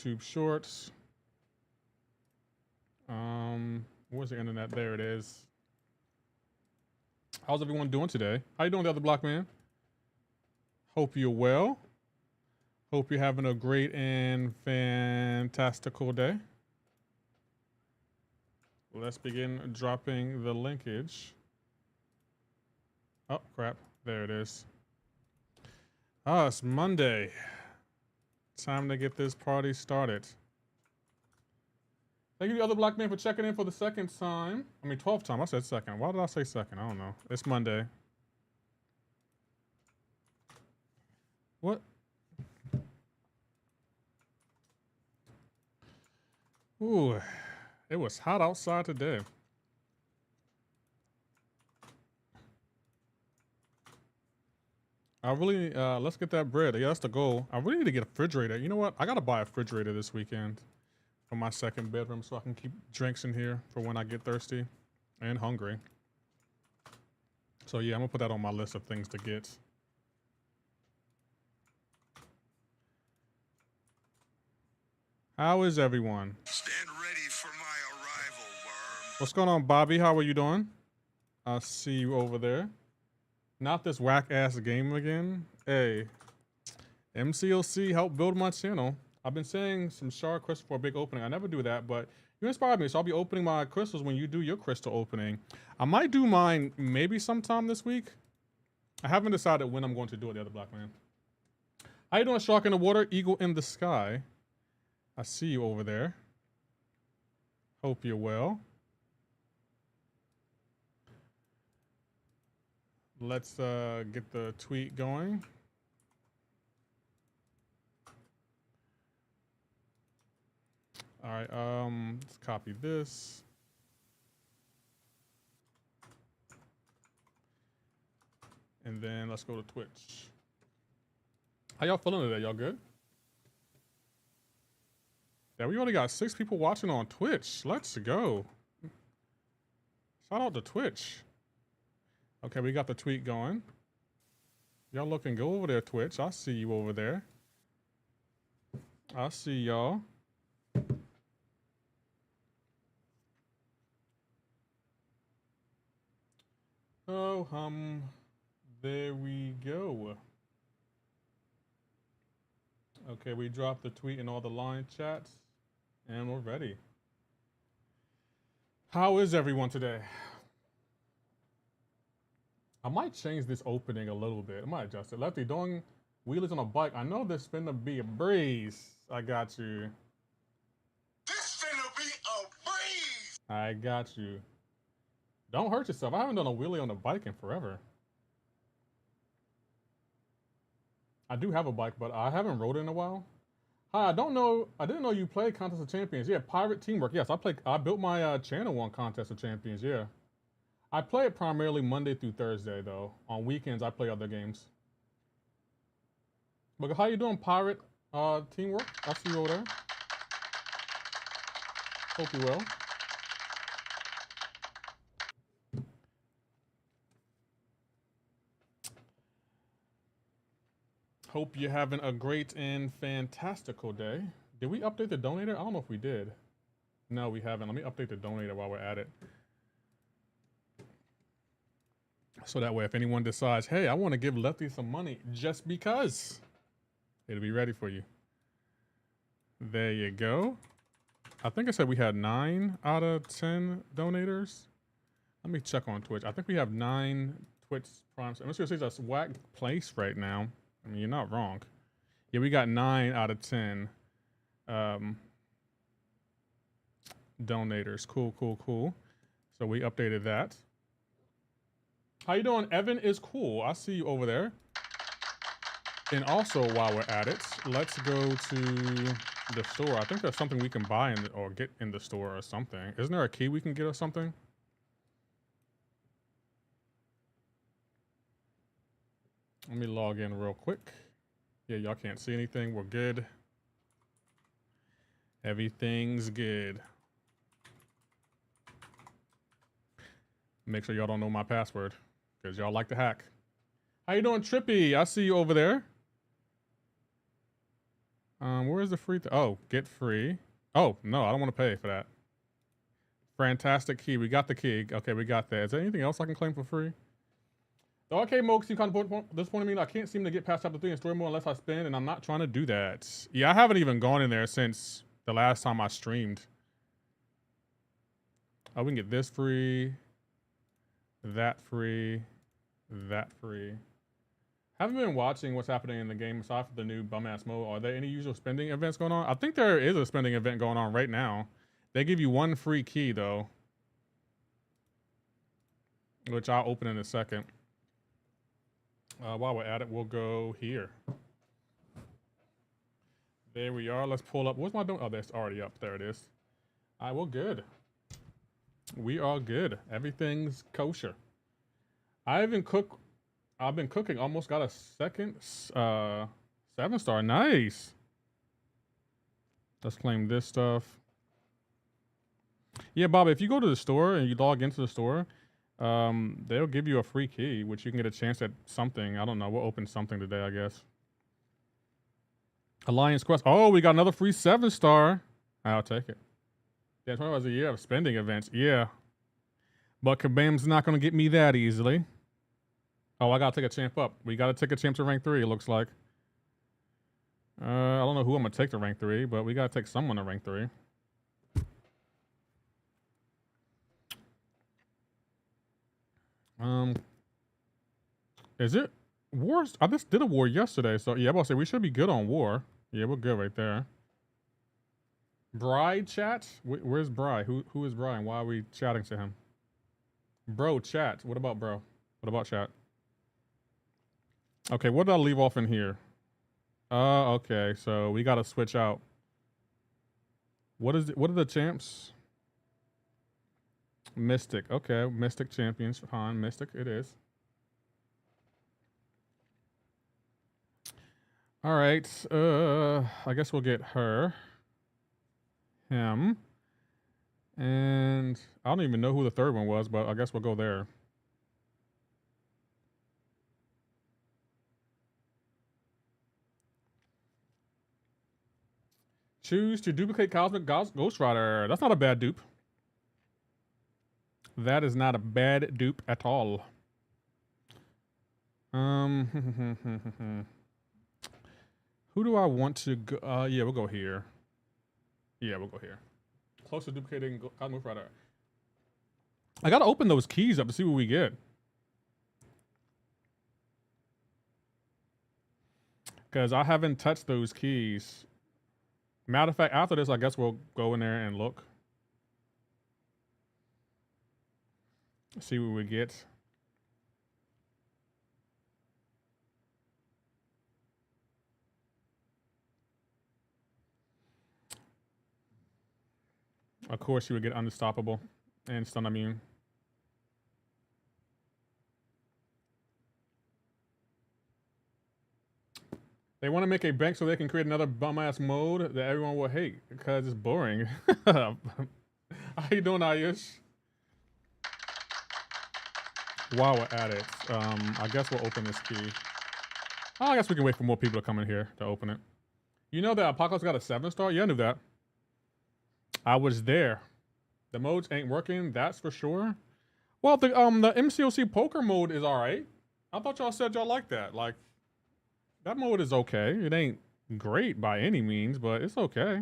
YouTube Shorts. Where's the internet? There it is. How's everyone doing today? How you doing, the other block man? Hope you're well. Hope you're having a great and fantastical day. Let's begin dropping the linkage. Oh, crap. There it is. Ah, it's Monday. Time to get this party started. Thank you, the other black man, for checking in for the second time. I mean, 12th time. I said second. Why did I say second? I don't know. It's Monday. What? Ooh, it was hot outside today. I really, let's get that bread. Yeah, that's the goal. I really need to get a refrigerator. You know what? I gotta buy a refrigerator this weekend for my second bedroom so I can keep drinks in here for when I get thirsty and hungry. So yeah, I'm gonna put that on my list of things to get. How is everyone? Stand ready for my arrival, worm. What's going on, Bobby? How are you doing? I see you over there. Not this whack-ass game again. Hey, MCoC helped build my channel. I've been saying some shard crystal for a big opening. I never do that, but you inspired me, so I'll be opening my crystals when you do your crystal opening. I might do mine maybe sometime this week. I haven't decided when I'm going to do it, the other black man. How you doing, shark in the water, eagle in the sky? I see you over there. Hope you're well. Let's get the tweet going. All right, let's copy this. And then let's go to Twitch. How y'all feeling today? Y'all good? Yeah, we only got 6 people watching on Twitch. Let's go. Shout out to Twitch. Okay, we got the tweet going. Y'all looking good over there, Twitch. I see you over there. I see y'all. Oh, there we go. Okay, we dropped the tweet in all the line chats, and we're ready. How is everyone today? I might change this opening a little bit. I might adjust it. Lefty, doing wheelies on a bike. I know this finna be a breeze. I got you. This finna be a breeze! I got you. Don't hurt yourself. I haven't done a wheelie on a bike in forever. I do have a bike, but I haven't rode it in a while. Hi, I didn't know you played Contest of Champions. Yeah, Pirate Teamwork. Yes, I built my channel on Contest of Champions, yeah. I play it primarily Monday through Thursday, though. On weekends, I play other games. But how you doing, Pirate Teamwork? I see you over there. Hope you well. Hope you're having a great and fantastical day. Did we update the donator? I don't know if we did. No, we haven't. Let me update the donator while we're at it. So that way, if anyone decides, hey, I want to give Lefty some money just because, it'll be ready for you. There you go. I think I said we had 9 out of 10 donators. Let me check on Twitch. I think we have 9 Twitch primes. I'm just gonna say that's whack place right now. I mean, you're not wrong. Yeah, we got 9 out of 10 donators. Cool, cool, cool. So we updated that. How you doing? Evan is cool. I see you over there. And also, while we're at it, let's go to the store. I think there's something we can buy or get in the store or something. Isn't there a key we can get or something? Let me log in real quick. Yeah, y'all can't see anything. We're good. Everything's good. Make sure y'all don't know my password, because y'all like to hack. How you doing, Trippy? I see you over there. Where is the free? Oh, get free. Oh no, I don't want to pay for that. Fantastic key. We got the key. Okay, we got that. Is there anything else I can claim for free? The arcade mode seems kind of disappointing me. I can't seem to get past chapter 3 in story mode unless I spin, and I'm not trying to do that. Yeah, I haven't even gone in there since the last time I streamed. Oh, we can get this free, that free, that free. Haven't been watching what's happening in the game aside from the new bum-ass mode. Are there any usual spending events going on? I think there is a spending event going on right now. They give you one free key, though, which I'll open in a second. While we're at it, we'll go here. There we are. Let's pull up. What's my doing? Oh, that's already up. There it is. All right, we're good. We are good. Everything's kosher. I've been cooking. Almost got a second 7-star. Nice. Let's claim this stuff. Yeah, Bob, if you go to the store and you log into the store, they'll give you a free key, which you can get a chance at something. I don't know. We'll open something today, I guess. Alliance Quest. Oh, we got another free 7-star. I'll take it. Yeah, $20 a year of spending events. Yeah. But Kabam's not going to get me that easily. Oh, I got to take a champ up. We got to take a champ to rank 3, it looks like. I don't know who I'm going to take to rank 3, but we got to take someone to rank 3. Is it wars? I just did a war yesterday, so yeah, I'm about to say we should be good on war. Yeah, we're good right there. Bri chat? Where's Bri? Who is Bri and why are we chatting to him? Bro, chat. What about bro? What about chat? Okay, what did I leave off in here? Okay, so we gotta switch out. What are the champs? Mystic. Okay, Mystic champions. Han, Mystic it is. All right. I guess we'll get her. Him. And I don't even know who the third one was, but I guess we'll go there. Choose to duplicate Cosmic Ghost Rider. That's not a bad dupe. That is not a bad dupe at all. Who do I want to go? Yeah, we'll go here. Yeah, we'll go here. Close to duplicating Cosmic Rider. I gotta open those keys up to see what we get. Because I haven't touched those keys. Matter of fact, after this, I guess we'll go in there and look. See what we get. Of course, you would get Unstoppable and Stun Immune. They want to make a bank so they can create another bum-ass mode that everyone will hate because it's boring. How you doing, Ayush? While we're at it, I guess we'll open this key. Oh, I guess we can wait for more people to come in here to open it. You know that Apocalypse got a 7-star? Yeah, I knew that. I was there. The modes ain't working, that's for sure. Well, the MCoC poker mode is alright. I thought y'all said y'all liked that. Like, that mode is okay. It ain't great by any means, but it's okay.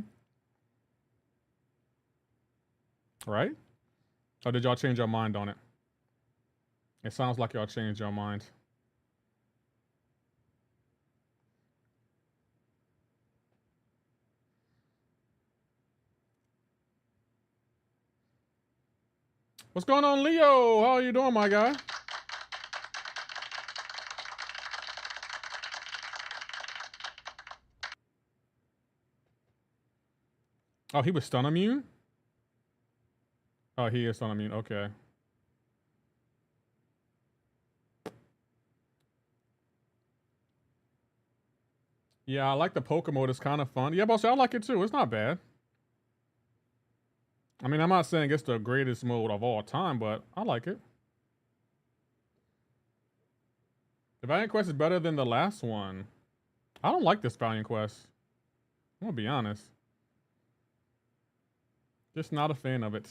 Right? Or did y'all change your mind on it? It sounds like y'all changed your mind. What's going on, Leo? How are you doing, my guy? Oh, he was stun immune? Oh, he is stun immune. Okay. Yeah, I like the poker mode. It's kind of fun. Yeah, boss, I like it too. It's not bad. I mean, I'm not saying it's the greatest mode of all time, but I like it. The Valiant Quest is better than the last one. I don't like this Valiant Quest. I'm gonna be honest. Just not a fan of it.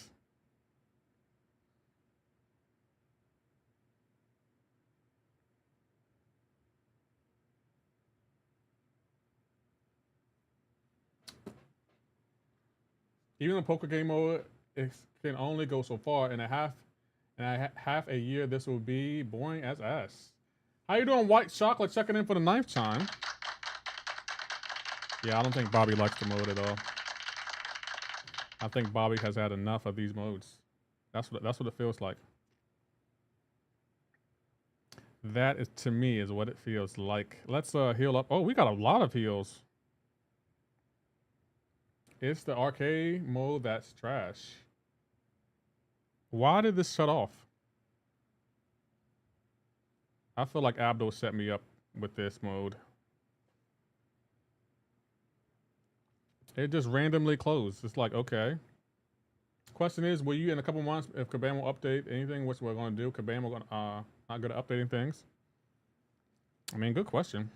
Even in poker game mode, it can only go so far. In half a year, this will be boring as ass. How you doing, White Chocolate? Checking in for the 9th time. Yeah, I don't think Bobby likes the mode at all. I think Bobby has had enough of these modes. That's what it feels like. That is, to me, is what it feels like. Let's heal up. Oh, we got a lot of heals. It's the arcade mode that's trash. Why did this shut off? I feel like Abdul set me up with this mode. It just randomly closed. It's like, okay. Question is, will you in a couple months, if Kabam will update anything, which we're going to do? Kabam will not good at updating things. I mean, good question.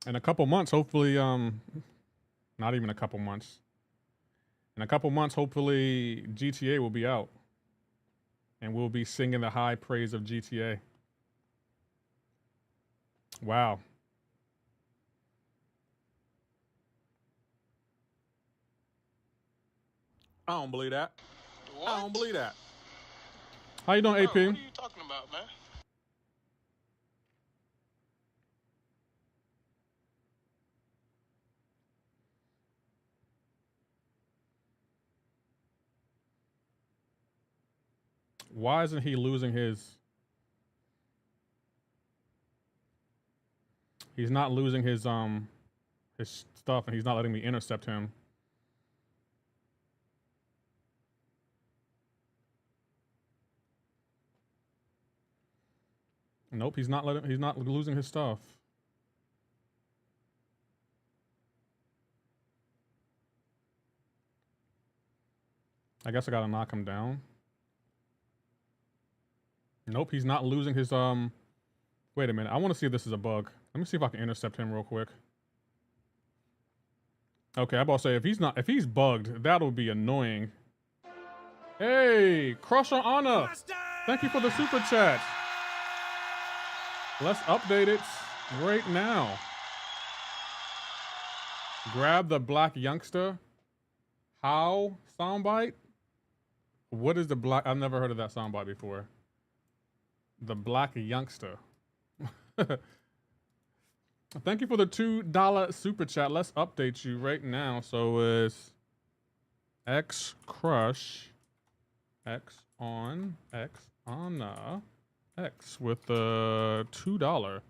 In a couple months, hopefully, not even a couple months. In a couple months, hopefully, GTA will be out. And we'll be singing the high praise of GTA. Wow. I don't believe that. What? I don't believe that. How you doing, AP? What are you talking about, man? Why isn't he losing his... He's not losing his stuff, and he's not letting me intercept him. Nope, he's not losing his stuff. I guess I gotta knock him down. Nope, he's not losing his wait a minute. I want to see if this is a bug. Let me see if I can intercept him real quick. Okay, I'm about to say if he's bugged, that'll be annoying. Hey, Crush on Anna. Thank you for the super chat. Let's update it right now. Grab the black youngster. How soundbite? What is the black? I've never heard of that soundbite before. The black youngster. Thank you for the $2 super chat. Let's update you right now. So it's X Crush, X on X with the $2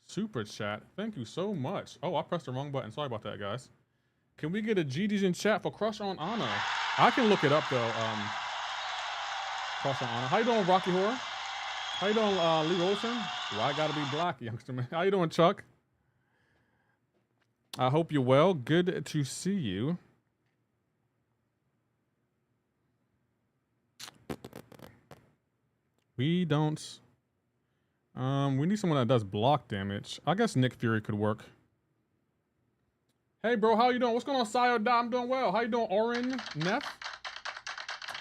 super chat. Thank you so much. Oh, I pressed the wrong button. Sorry about that, guys. Can we get a GG's in chat for Crush on Anna? I can look it up though. Crush on Anna. How you doing, Rocky Horror? How you doing, Lee Olsen? Why gotta be black, youngster man? How you doing, Chuck? I hope you're well. Good to see you. We don't. We need someone that does block damage. I guess Nick Fury could work. Hey, bro, how you doing? What's going on, Sayo? I'm doing well. How you doing, Orin Neff?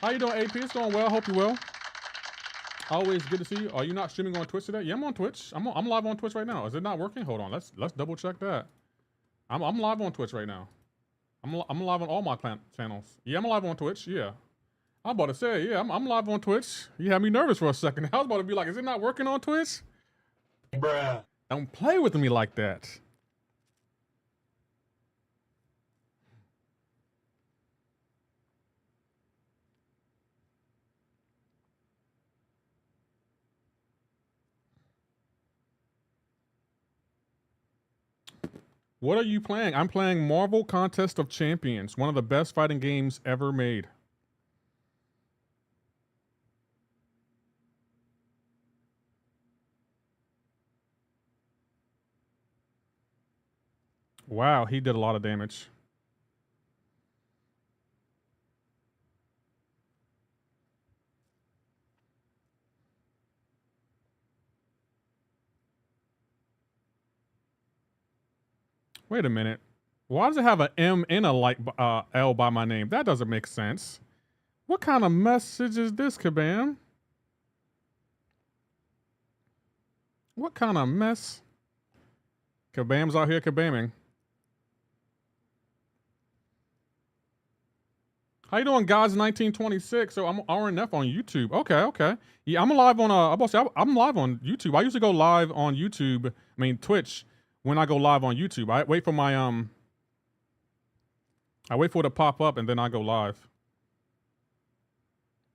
How you doing, AP? It's going well. Hope you're well. Always good to see you. Are you not streaming on Twitch today? Yeah, I'm on Twitch. I'm live on Twitch right now. Is it not working? Hold on. Let's double check that. I'm live on Twitch right now. I'm live on all my channels. Yeah, I'm live on Twitch. Yeah. I'm about to say, yeah, I'm live on Twitch. You had me nervous for a second. I was about to be like, is it not working on Twitch? Bruh. Don't play with me like that. What are you playing? I'm playing Marvel Contest of Champions, one of the best fighting games ever made. Wow, he did a lot of damage. Wait a minute. Why does it have an M and a L by my name? That doesn't make sense. What kind of message is this, Kabam? What kind of mess? Kabam's out here kabamming. How you doing, guys? 1926. So I'm RNF on YouTube. Okay. Yeah, I'm live on I'm live on YouTube. I usually go live on YouTube. I mean Twitch when I go live on YouTube. I wait for my I wait for it to pop up and then I go live.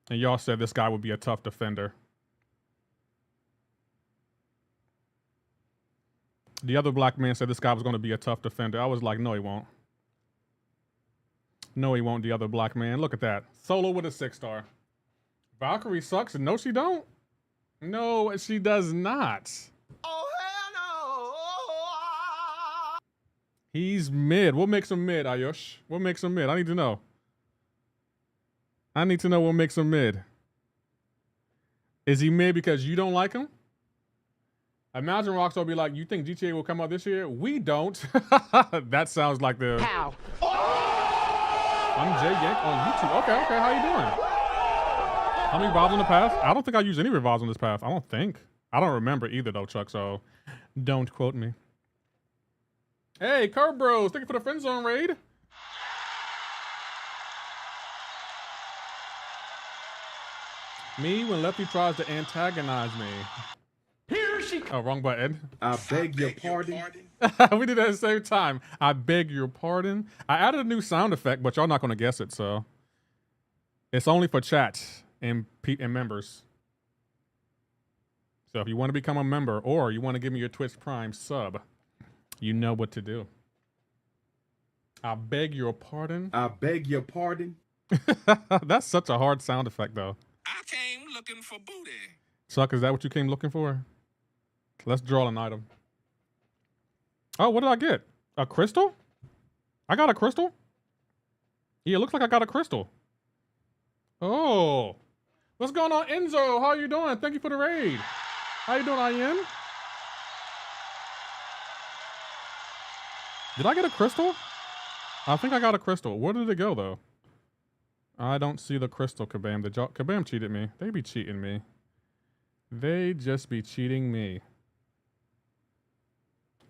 And y'all said this guy would be a tough defender. The other black man said this guy was going to be a tough defender. I was like, no, he won't. No, he won't, the other black man. Look at that. Solo with a 6-star. Valkyrie sucks. No, she don't. No, she does not. Oh, hell no! He's mid. What makes him mid, Ayush? What makes him mid? I need to know. I need to know what makes him mid. Is he mid because you don't like him? Imagine Rockstar be like, you think GTA will come out this year? We don't. That sounds like the... How? I'm Jay Yank on YouTube. Okay, how you doing? How many revives on the path? I don't think I used any revives on this path. I don't think. I don't remember either though, Chuck, so don't quote me. Hey, Curb Bros, thank you for the friend zone raid. Me when Lefty tries to antagonize me. Here she Oh, wrong button. I beg your pardon. We did that at the same time. I beg your pardon. I added a new sound effect, but y'all not gonna guess it, so it's only for chat and members. So if you want to become a member or you want to give me your Twitch Prime sub, you know what to do. I beg your pardon. I beg your pardon. That's such a hard sound effect, though. I came looking for booty. Chuck, is that what you came looking for? Let's draw an item. Oh, what did I get? A crystal? I got a crystal? Yeah, it looks like I got a crystal. Oh. What's going on, Enzo? How you doing? Thank you for the raid. How you doing, Ian? Did I get a crystal? I think I got a crystal. Where did it go, though? I don't see the crystal, Kabam. Kabam cheated me. They be cheating me. They just be cheating me.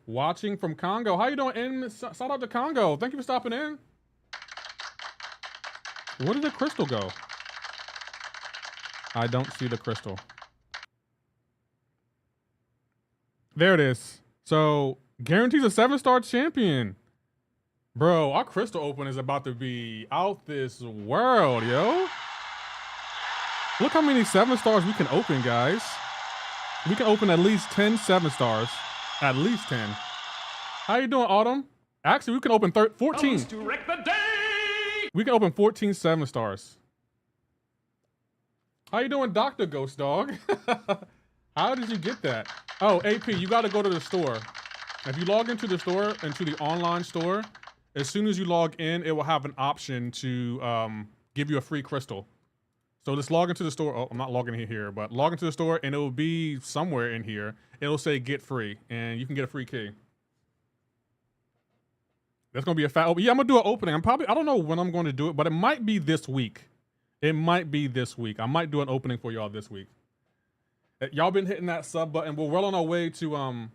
Watching from Congo. How you doing? Shout out to Congo. Thank you for stopping in. Where did the crystal go? I don't see the crystal. There it is. So, guarantees a 7-star champion. Bro, our crystal open is about to be out this world, yo. Look how many 7-stars we can open, guys. We can open at least 10 7-stars. At least 10. How you doing, Autumn? Actually, we can open 14. to wreck the day! We can open 14 7-stars. How you doing, Dr. Ghost Dog? How did you get that? Oh, AP, you got to go to the store. If you log into the store, into the online store, as soon as you log in, it will have an option to give you a free crystal. So just log into the store. Oh, I'm not logging in here, but log into the store and it will be somewhere in here. It'll say get free and you can get a free key. That's going to be a fat. Oh, yeah, I'm going to do an opening. I don't know when I'm going to do it, but it might be this week. It might be this week. I might do an opening for y'all this week. Y'all been hitting that sub button. We're well on our way to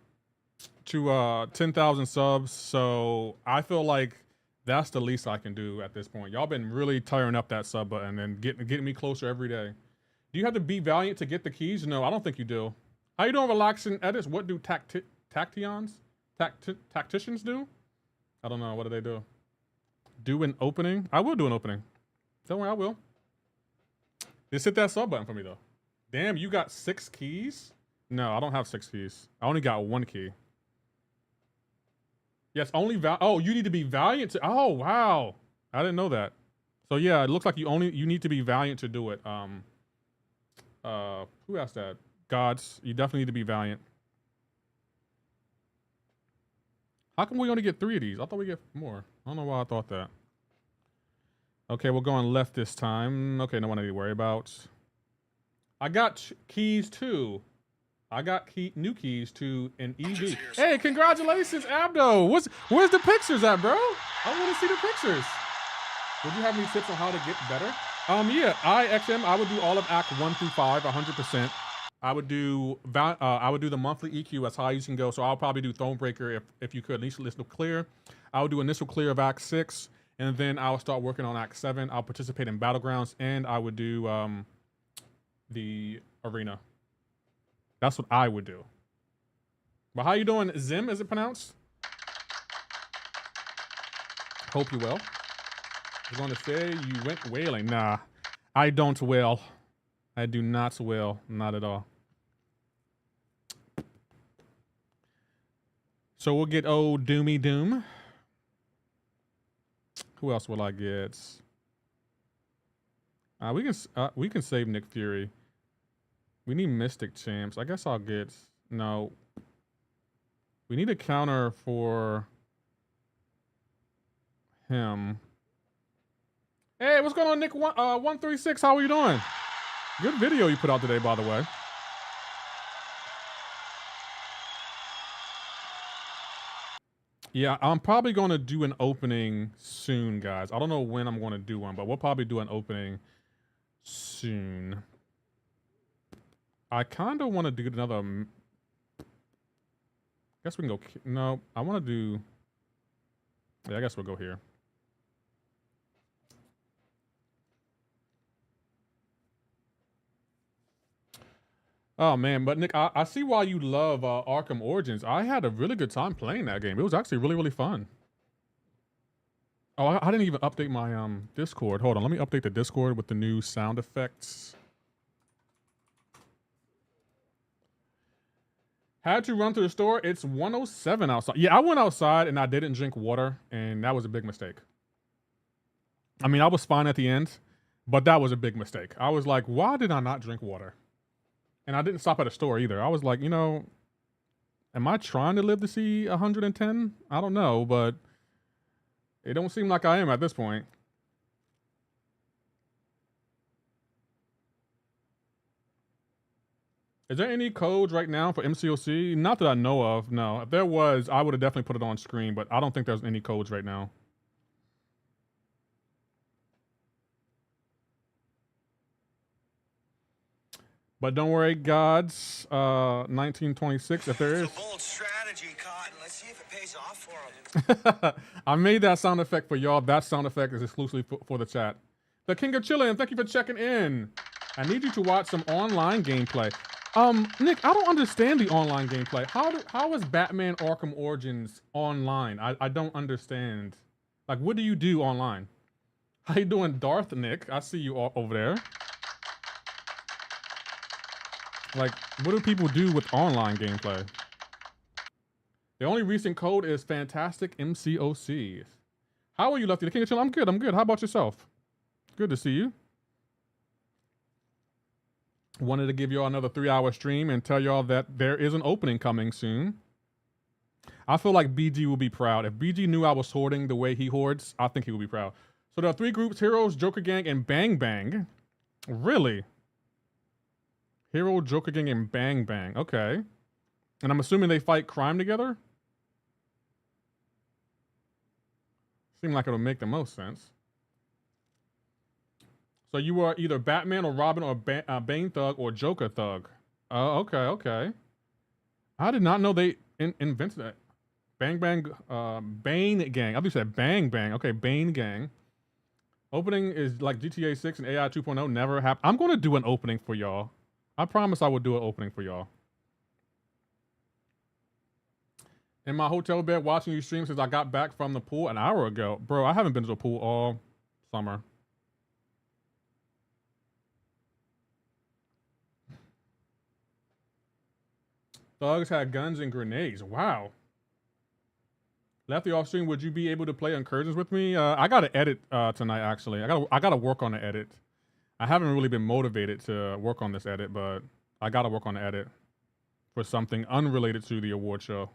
10,000 subs. So I feel like that's the least I can do at this point. Y'all been really tearing up that sub button and getting me closer every day. Do you have to be Valiant to get the keys? No, I don't think you do. How you doing, Relaxing Edits? What do tacticians do? I don't know. What do they do? Do an opening? I will do an opening. Don't worry, I will. Just hit that sub button for me, though. Damn, you got 6 keys? No, I don't have 6 keys. I only got 1 key. Yes, only oh, you need to be Valiant to, oh, wow. I didn't know that. So yeah, it looks like you need to be Valiant to do it. Who asked that? Gods, you definitely need to be Valiant. How come we only get 3 of these? I thought we get more. I don't know why I thought that. Okay, we're going left this time. Okay, no one I need to worry about. I got keys too. I got new keys to an EV. Hey, congratulations, Abdo. Where's the pictures at, bro? I want to see the pictures. Would you have any tips on how to get better? Yeah, I would do all of Act 1 through 5, 100%. I would do the monthly EQ as high as you can go. So I'll probably do Thronebreaker if you could, at least initial clear. I would do initial clear of Act 6, and then I'll start working on Act 7. I'll participate in Battlegrounds, and I would do the arena. That's what I would do. But how you doing, Zim, is it pronounced? Hope you well. I was going to say you went whaling. Nah, I don't whale. I do not whale. Not at all. So we'll get old Doomy Doom. Who else will I get? We can save Nick Fury. We need Mystic Champs. I guess I'll get... No. We need a counter for him. Hey, what's going on, Nick? 136, how are you doing? Good video you put out today, by the way. Yeah, I'm probably going to do an opening soon, guys. I don't know when I'm going to do one, but we'll probably do an opening soon. I kind of want to do another... I guess we can go... No, I want to do... Yeah, I guess we'll go here. Oh, man, but Nick, I see why you love Arkham Origins. I had a really good time playing that game. It was actually really, really fun. Oh, I didn't even update my Discord. Hold on, let me update the Discord with the new sound effects. Had to run to the store. It's 107 outside. Yeah, I went outside and I didn't drink water, and that was a big mistake. I mean, I was fine at the end, but that was a big mistake. I was like, why did I not drink water? And I didn't stop at a store either. I was like, you know, am I trying to live to see 110? I don't know, but it don't seem like I am at this point. Is there any codes right now for MCoC? Not that I know of, no. If there was, I would have definitely put it on screen, but I don't think there's any codes right now. But don't worry, gods, 1926, if there is. It's a bold strategy, Cotton. Let's see if it pays off for him. I made that sound effect for y'all. That sound effect is exclusively for the chat. The King of Chillin', thank you for checking in. I need you to watch some online gameplay. Nick, I don't understand the online gameplay. How is Batman Arkham Origins online? I don't understand. Like, what do you do online? How you doing, Darth Nick? I see you all over there. Like, what do people do with online gameplay? The only recent code is fantastic MCoC. How are you, Lefty? The King of Chill? I'm good. I'm good. How about yourself? Good to see you. Wanted to give y'all another 3-hour stream and tell y'all that there is an opening coming soon. I feel like BG will be proud. If BG knew I was hoarding the way he hoards, I think he would be proud. So there are 3 groups: Heroes, Joker Gang, and Bang Bang. Really? Hero, Joker Gang, and Bang Bang. Okay. And I'm assuming they fight crime together? Seemed like it would make the most sense. So you are either Batman or Robin or Bane Thug or Joker Thug. Oh, okay, okay. I did not know they invented that. Bang Bang, Bane Gang. I thought you said Bang Bang. Okay, Bane Gang. Opening is like GTA 6 and AI 2.0 never happened. I'm going to do an opening for y'all. I promise I will do an opening for y'all. In my hotel bed watching you stream since I got back from the pool an hour ago. Bro, I haven't been to the pool all summer. Thugs had guns and grenades. Wow. Lefty off stream, would you be able to play Incursions with me? I got to edit tonight, actually. I got to work on the edit. I haven't really been motivated to work on this edit, but I got to work on the edit for something unrelated to the award show.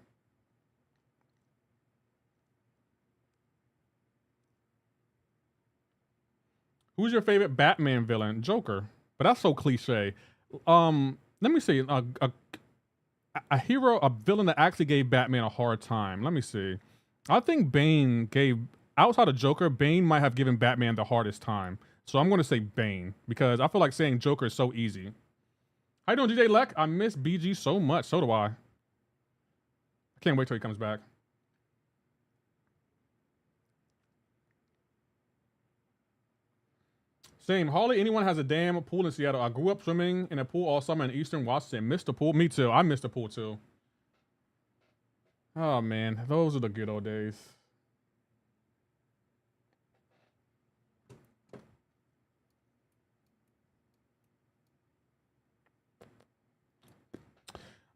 Who's your favorite Batman villain? Joker. But that's so cliche. Let me see. a villain that actually gave Batman a hard time. Let me see. I think Bane gave, outside of Joker, Bane might have given Batman the hardest time. So I'm going to say Bane because I feel like saying Joker is so easy. How you doing, DJ Leck? I miss BG so much. So do I. I can't wait till he comes back. Same. Hardly anyone has a damn pool in Seattle. I grew up swimming in a pool all summer in Eastern Washington. Missed the pool. Me too. I missed the pool too. Oh man, those are the good old days.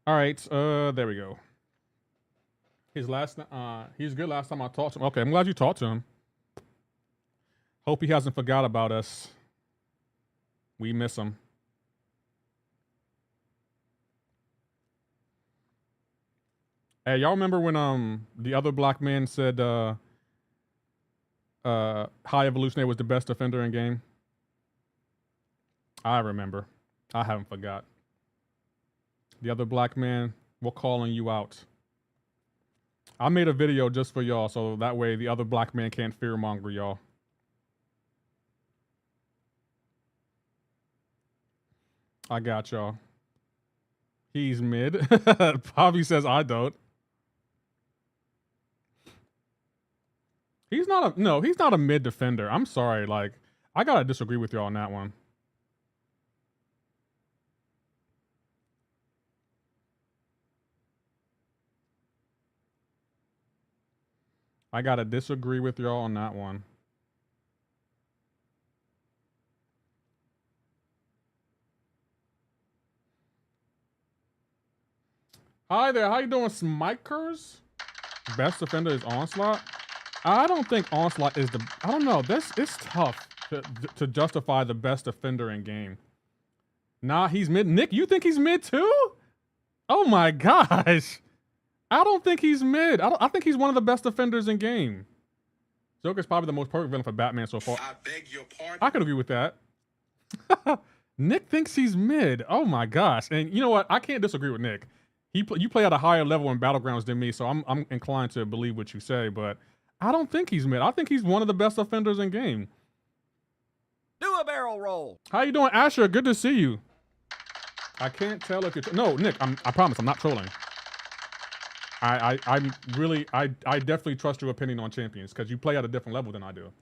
All right, there we go. He's good last time I talked to him. Okay, I'm glad you talked to him. Hope he hasn't forgot about us. We miss him. Hey, y'all remember when the other black man said High Evolutionary was the best defender in game? I remember. I haven't forgot. The other black man, we're calling you out. I made a video just for y'all, so that way the other black man can't fearmonger y'all. I got y'all. He's mid. Bobby says I don't. He's not a mid defender. I'm sorry, like, I gotta disagree with y'all on that one. I gotta disagree with y'all on that one. Hi there, how you doing, Smikers? Best defender is Onslaught. I don't think Onslaught is the. I don't know. It's tough to justify the best defender in game. Nah, he's mid. Nick, you think he's mid too? Oh my gosh. I don't think he's mid. I think he's one of the best defenders in game. Joker's probably the most perfect villain for Batman so far. I beg your pardon. I could agree with that. Nick thinks he's mid. Oh my gosh. And you know what? I can't disagree with Nick. You play at a higher level in Battlegrounds than me, so I'm inclined to believe what you say, but I don't think he's mid. I think he's one of the best defenders in game. Do a barrel roll. How you doing, Asher? Good to see you. I can't tell if you're... No, Nick, I promise I'm not trolling. I'm really, I definitely trust your opinion on champions because you play at a different level than I do.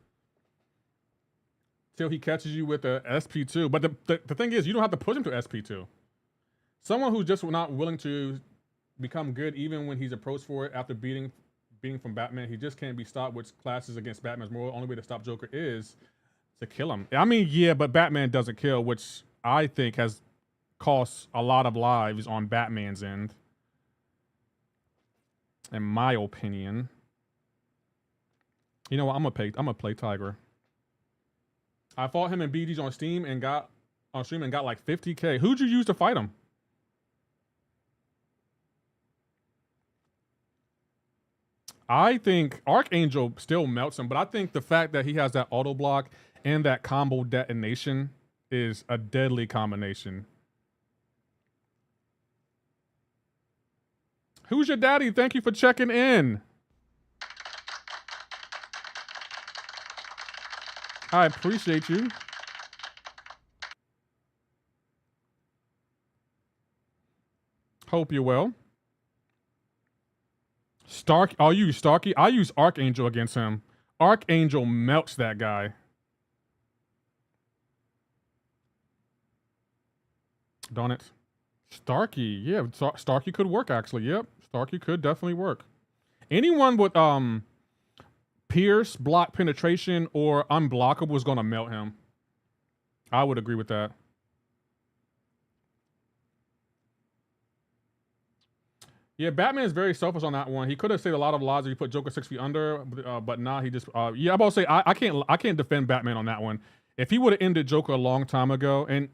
Till he catches you with a SP2. But the thing is, you don't have to push him to SP2. Someone who's just not willing to become good even when he's approached for it after beating from Batman, he just can't be stopped, which classes against Batman's moral. Only way to stop Joker is to kill him. I mean, yeah, but Batman doesn't kill, which I think has cost a lot of lives on Batman's end. In my opinion. You know what? I'm gonna play Tiger. I fought him in BGs on Steam and got like 50K. Who'd you use to fight him? I think Archangel still melts him, but I think the fact that he has that auto block and that combo detonation is a deadly combination. Who's your daddy? Thank you for checking in. I appreciate you. Hope you're well. Stark, oh, you use Starkey? I use Archangel against him. Archangel melts that guy. Darn it. Starkey, yeah, Starkey could work actually. Yep, Starkey could definitely work. Anyone with pierce, block penetration, or unblockable is gonna melt him. I would agree with that. Yeah, Batman is very selfish on that one. He could have saved a lot of lives if he put Joker 6 feet under, but nah, he just yeah. I'm about to say I can't defend Batman on that one. If he would have ended Joker a long time ago, and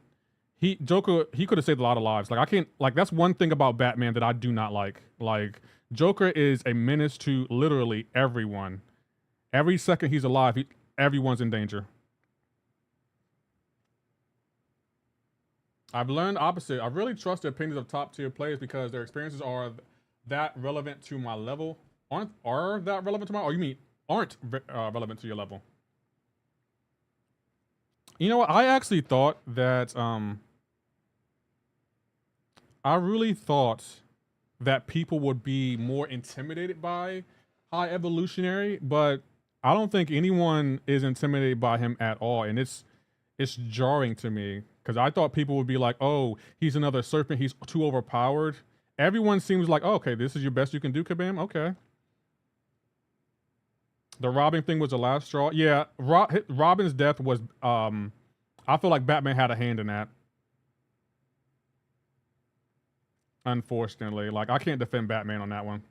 he could have saved a lot of lives. Like I can't, like that's one thing about Batman that I do not like. Like Joker is a menace to literally everyone. Every second he's alive, everyone's in danger. I've learned opposite. I really trust the opinions of top tier players because their experiences are that relevant to my level. Are that relevant to my? Or you mean aren't relevant to your level? You know what? I actually thought that I really thought that people would be more intimidated by High Evolutionary, but I don't think anyone is intimidated by him at all, and it's jarring to me because I thought people would be like, "Oh, he's another serpent. He's too overpowered." Everyone seems like, oh, "Okay, this is your best you can do, Kabam." Okay. The robbing thing was the last straw. Yeah, Robin's death was. I feel like Batman had a hand in that. Unfortunately, like I can't defend Batman on that one.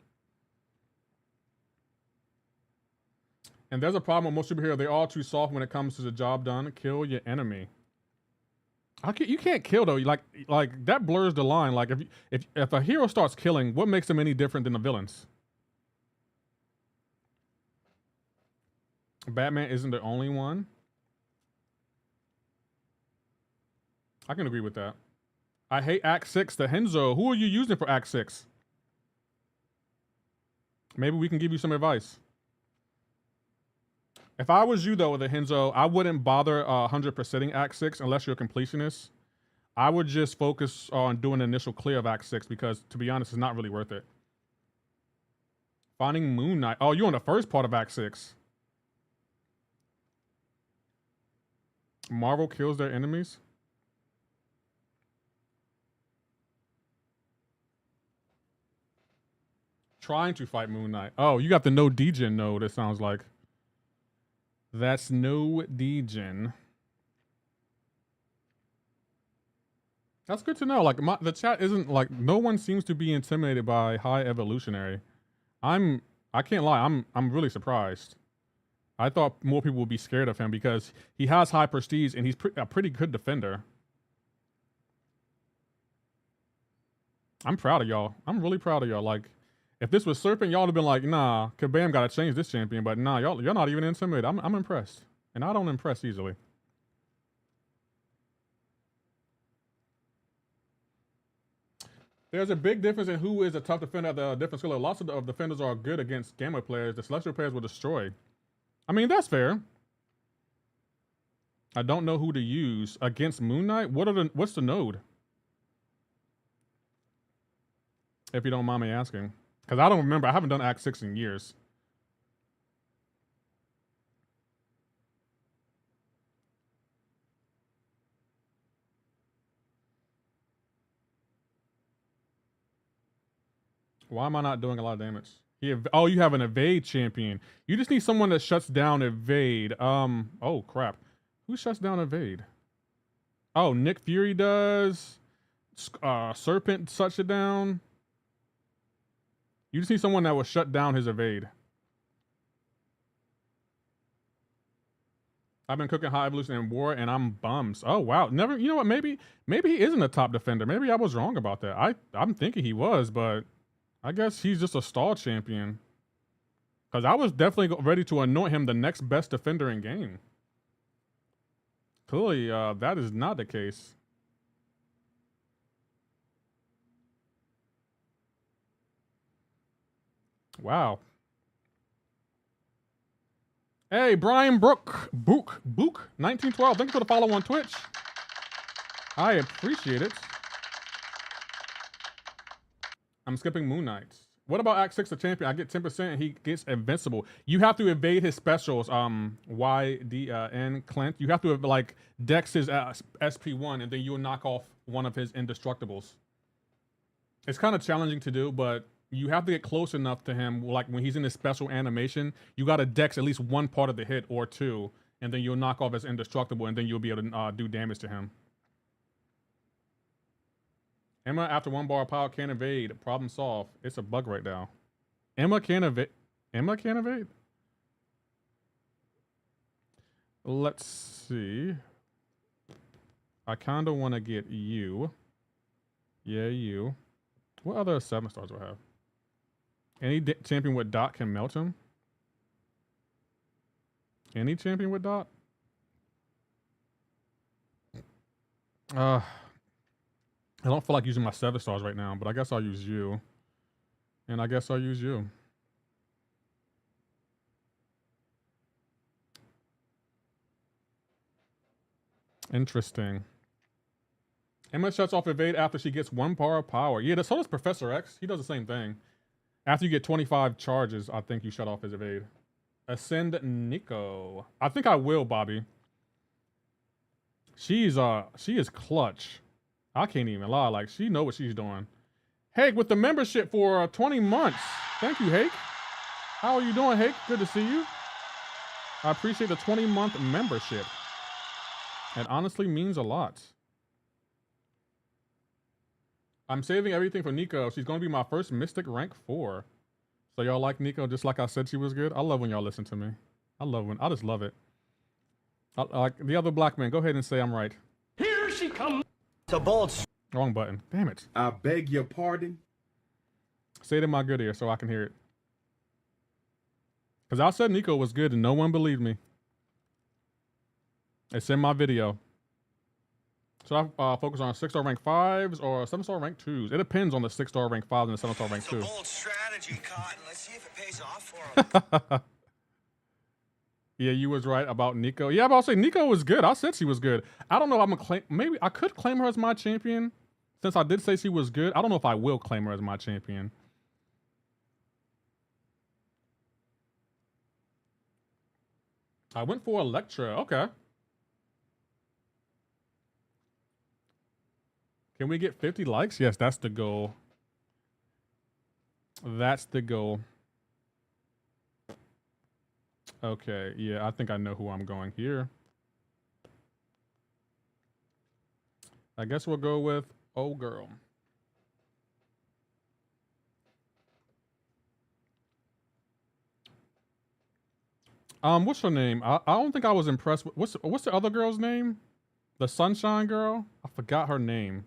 And there's a problem with most superheroes. They're all too soft when it comes to the job done. Kill your enemy. You can't kill though. Like that blurs the line. Like if a hero starts killing, what makes them any different than the villains? Batman isn't the only one. I can agree with that. I hate Act 6, the Henzo. Who are you using for Act 6? Maybe we can give you some advice. If I was you though with the Henzo, I wouldn't bother 100%ing Act 6 unless you're a completionist. I would just focus on doing the initial clear of Act 6 because to be honest, it's not really worth it. Finding Moon Knight. Oh, you're on the first part of Act 6. Marvel kills their enemies. Trying to fight Moon Knight. Oh, you got the no degen node, it sounds like. That's no degen. That's good to know. Like the chat isn't like no one seems to be intimidated by High Evolutionary. I can't lie, I'm really surprised. I thought more people would be scared of him because he has high prestige and he's a pretty good defender. I'm proud of y'all. I'm really proud of y'all. Like, if this was Serpent, y'all would have been like, nah, Kabam gotta change this champion. But nah, you're not even intimidated. I'm impressed. And I don't impress easily. There's a big difference in who is a tough defender at the different skill level. Lots of defenders are good against Gamma players. The Celestial players will destroy. I mean, that's fair. I don't know who to use against Moon Knight. What's the node? If you don't mind me asking. Because I don't remember. I haven't done Act 6 in years. Why am I not doing a lot of damage? Oh, you have an evade champion. You just need someone that shuts down evade. Oh crap. Who shuts down evade? Oh, Nick Fury does. Serpent shuts it down. You just need someone that will shut down his evade. I've been cooking High Evolution and War, and I'm bummed. Oh wow, never. You know what? Maybe he isn't a top defender. Maybe I was wrong about that. I'm thinking he was, but I guess he's just a stall champion. Because I was definitely ready to anoint him the next best defender in game. Clearly, that is not the case. Wow. Hey, Brian Book, 1912. Thank you for the follow on Twitch. I appreciate it. I'm skipping Moon Knight. What about Act 6 the champion? I get 10% and he gets invincible. You have to evade his specials. YDN Clint. You have to like dex his SP1 and then you'll knock off one of his indestructibles. It's kind of challenging to do, but you have to get close enough to him. Like when he's in his special animation, you got to dex at least one part of the hit or two, and then you'll knock off his indestructible, and then you'll be able to do damage to him. Emma, after one bar of power, can't evade. Problem solved. It's a bug right now. Emma can't evade. Emma can't evade? Let's see. I kind of want to get you. Yeah, you. What other 7 stars do I have? Any champion with dot can melt him? Any champion with dot? I don't feel like using my 7 stars right now, but I guess I'll use you. And I guess I'll use you. Interesting. Emma shuts off evade after she gets 1 bar of power. Yeah, so does Professor X. He does the same thing. After you get 25 charges, I think you shut off his evade. Ascend Nico. I think I will, Bobby. She is clutch. I can't even lie. Like, she know what she's doing. Hake with the membership for 20 months. Thank you, Hake. How are you doing, Hake? Good to see you. I appreciate the 20-month membership. It honestly means a lot. I'm saving everything for Nico. She's going to be my first Mystic rank 4. So y'all like Nico just like I said she was good? I love when y'all listen to me. I just love it. Like the other black man, go ahead and say I'm right. Here she comes. It's a bold. Wrong button. Damn it. I beg your pardon. Say it in my good ear so I can hear it. Because I said Nico was good and no one believed me. It's in my video. Should I focus on 6-star rank 5s or 7-star rank 2s? It depends on the 6-star rank 5 and the 7-star rank 2. It's a bold strategy, Cotton. Let's see if it pays off for him. Yeah, you was right about Nico. Yeah, but I'll say Nico was good. I said she was good. I don't know if I'm gonna claim. Maybe I could claim her as my champion. Since I did say she was good, I don't know if I will claim her as my champion. I went for Electra. Okay. Can we get 50 likes? Yes, that's the goal. That's the goal. Okay, yeah, I think I know who I'm going here. I guess we'll go with Oh Girl. What's her name? I don't think I was impressed with what's the other girl's name? The Sunshine Girl? I forgot her name.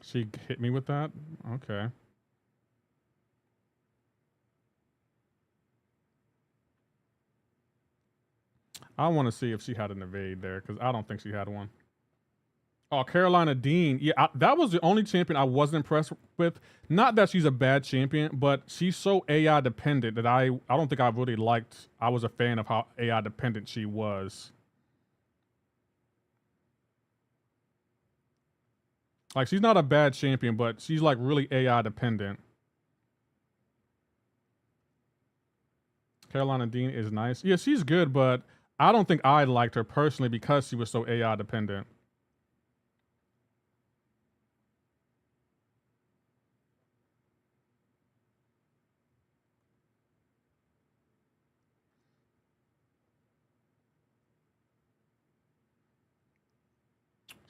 She hit me with that? Okay. I want to see if she had an evade there, because I don't think she had one. Oh, Carolina Dean. Yeah, that was the only champion I wasn't impressed with. Not that she's a bad champion, but she's so AI dependent that I don't think I really liked. I was a fan of how AI dependent she was. Like, she's not a bad champion, but she's like really AI dependent. Carolina Dean is nice. Yeah, she's good, but I don't think I liked her personally because she was so AI dependent.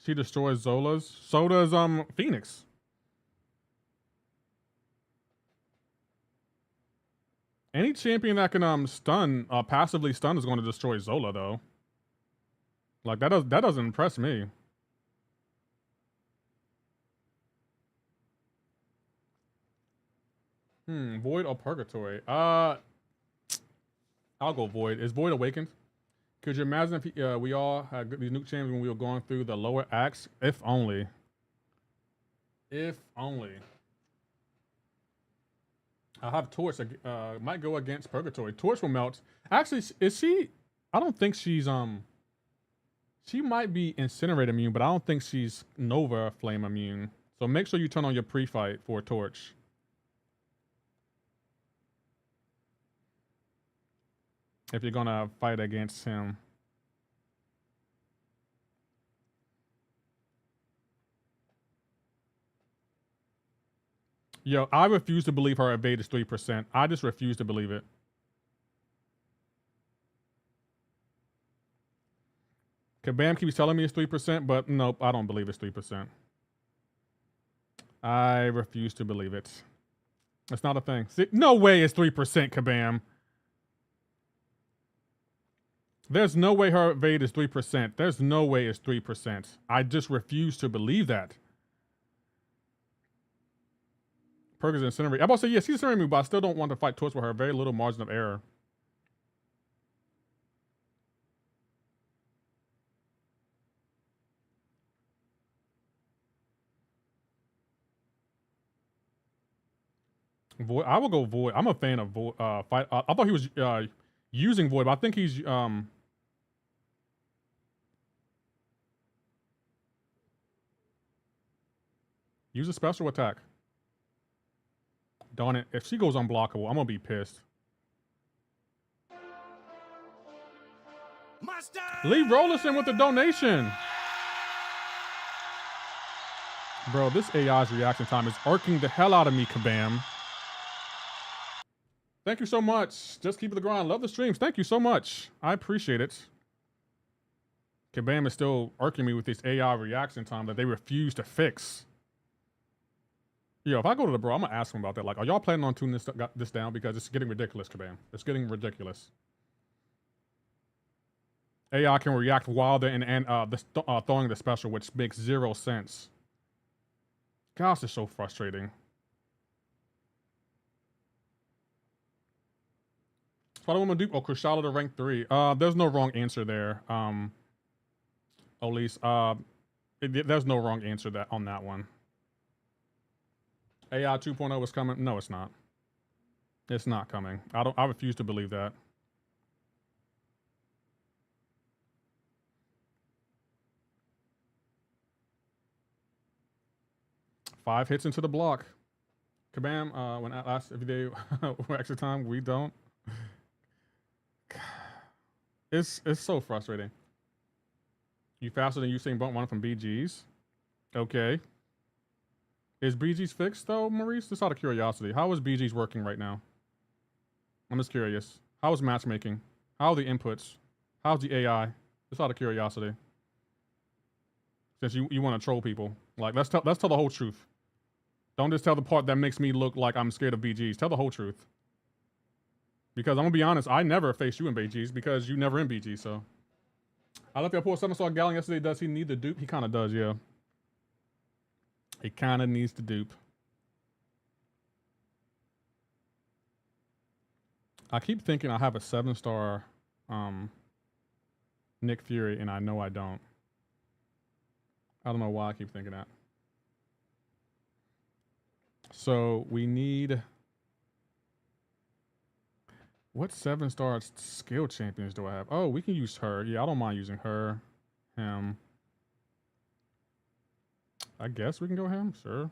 She destroys Zola's. So does Phoenix. Any champion that can stun, passively stun is going to destroy Zola though. Like that doesn't impress me. Void or Purgatory? I'll go Void. Is Void awakened? Could you imagine if we all had these nuke champs when we were going through the lower acts? If only. If only. I'll have Torch. Might go against Purgatory. Torch will melt. Actually, is she? I don't think she's She might be Incinerate immune, but I don't think she's Nova Flame immune. So make sure you turn on your pre-fight for Torch. If you're gonna fight against him. Yo, I refuse to believe her evade is 3%. I just refuse to believe it. Kabam keeps telling me it's 3%, but nope, I don't believe it's 3%. I refuse to believe it. It's not a thing. See, no way it's 3%, Kabam. There's no way her evade is 3%. There's no way it's 3%. I just refuse to believe that. Perk is Incinerate. I'm about to say, yes, she's Incinerate me, but I still don't want to fight Torch with her very little margin of error. Void. I will go Void. I'm a fan of Void. Fight. I thought he was using Void, but I think he's use a special attack. Darn it! If she goes unblockable, I'm gonna be pissed. Lee Rollerson with the donation. Bro, this AI's reaction time is irking the hell out of me, Kabam. Thank you so much. Just keep it the grind. Love the streams. Thank you so much. I appreciate it. Kabam is still irking me with this AI reaction time that they refuse to fix. Yo, if I go to the bro, I'm gonna ask him about that. Like, are y'all planning on tuning this down? Because it's getting ridiculous, Kabam. It's getting ridiculous. AI can react while they're in throwing the special, which makes 0 sense. Gosh, it's so frustrating. Spider Woman dupe. Oh, Crucial to rank 3. There's no wrong answer there. Elise, there's no wrong answer on that one. AI 2.0 is coming. No, it's not. It's not coming. I refuse to believe that. Five hits into the block. Kabam, when at last every day extra time, we don't. It's so frustrating. You faster than Usain Bolt running from BGs. Okay. Is BGs fixed though, Maurice? Just out of curiosity. How is BGs working right now? I'm just curious. How is matchmaking? How are the inputs? How's the AI? Just out of curiosity. Since you want to troll people. Like, let's tell the whole truth. Don't just tell the part that makes me look like I'm scared of BGs. Tell the whole truth. Because I'm gonna be honest, I never faced you in BGs because you never in BG, so. I left that poor 7-star Gallon yesterday. Does he need the dupe? He kinda does, yeah. He kinda needs the dupe. I keep thinking I have a 7-star Nick Fury, and I know I don't. I don't know why I keep thinking that. So we need... What 7-star skill champions do I have? Oh, we can use her. Yeah, I don't mind using her. Him. I guess we can go him. Sure.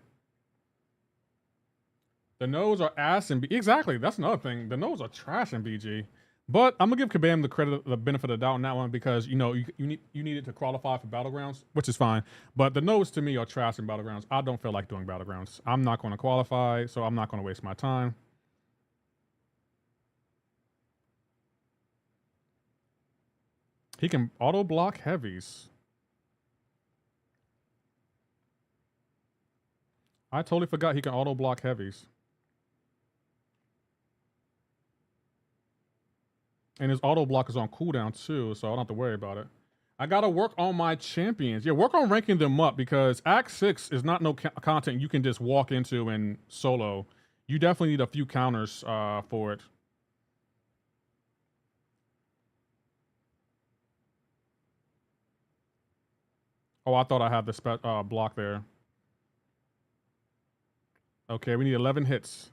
The nodes are ass in BG. Exactly. That's another thing. The nodes are trash in BG. But I'm gonna give Kabam the benefit of the doubt on that one because you know you need it to qualify for Battlegrounds, which is fine. But the nodes to me are trash in Battlegrounds. I don't feel like doing Battlegrounds. I'm not going to qualify, so I'm not going to waste my time. He can auto block heavies. I totally forgot he can auto block heavies. And his auto block is on cooldown too, so I don't have to worry about it. I gotta work on my champions. Yeah, work on ranking them up because Act 6 is not no content you can just walk into and solo. You definitely need a few counters for it. Oh, I thought I had the block there. Okay, we need 11 hits.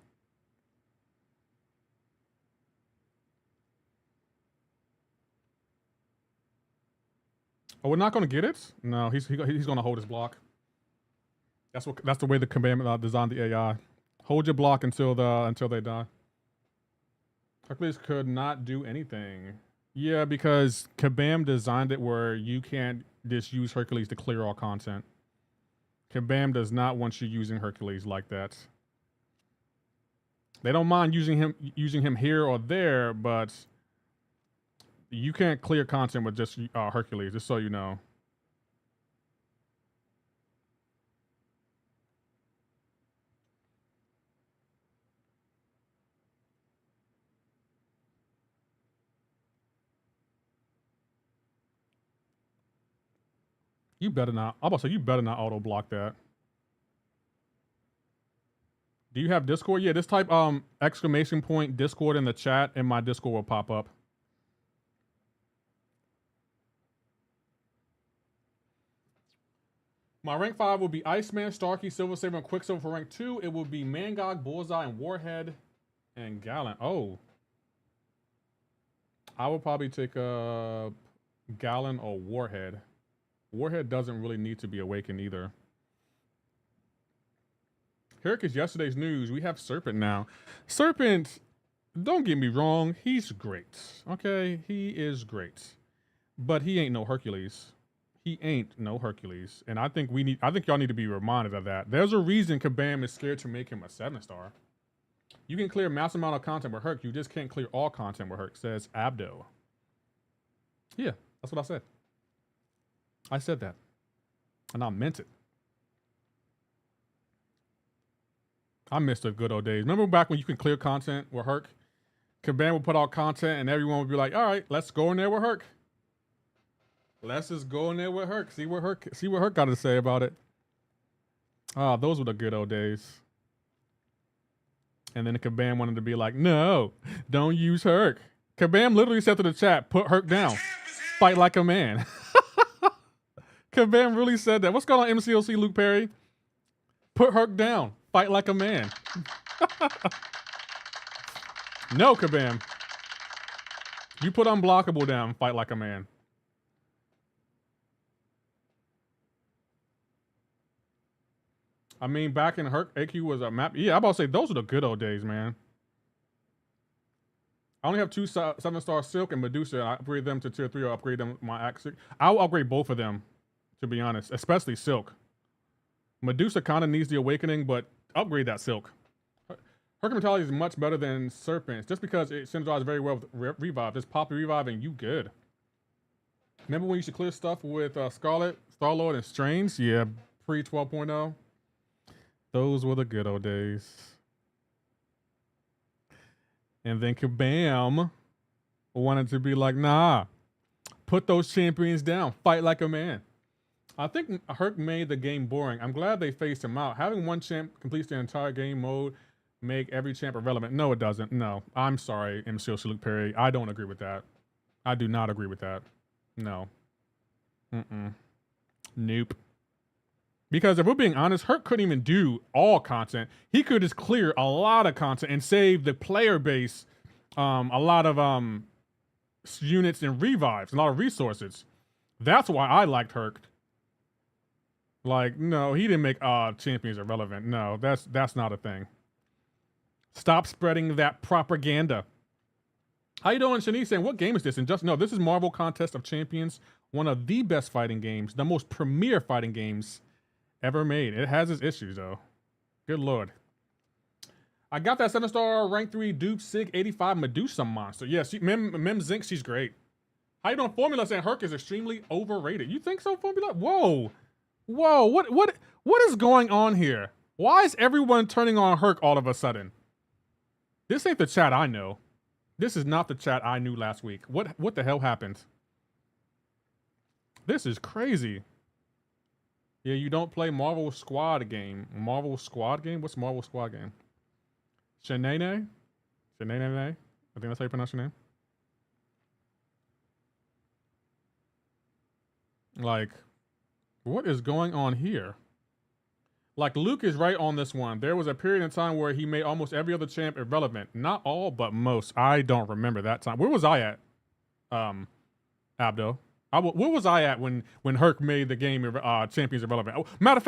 Oh, we're not going to get it? No, he's going to hold his block. That's the way the Kabam designed the AI. Hold your block until they die. Hercules could not do anything. Yeah, because Kabam designed it where you can't just use Hercules to clear all content. Kabam does not want you using Hercules like that. They don't mind using him here or there, but you can't clear content with just Hercules, just so you know. You better not. I'm about to say, you better not auto block that. Do you have Discord? Yeah, just type exclamation point Discord in the chat and my Discord will pop up. My rank 5 will be Iceman, Starkey, Silver Saber, and Quicksilver. For rank 2, it will be Mangog, Bullseye, and Warhead, and Gallant. Oh. I would probably take a Gallant or Warhead. Warhead doesn't really need to be awakened either. Here is yesterday's news. We have Serpent now. Serpent, don't get me wrong, he's great. Okay, he is great. But he ain't no Hercules. He ain't no Hercules. And I think y'all need to be reminded of that. There's a reason Kabam is scared to make him a 7-star. You can clear massive amount of content with Herc, you just can't clear all content with Herc, says Abdo. Yeah, that's what I said. I said that. And I meant it. I miss the good old days. Remember back when you can clear content with Herc? Kabam would put out content and everyone would be like, all right, let's go in there with Herc. Let's just go in there with Herc. See what Herc got to say about it. Ah, those were the good old days. And then the Kabam wanted to be like, no, don't use Herc. Kabam literally said to the chat, put Herc down. Fight like a man. Kabam really said that. What's going on, MCoC, Luke Perry? Put Herc down. Fight like a man. No, Kabam. You put Unblockable down. Fight like a man. I mean, back in Herc, AQ was a map. Yeah, I'm about to say, those are the good old days, man. I only have 2 7-star Silk and Medusa. I upgrade them to tier 3 or upgrade them my Axe. I'll upgrade both of them, to be honest, especially Silk. Medusa kind of needs the awakening, but upgrade that Silk. Herc mentality is much better than Serpent's, just because it synergizes very well with Revive. Just pop a Revive and you good. Remember when you used to clear stuff with Scarlet, Star-Lord, and Strange? Yeah, pre 12.0. Those were the good old days. And then Kabam wanted to be like, nah, put those champions down. Fight like a man. I think Herc made the game boring. I'm glad they phased him out. Having one champ completes the entire game mode make every champ irrelevant. No, it doesn't. No. I'm sorry, MCoC Luke Perry. I don't agree with that. I do not agree with that. No. Nope. Because if we're being honest, Herc couldn't even do all content. He could just clear a lot of content and save the player base a lot of units and revives, a lot of resources. That's why I liked Herc. Like, no, he didn't make champions irrelevant. No, that's not a thing. Stop spreading that propaganda. How you doing, Shanice? Saying, what game is this? And just no, this is Marvel Contest of Champions, one of the best fighting games, the most premier fighting games ever made. It has its issues though. Good lord. I got that 7-star rank 3 Dupe Sig 85 Medusa monster. Yeah, Mem Zinc, she's great. How you doing? Formula saying Herc is extremely overrated. You think so, Formula? Whoa. Whoa, what is going on here? Why is everyone turning on Herc all of a sudden? This ain't the chat I know. This is not the chat I knew last week. What the hell happened? This is crazy. Yeah, you don't play Marvel Squad game. Marvel Squad game? What's Marvel Squad game? Shanae? Shanae? I think that's how you pronounce your name. Like, what is going on here? Like, Luke is right on this one. There was a period in time where he made almost every other champ irrelevant. Not all, but most. I don't remember that time. Where was I at, Abdo? Where was I at when Herc made the game champions irrelevant? Oh, matter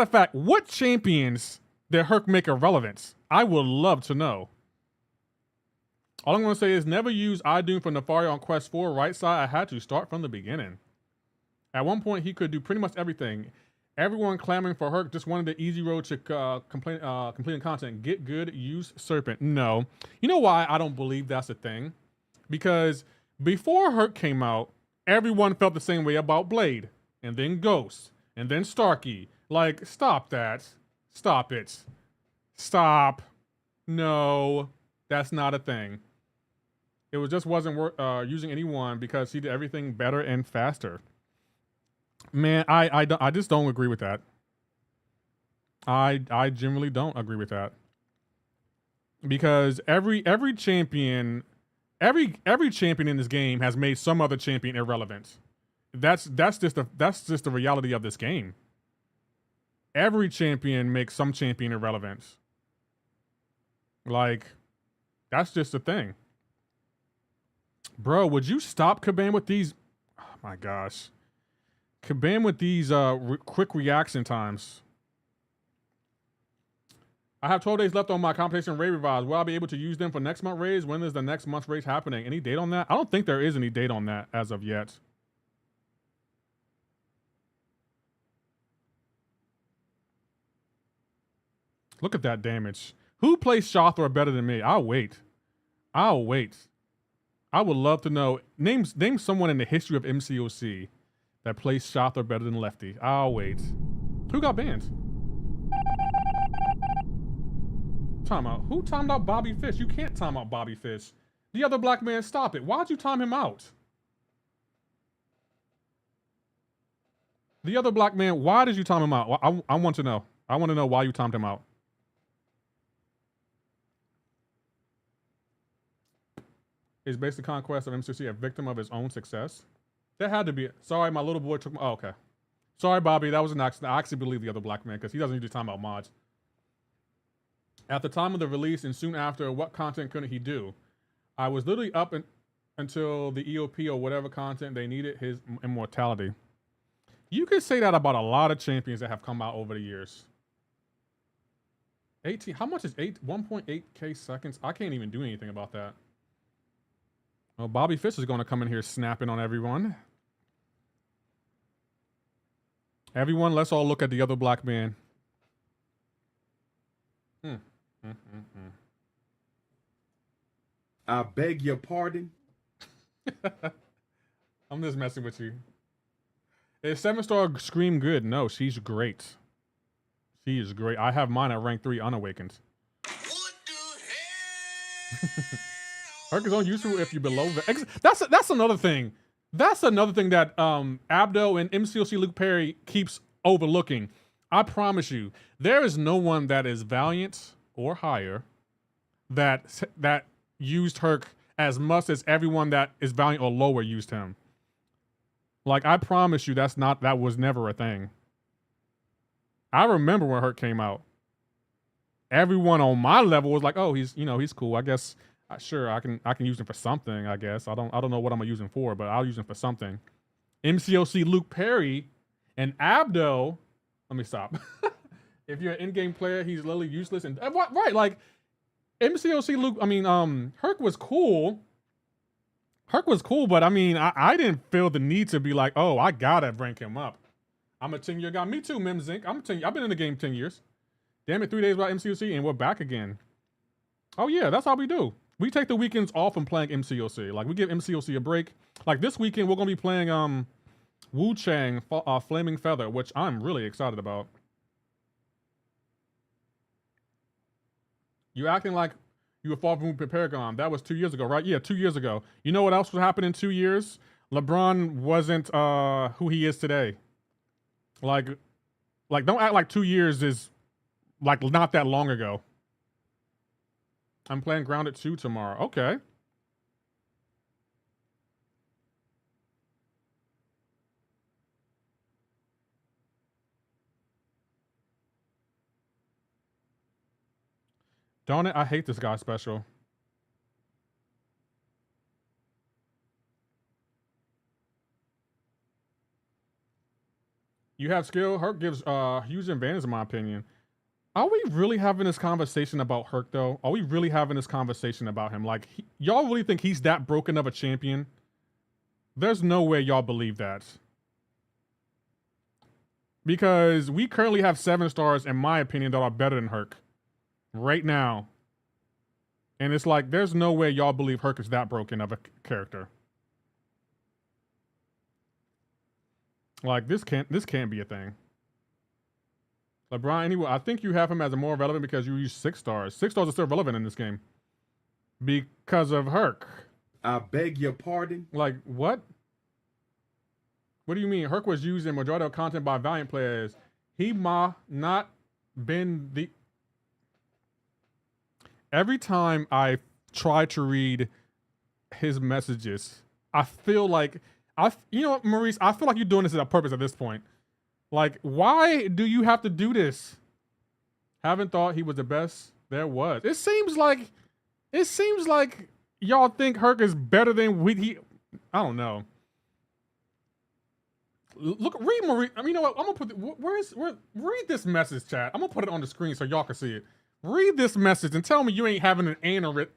of fact, what champions did Herc make irrelevant? I would love to know. All I'm going to say is never use iDoom for Nefaria on Quest 4. Right side, I had to start from the beginning. At one point, he could do pretty much everything. Everyone clamoring for Herc just wanted the easy road to completing content. Get good, use Serpent. No. You know why I don't believe that's a thing? Because before Herc came out, everyone felt the same way about Blade, and then Ghost, and then Starkey. Like, stop that. Stop it. Stop. No, that's not a thing. It was just wasn't using anyone because he did everything better and faster. Man, I just don't agree with that. I generally don't agree with that. Because every champion in this game has made some other champion irrelevant. That's just the reality of this game. every champion makes some champion irrelevant. Like, that's just the thing. Bro, would you stop Kabam with these? Oh my gosh. Kabam with these quick reaction times. I have 12 days left on my competition raid revives. Will I be able to use them for next month raids? When is the next month's raid happening? Any date on that? I don't think there is any date on that as of yet. Look at that damage. Who plays Shothra better than me? I'll wait. I'll wait. I would love to know. Name someone in the history of MCoC that plays Shothra better than Lefty. I'll wait. Who got banned? Time out. Who timed out Bobby Fish? You can't time out Bobby Fish. The other black man, stop it. Why'd you time him out? The other black man, why did you time him out? I want to know. I want to know why you timed him out. Is Basic Conquest of MCC a victim of his own success? That had to be it. Sorry, my little boy took my... Oh, okay. Sorry, Bobby. That was an accident. I actually believe the other black man because he doesn't usually time out mods. At the time of the release and soon after, what content couldn't he do? I was literally up until the EOP or whatever content they needed his immortality. You could say that about a lot of champions that have come out over the years. 18... How much is 1.8k seconds? I can't even do anything about that. Well, Bobby Fish is going to come in here snapping on everyone. Everyone, let's all look at the other black man. I beg your pardon. I'm just messing with you. Is 7-star Scream good? No, she's great. She is great. I have mine at rank 3 unawakened. What the hell? Herc is only useful if you're below the... That's another thing. That's another thing that Abdo and MCoC Luke Perry keeps overlooking. I promise you, there is no one that is Valiant or higher that used Herc as much as everyone that is Valiant or lower used him. Like, I promise you that was never a thing. I remember when Herc came out. Everyone on my level was like, oh, he's cool. I guess... Sure, I can use him for something, I guess. I don't know what I'm gonna use him for, but I'll use him for something. MCoC Luke Perry and Abdo. Let me stop. If you're an in-game player, he's literally useless. And right, like MCoC Luke. I mean, Herc was cool. Herc was cool, but I mean, I didn't feel the need to be like, oh, I gotta rank him up. I'm a 10-year guy. Me too, Mimzink. I've been in the game 10 years. Damn it, 3 days without MCoC, and we're back again. Oh yeah, that's how we do. We take the weekends off from playing MCoC. Like, we give MCoC a break. Like, this weekend, we're going to be playing Wu Chang Flaming Feather, which I'm really excited about. You acting like you were far from Paragon. That was 2 years ago, right? Yeah, 2 years ago. You know what else was happening in 2 years? LeBron wasn't who he is today. Like, don't act like 2 years is, like, not that long ago. I'm playing Grounded 2 tomorrow. Okay. Darn it, I hate this guy special. You have skill. Herc gives huge advantage in my opinion. Are we really having this conversation about Herc, though? Are we really having this conversation about him? Like, y'all really think he's that broken of a champion? There's no way y'all believe that. Because we currently have 7 stars, in my opinion, that are better than Herc. Right now. And it's like, there's no way y'all believe Herc is that broken of a character. Like, this can't be a thing. LeBron, anyway, I think you have him as a more relevant because you use 6 stars. 6 stars are still relevant in this game. Because of Herc. I beg your pardon. Like, what? What do you mean? Herc was used in majority of content by Valiant players. He ma not been the... Every time I try to read his messages, I feel like... you know what, Maurice? I feel like you're doing this on purpose at this point. Like, why do you have to do this? Haven't thought he was the best there was. It seems like y'all think Herc is better than he. I don't know. Look, read Marie. I mean, you know what? I'm gonna put read this message, chat. I'm gonna put it on the screen so y'all can see it. Read this message and tell me you ain't having an aneurysm.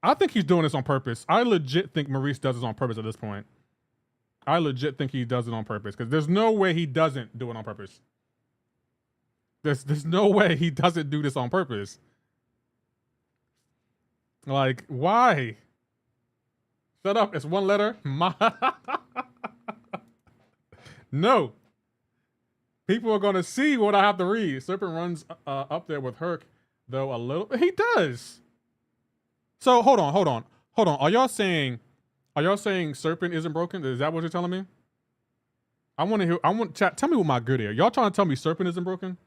I think he's doing this on purpose. I legit think Maurice does this on purpose at this point. I legit think he does it on purpose because there's no way he doesn't do it on purpose. There's no way he doesn't do this on purpose. Like, why? Shut up. It's one letter. No. People are going to see what I have to read. Serpent runs up there with Herc, though, a little. He does. So, hold on. Are y'all saying Serpent isn't broken? Is that what you're telling me? I want chat. Tell me what my good is. Y'all trying to tell me Serpent isn't broken?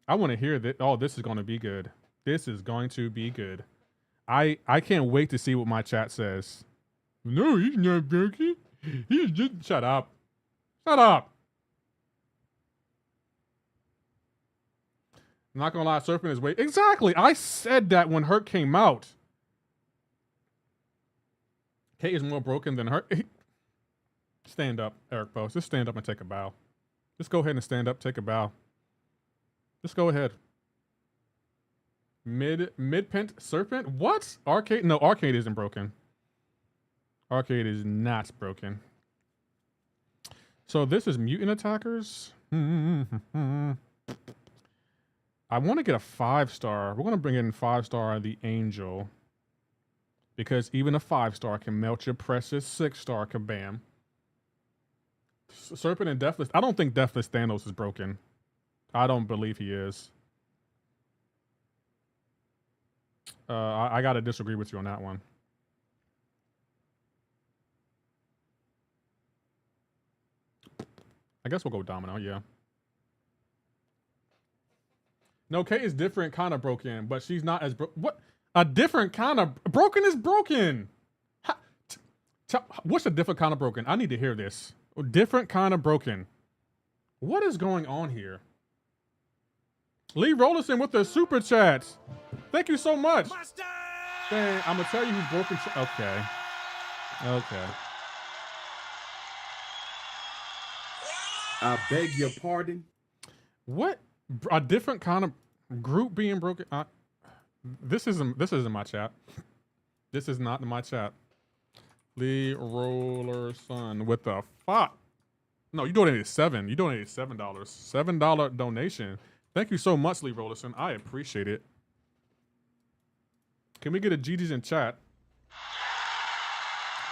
I want to hear that. Oh, this is going to be good. This is going to be good. I can't wait to see what my chat says. No, he's not broken. He's just shut up. Shut up. I'm not gonna lie, Serpent is way exactly. I said that when Herc came out. Kate is more broken than Herc. Stand up, Eric Post. Just stand up and take a bow. Just go ahead and stand up, take a bow. Just go ahead. Mid-pent Serpent? What? Arcade? No, Arcade isn't broken. Arcade is not broken. So this is mutant attackers. I want to get a 5-star. We're going to bring in 5-star the Angel. Because even a 5-star can melt your precious 6-star Kabam. Serpent and Deathless. I don't think Deathless Thanos is broken. I don't believe he is. I got to disagree with you on that one. I guess we'll go Domino, yeah. No, Kate is different kind of broken, but she's not as what? A different kind of broken is broken. What's a different kind of broken? I need to hear this. Different kind of broken. What is going on here? Lee Rollerson with the super chats. Thank you so much. Dang, I'm gonna tell you who's broken. Okay. Okay. I beg your pardon. What? A different kind of group being broken? This isn't my chat. This is not my chat. Lee Rollerson with the fuck. No, you donated $7. You donated $7. $7 donation. Thank you so much, Lee Rollerson. I appreciate it. Can we get a GG's in chat?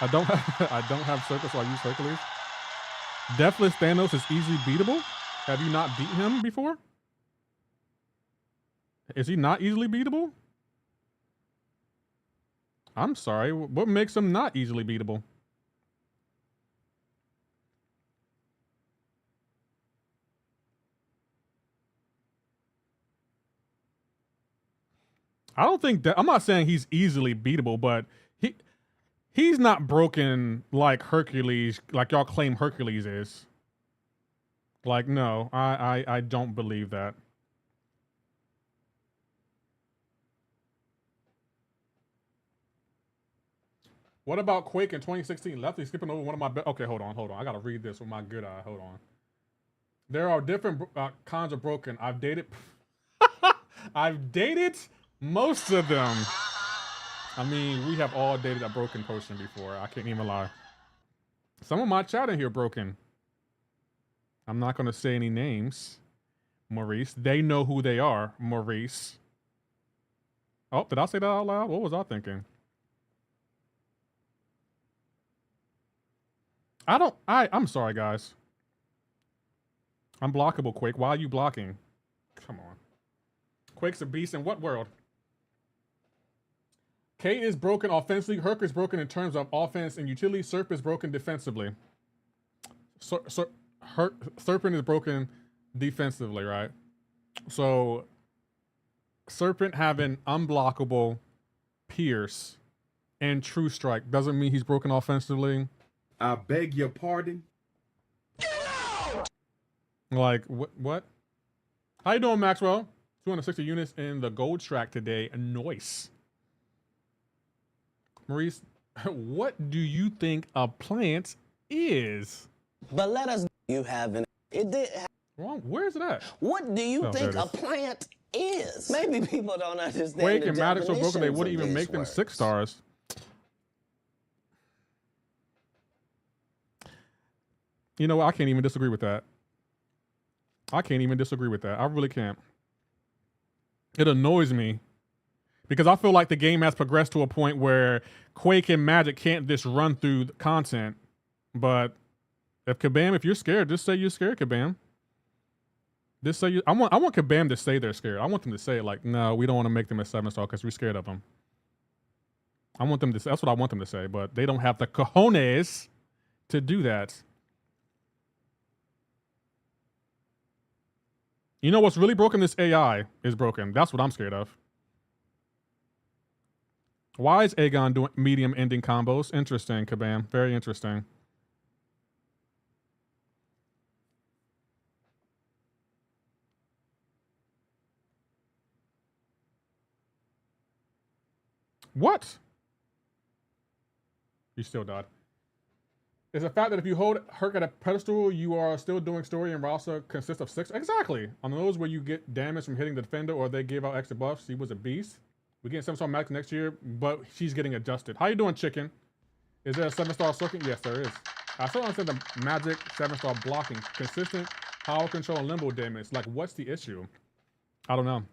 I don't have Circus, so I use Hercules. Deathless Thanos is easily beatable. Have you not beat him before? Is he not easily beatable? I'm sorry. What makes him not easily beatable? I don't think that. I'm not saying he's easily beatable, but he's not broken like Hercules, like y'all claim Hercules is. Like, no, I don't believe that. What about Quake in 2016? Lefty skipping over one of my okay, hold on. I gotta read this with my good eye. Hold on. There are different kinds of broken. I've dated most of them. I mean, we have all dated a broken person before. I can't even lie. Some of my chat in here broken. I'm not gonna say any names. Maurice. They know who they are. Maurice. Oh, did I say that out loud? What was I thinking? I'm sorry, guys. I'm blockable, Quake. Why are you blocking? Come on. Quake's a beast in what world? Kate is broken offensively. Herc is broken in terms of offense and utility. Serp is broken defensively. Serpent is broken defensively, right? So Serpent having unblockable, pierce, and true strike doesn't mean he's broken offensively. I beg your pardon. Like, what? How you doing, Maxwell? 260 units in the gold track today. Nice. Maurice, what do you think a plant is? But let us. You haven't. It did. Wrong. Where is it at? What do you Oh, think there a it is. plant is? Maybe people don't understand. Quake the and Magic so broken they definitions wouldn't of even these make them words. 6 stars. You know what? I can't even disagree with that. I can't even disagree with that. I really can't. It annoys me because I feel like the game has progressed to a point where Quake and Magic can't just run through the content. But if Kabam, if you're scared, just say you're scared, Kabam. Just say you. I want Kabam to say they're scared. I want them to say like, no, we don't want to make them a 7-star because we're scared of them. I want them to. That's what I want them to say, but they don't have the cojones to do that. You know what's really broken? This AI is broken. That's what I'm scared of. Why is Aegon doing medium ending combos? Interesting, Kabam. Very interesting. What? You still died. It's a fact that if you hold Herc at a pedestal, you are still doing story and roster consists of 6. Exactly. On those where you get damage from hitting the defender or they give out extra buffs, he was a beast. We get 7-star Max next year, but she's getting adjusted. How you doing, Chicken? Is there a 7-star circuit? Yes, there is. I still understand the Magic 7-star blocking, consistent power control and limbo damage. Like, what's the issue? I don't know.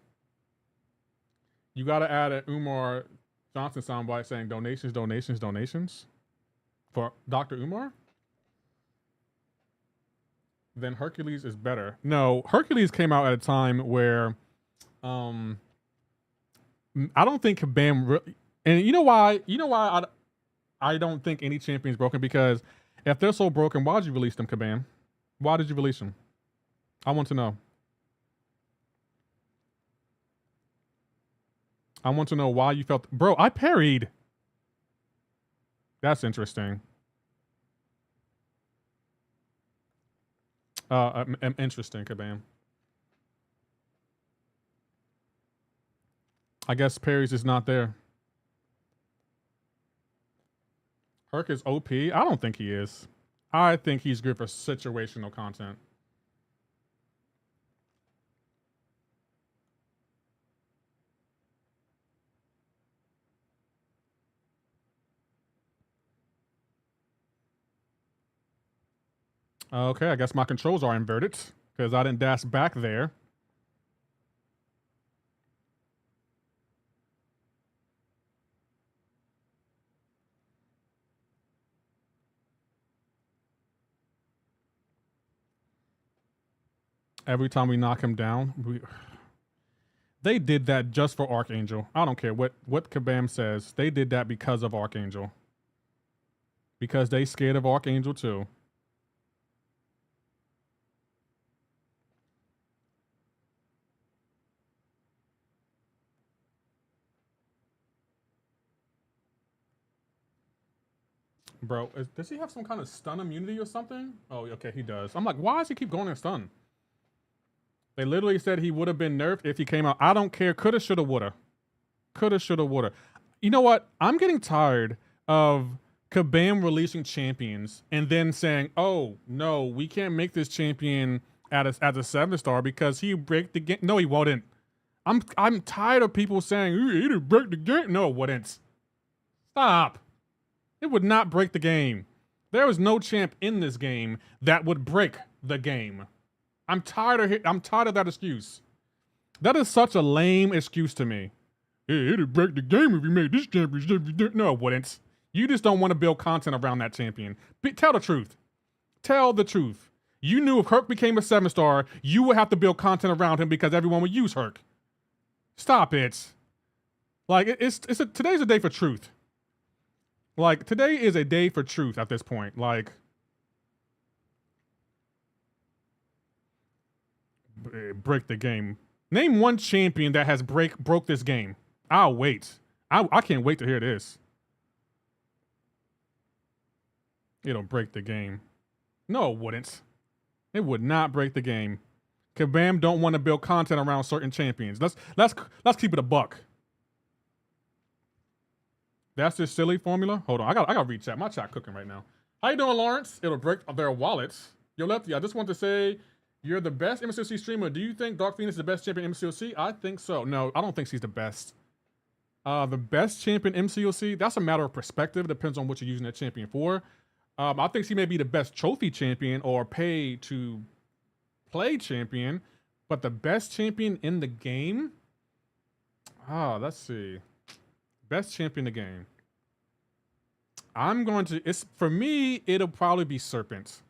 You got to add an Umar Johnson soundbite saying donations, donations, donations for Dr. Umar. Then Hercules is better. No, Hercules came out at a time where, I don't think Kabam really, and you know why? You know why I don't think any champion is broken, because if they're so broken, why did you release them, Kabam? Why did you release them? I want to know. I want to know why you felt, bro, I parried. That's interesting. Interesting, Kabam. I guess parries is not there. Herc is OP? I don't think he is. I think he's good for situational content. Okay, I guess my controls are inverted because I didn't dash back there. Every time we knock him down, they did that just for Archangel. I don't care what Kabam says. They did that because of Archangel. Because they scared of Archangel too. Bro, does he have some kind of stun immunity or something? Oh, okay, he does. I'm like, why does he keep going in stun? They literally said he would have been nerfed if he came out. I don't care. Coulda, shoulda, woulda. Coulda, shoulda, woulda. You know what? I'm getting tired of Kabam releasing champions and then saying, oh, no, we can't make this champion as a 7-star because he break the game. No, he wouldn't. I'm tired of people saying, he didn't break the game. No, it wouldn't. Stop. It would not break the game. There is no champ in this game that would break the game. I'm tired of that excuse. That is such a lame excuse to me. Hey, it'd break the game if you made this championship. No, it wouldn't. You just don't want to build content around that champion. Tell the truth. Tell the truth. You knew if Herc became a 7-star, you would have to build content around him because everyone would use Herc. Stop it. Like, today's a day for truth. Like, today is a day for truth at this point. Like, break the game. Name one champion that has broke this game. I'll wait. I can't wait to hear this. It'll break the game. No, it wouldn't. It would not break the game. Kabam don't want to build content around certain champions. Let's keep it a buck. That's this silly formula. Hold on, I gotta read chat. My chat cooking right now. How you doing, Lawrence? It'll break their wallets. Yo, Lefty, I just want to say you're the best MCoC streamer. Do you think Dark Phoenix is the best champion in MCoC? I think so. No, I don't think she's the best. The best champion MCoC, that's a matter of perspective. It depends on what you're using that champion for. I think she may be the best trophy champion or pay to play champion, but the best champion in the game? Let's see. Best champion in the game. For me, it'll probably be Serpent.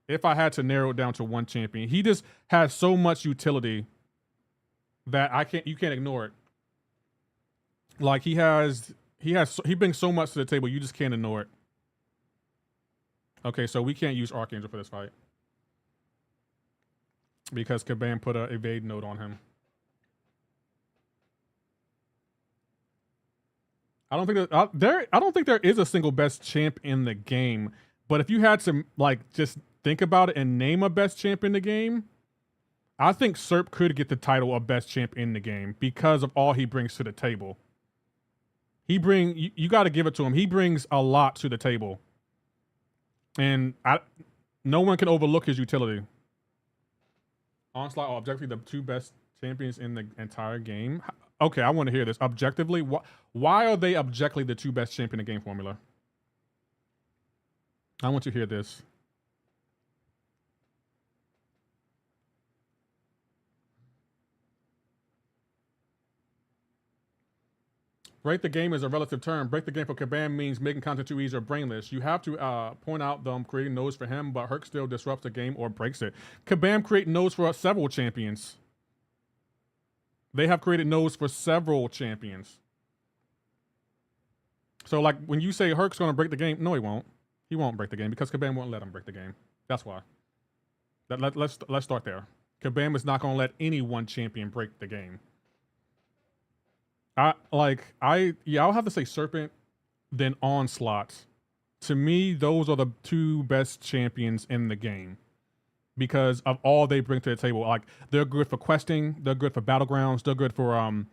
If I had to narrow it down to one champion. He just has so much utility that you can't ignore it. Like he brings so much to the table, you just can't ignore it. Okay, so we can't use Archangel for this fight. Because Kabam put an evade note on him. I don't think there is a single best champ in the game. But if you had to like just think about it and name a best champ in the game, I think Serp could get the title of best champ in the game because of all he brings to the table. You got to give it to him. He brings a lot to the table. And no one can overlook his utility. Onslaught are objectively the two best champions in the entire game. Okay, I want to hear this. Objectively, why are they objectively the two best champion in the game formula? I want to hear this. Break the game is a relative term. Break the game for Kabam means making content too easy or brainless. You have to point out them creating nodes for him, but Herc still disrupts the game or breaks it. Kabam create nodes for several champions. They have created nodes for several champions. So like when you say Herc's gonna break the game, no he won't. He won't break the game because Kabam won't let him break the game. That's why. Let's start there. Kabam is not gonna let any one champion break the game. I'll have to say Serpent, then Onslaught. To me, those are the two best champions in the game because of all they bring to the table. Like they're good for questing, they're good for Battlegrounds, they're good for war,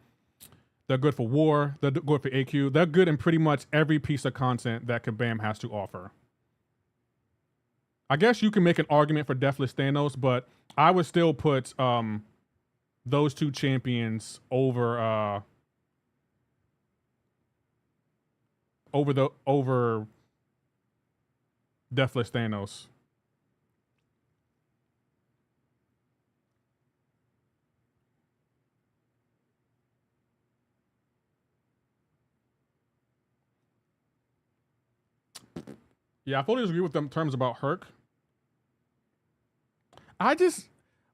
they're good for AQ. They're good in pretty much every piece of content that Kabam has to offer. I guess you can make an argument for Deathless Thanos, but I would still put those two champions over Deathless Thanos. Yeah, I fully agree with them terms about Herc.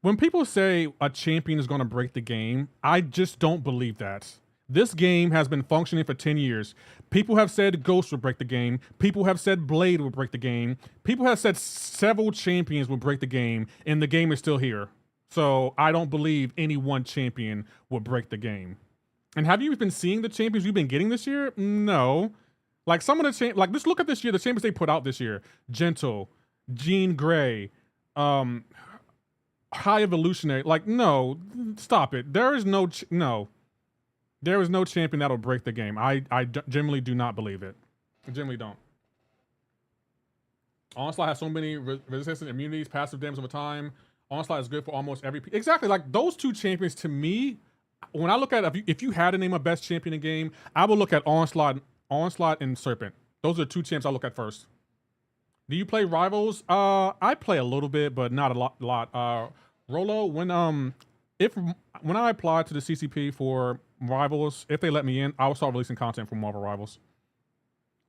When people say a champion is going to break the game, I just don't believe that. This game has been functioning for 10 years. People have said Ghost would break the game. People have said Blade would break the game. People have said several champions would break the game, and the game is still here. So I don't believe any one champion would break the game. And have you been seeing the champions we've been getting this year? No. Like some of the just look at this year, the champions they put out this year. Gentle, Jean Grey, High Evolutionary. Like, no, stop it. There is no champion that'll break the game. I generally do not believe it. I generally don't. Onslaught has so many resistance immunities, passive damage over time. Onslaught is good for almost every... Exactly, like those two champions to me, when I look at if you had to name a best champion in the game, I would look at Onslaught and Serpent. Those are the two champs I look at first. Do you play Rivals? I play a little bit, but not a lot. Rolo, when I apply to the CCP for Rivals, if they let me in, I will start releasing content from Marvel Rivals.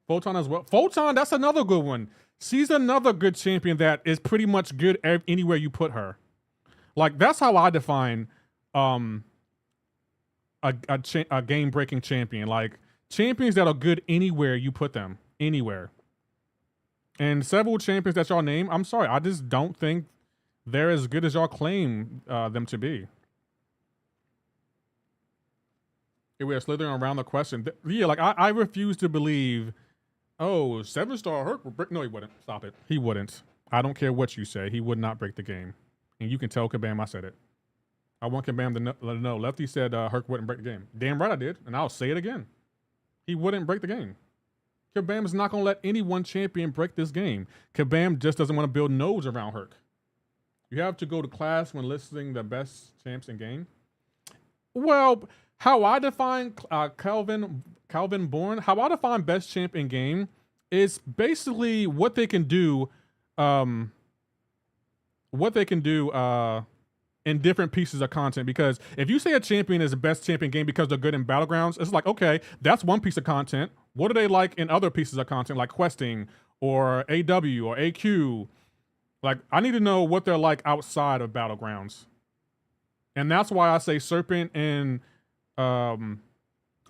Photon as well. Photon, that's another good one. She's another good champion that is pretty much good anywhere you put her. Like, that's how I define a game-breaking champion. Like, champions that are good anywhere you put them. Anywhere. And several champions that y'all name, I'm sorry, I just don't think they're as good as y'all claim them to be. Here we are slithering around the question. Yeah, like, I refuse to believe, oh, 7-star Herc would break. No, he wouldn't. Stop it. He wouldn't. I don't care what you say. He would not break the game. And you can tell Kabam I said it. I want Kabam to let him know. Lefty said Herc wouldn't break the game. Damn right I did. And I'll say it again. He wouldn't break the game. Kabam is not going to let any one champion break this game. Kabam just doesn't want to build nodes around Herc. You have to go to class when listing the best champs in game. Well, how I define Calvin Bourne, how I define best champ in game is basically what they can do, in different pieces of content. Because if you say a champion is the best champion game because they're good in Battlegrounds, it's like, okay, that's one piece of content. What are they like in other pieces of content, like questing or AW or AQ? Like, I need to know what they're like outside of Battlegrounds. And that's why I say Serpent and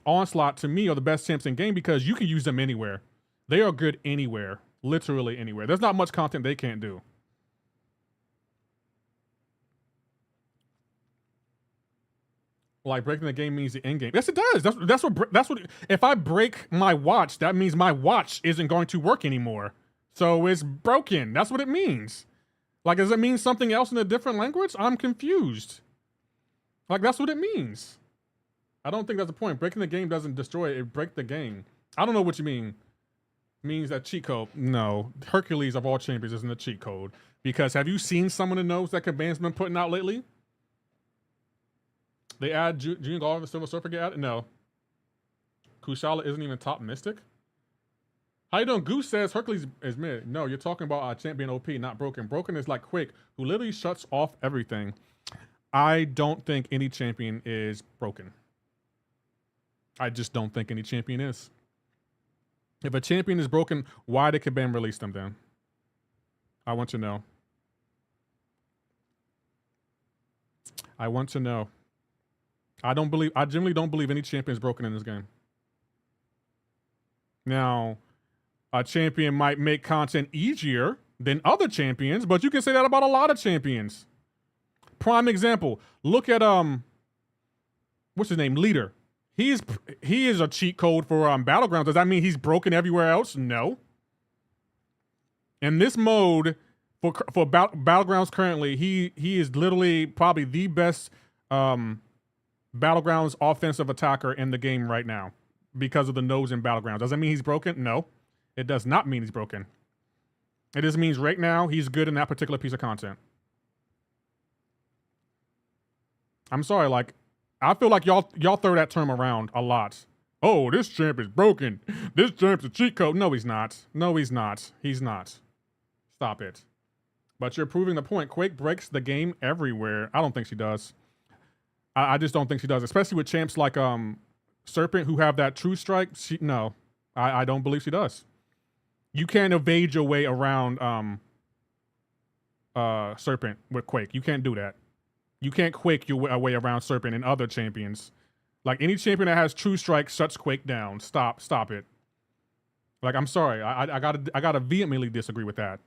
Onslaught to me are the best champs in game, because you can use them anywhere. They are good anywhere, literally anywhere. There's not much content they can't do. Like, breaking the game means the end game. Yes, it does. That's what. If I break my watch, that means my watch isn't going to work anymore. So it's broken. That's what it means. Like, does it mean something else in a different language? I'm confused. Like, that's what it means. I don't think that's the point. Breaking the game doesn't destroy it. It breaks the game. I don't know what you mean. Means that cheat code. No. Hercules of all champions isn't a cheat code. Because have you seen some of the nodes that Kabam's been putting out lately? They add Junior Golf and Silver Surfer get added? No. Kushala isn't even top Mystic? How you doing? Goose says Hercules is mid. No, you're talking about champion OP, not broken. Broken is like Quake, who literally shuts off everything. I don't think any champion is broken. I just don't think any champion is. If a champion is broken, why did Kabam release them then? I want to know. I want to know. I generally don't believe any champion is broken in this game. Now, a champion might make content easier than other champions, but you can say that about a lot of champions. Prime example, look at what's his name? Leader. He is a cheat code for Battlegrounds. Does that mean he's broken everywhere else? No. In this mode for Battlegrounds currently, he is literally probably the best Battlegrounds offensive attacker in the game right now because of the nodes in Battlegrounds. Does that mean he's broken? No, it does not mean he's broken. It just means right now he's good in that particular piece of content. I'm sorry, like, I feel like y'all throw that term around a lot. Oh, this champ is broken. This champ's a cheat code. No, he's not. No, he's not. He's not. Stop it. But you're proving the point. Quake breaks the game everywhere. I don't think she does. I just don't think she does, especially with champs like Serpent who have that true strike. No, I don't believe she does. You can't evade your way around Serpent with Quake. You can't do that. You can't Quake your way around Serpent and other champions. Like, any champion that has true strike shuts Quake down. Stop it. Like, I'm sorry, I gotta vehemently disagree with that.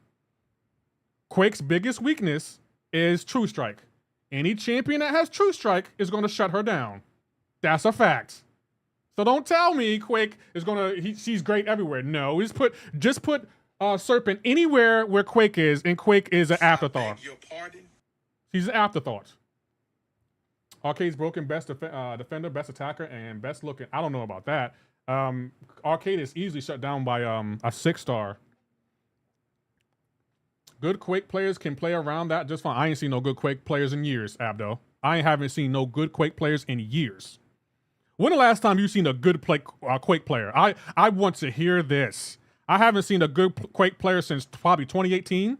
Quake's biggest weakness is true strike. Any champion that has true strike is going to shut her down. That's a fact. So don't tell me Quake is she's great everywhere. No, just put Serpent anywhere where Quake is, and Quake is an afterthought. Your pardon? She's an afterthought. Arcade's broken, best defender, best attacker, and best looking. I don't know about that. Arcade is easily shut down by a 6-star. Good Quake players can play around that just fine. I ain't seen no good Quake players in years, Abdo. I haven't seen no good Quake players in years. When the last time you seen a good Quake player? I want to hear this. I haven't seen a good Quake player since probably 2018.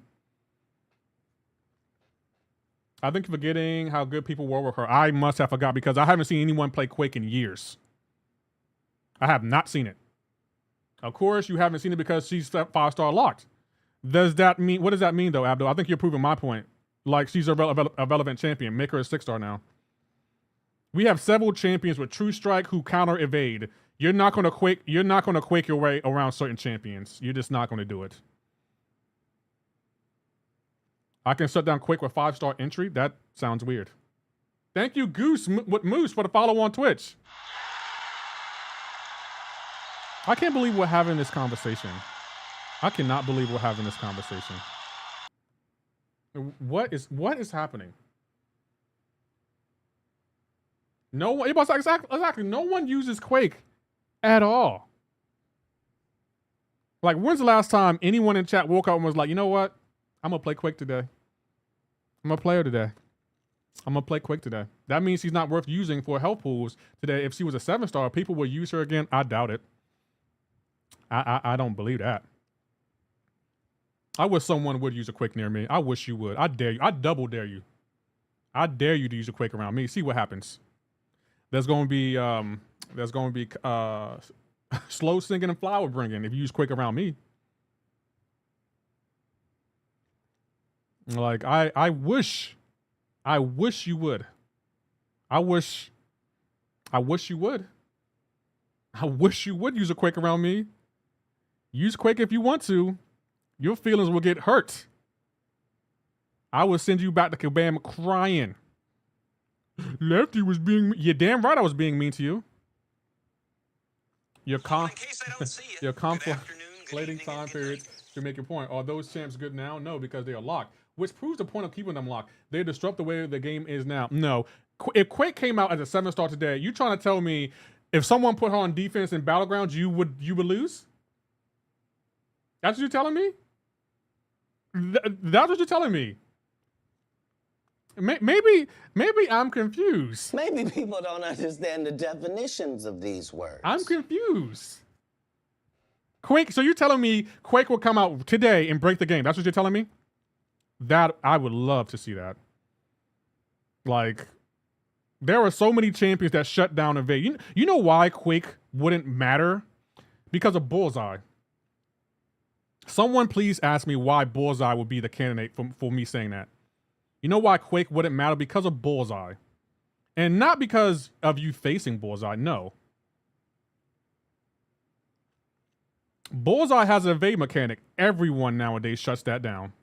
I think you're forgetting how good people were with her. I must have forgot because I haven't seen anyone play Quake in years. I have not seen it. Of course, you haven't seen it because she's 5-star locked. Does that mean, what does that mean though, Abdul? I think you're proving my point. Like, she's a relevant champion. Make her a 6-star now. We have several champions with true strike who counter evade. You're not going to Quake your way around certain champions. You're just not going to do it. I can shut down Quake with 5-star entry. That sounds weird. Thank you, Goose with Moose, for the follow on Twitch. I can't believe we're having this conversation. I cannot believe we're having this conversation. What is happening? No one, exactly. No one uses Quake at all. Like, when's the last time anyone in chat woke up and was like, you know what? I'm gonna play Quake today. I'm gonna play her today. I'm gonna play Quake today. That means she's not worth using for health pools today. If she was a 7-star, people would use her again. I doubt it. I don't believe that. I wish someone would use a Quake near me. I wish you would. I dare you. I double dare you. I dare you to use a Quake around me. See what happens. There's gonna be slow singing and flower bringing if you use Quake around me. Like I wish you would. I wish you would. I wish you would use a Quake around me. Use Quake if you want to. Your feelings will get hurt. I will send you back to Kabam crying. Lefty was being, you're damn right I was being mean to you. Your conflating time periods to make your point. Are those champs good now? No, because they are locked. Which proves the point of keeping them locked. They disrupt the way the game is now. No. If Quake came out as a 7-star today, you trying to tell me if someone put her on defense in Battlegrounds, you would lose? That's what you're telling me? That's what you're telling me. Maybe I'm confused. Maybe people don't understand the definitions of these words. I'm confused. Quake, so you're telling me Quake will come out today and break the game. That's what you're telling me? That, I would love to see that. Like, there are so many champions that shut down Evade. You know why Quake wouldn't matter? Because of Bullseye. Someone please ask me why Bullseye would be the candidate for me saying that. You know why Quake wouldn't matter? Because of Bullseye. And not because of you facing Bullseye, no. Bullseye has an evade mechanic. Everyone nowadays shuts that down.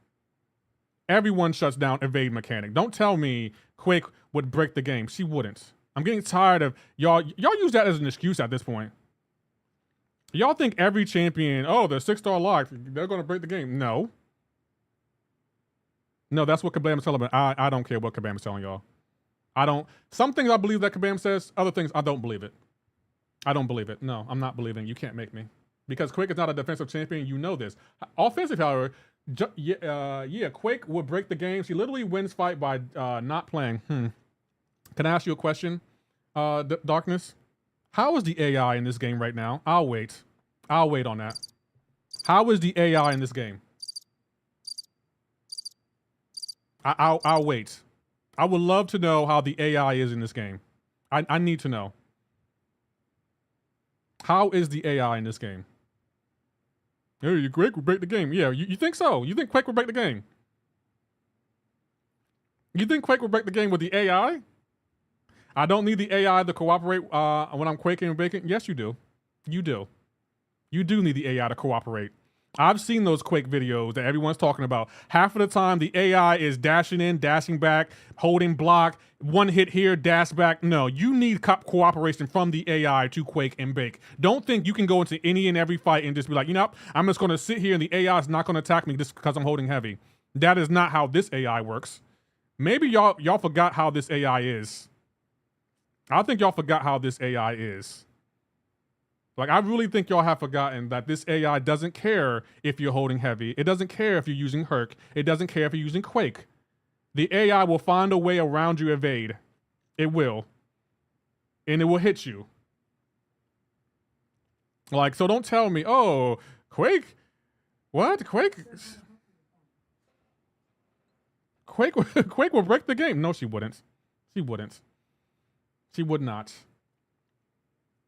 Everyone shuts down evade mechanic. Don't tell me Quake would break the game. She wouldn't. I'm getting tired of y'all use that as an excuse at this point. Y'all think every champion, oh, they're 6-star locked, they're gonna break the game. No. No, that's what Kabam is telling me. I don't care what Kabam is telling y'all. Some things I believe that Kabam says, other things I don't believe it. I don't believe it. No, I'm not believing. You can't make me. Because Quake is not a defensive champion, you know this. Offensive, however, Quake will break the game. She literally wins fight by not playing. Can I ask you a question, Darkness? How is the AI in this game right now? I'll wait. I'll wait on that. How is the AI in this game? I'll wait. I would love to know how the AI is in this game. I need to know. How is the AI in this game? Hey, Quake will break the game. Yeah, you think so? You think Quake will break the game? You think Quake will break the game with the AI? I don't need the AI to cooperate when I'm quaking and baking. Yes, you do. You do. You do need the AI to cooperate. I've seen those Quake videos that everyone's talking about. Half of the time, the AI is dashing in, dashing back, holding block, one hit here, dash back. No, you need cooperation from the AI to quake and bake. Don't think you can go into any and every fight and just be like, you know, I'm just going to sit here and the AI is not going to attack me just because I'm holding heavy. That is not how this AI works. Maybe y'all forgot how this AI is. I think y'all forgot how this AI is. Like, I really think y'all have forgotten that this AI doesn't care if you're holding heavy. It doesn't care if you're using Herc. It doesn't care if you're using Quake. The AI will find a way around you evade. It will. And it will hit you. Like, so don't tell me, oh, Quake? What? Quake will break the game. No, she wouldn't. She wouldn't. She would not.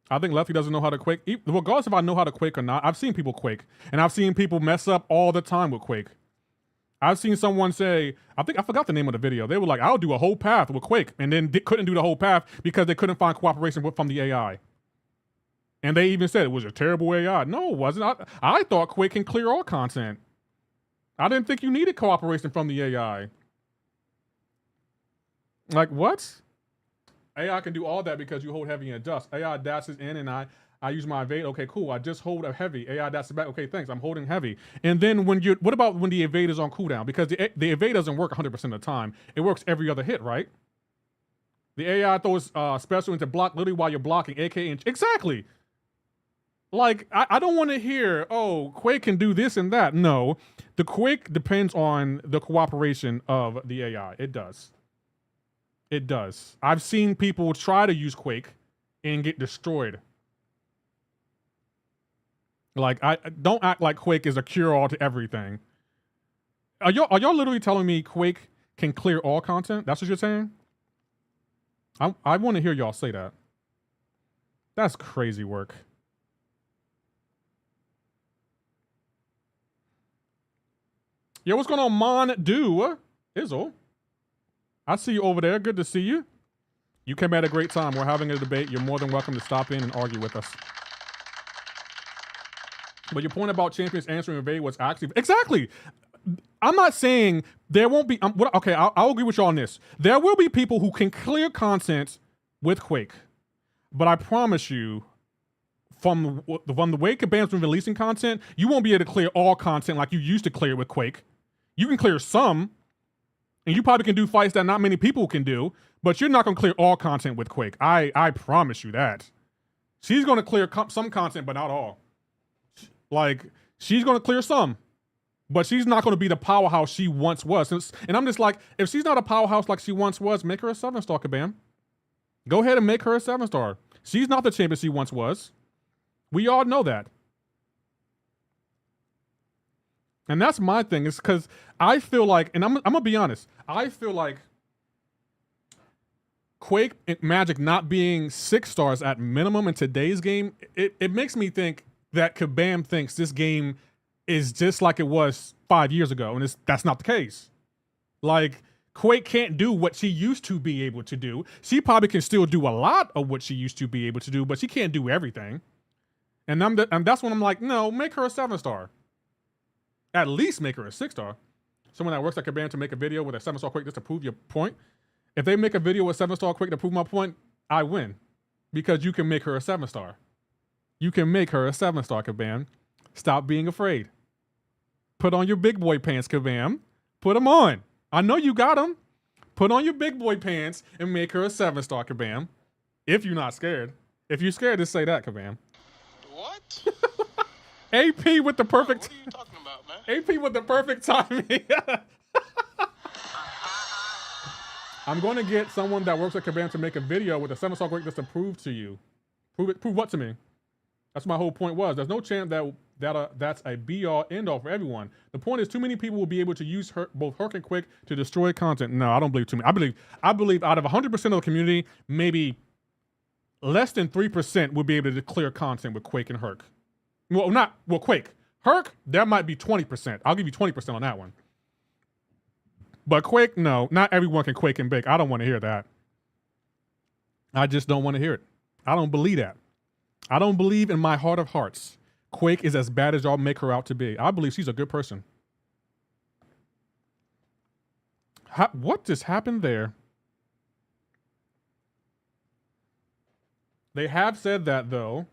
I think Lefty doesn't know how to quake. Regardless if I know how to quake or not, I've seen people quake. And I've seen people mess up all the time with quake. I've seen someone say, I forgot the name of the video. They were like, I'll do a whole path with quake. And then couldn't do the whole path because they couldn't find cooperation from the AI. And they even said it was a terrible AI. No, it wasn't. I thought quake can clear all content. I didn't think you needed cooperation from the AI. Like, what? AI can do all that because you hold heavy and dust. AI dashes in and I use my evade. Okay, cool. I just hold a heavy. AI that's back. Okay, thanks. I'm holding heavy. And then what about when the evade is on cooldown? Because the evade doesn't work 100% of the time. It works every other hit, right? The AI throws special into block literally while you're blocking, aka exactly. Like, I don't want to hear, oh, Quake can do this and that. No, the Quake depends on the cooperation of the AI. It does. It does. I've seen people try to use Quake and get destroyed. Like, I don't act like Quake is a cure-all to everything. Are y'all literally telling me Quake can clear all content? That's what you're saying? I want to hear y'all say that. That's crazy work. Yo, what's going on, Mon Do? Izzle. I see you over there. Good to see you. You came at a great time. We're having a debate. You're more than welcome to stop in and argue with us. But your point about champions answering evade was actually exactly. I'm not saying there won't be. Okay, I'll agree with y'all on this. There will be people who can clear content with Quake, but I promise you, from the way Kabam's been releasing content, you won't be able to clear all content like you used to clear with Quake. You can clear some, and you probably can do fights that not many people can do, but you're not going to clear all content with Quake. I promise you that. She's going to clear some content, but not all. Like, she's going to clear some, but she's not going to be the powerhouse she once was. And I'm just like, if she's not a powerhouse like she once was, make her a 7-star, Kabam. Go ahead and make her a 7-star. She's not the champion she once was. We all know that. And that's my thing, is because I feel like, and I'm going to be honest, I feel like Quake and Magic not being 6 stars at minimum in today's game, it makes me think that Kabam thinks this game is just like it was 5 years ago, and that's not the case. Like, Quake can't do what she used to be able to do. She probably can still do a lot of what she used to be able to do, but she can't do everything. And that's when I'm like, no, make her a 7-star. At least make her a 6-star. Someone that works at Kabam to make a video with a 7-star Quake just to prove your point. If they make a video with 7-star Quake to prove my point, I win. Because you can make her a 7-star. You can make her a 7-star, Kabam. Stop being afraid. Put on your big boy pants, Kabam. Put them on. I know you got them. Put on your big boy pants and make her a 7-star, Kabam. If you're not scared. If you're scared, just say that, Kabam. What? AP with the perfect... What are you talking about, man? AP with the perfect timing. I'm going to get someone that works at Kabam to make a video with a 7-star Quake just to prove to you. Prove what to me? That's my whole point was. There's no chance that's a be-all, end-all for everyone. The point is too many people will be able to use both Herc and Quake to destroy content. No, I don't believe too many. I believe out of 100% of the community, maybe less than 3% will be able to clear content with Quake and Herc. Well, Quake. Herc, there might be 20%. I'll give you 20% on that one. But Quake, no. Not everyone can Quake and bake. I don't want to hear that. I just don't want to hear it. I don't believe that. I don't believe in my heart of hearts Quake is as bad as y'all make her out to be. I believe she's a good person. What just happened there? They have said that, though,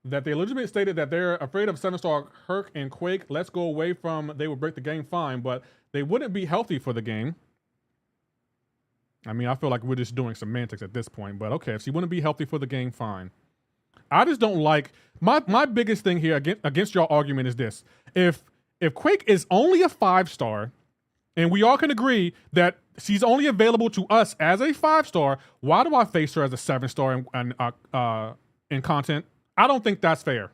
that they legitimately stated that they're afraid of 7-star Herc and Quake. Let's go away from they would break the game fine, but they wouldn't be healthy for the game. I mean, I feel like we're just doing semantics at this point, but okay, if she wouldn't be healthy for the game, fine. I just don't like, my biggest thing here against your argument is this. If Quake is only a 5-star, and we all can agree that she's only available to us as a 5-star, why do I face her as a 7-star in content? I don't think that's fair.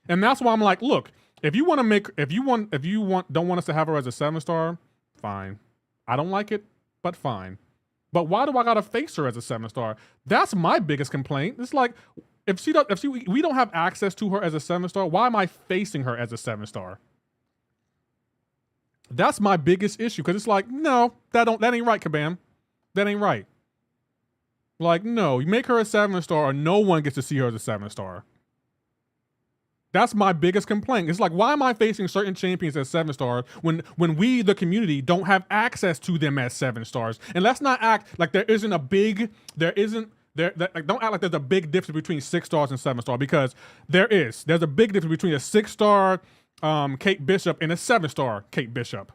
And that's why I'm like, look, if you don't want us to have her as a 7-star, fine. I don't like it, but fine. But why do I gotta face her as a 7-star? That's my biggest complaint. It's like, we don't have access to her as a 7-star, why am I facing her as a 7-star? That's my biggest issue, because it's like, no, that ain't right, Kabam. That ain't right. Like, no, you make her a 7-star, or no one gets to see her as a 7-star. That's my biggest complaint. It's like, why am I facing certain champions as 7-stars when we, the community, don't have access to them as 7-stars? And let's not act like there isn't Like, don't act like there's a big difference between 6 stars and 7 star, because there is. There's a big difference between a 6 star Kate Bishop and a 7 star Kate Bishop.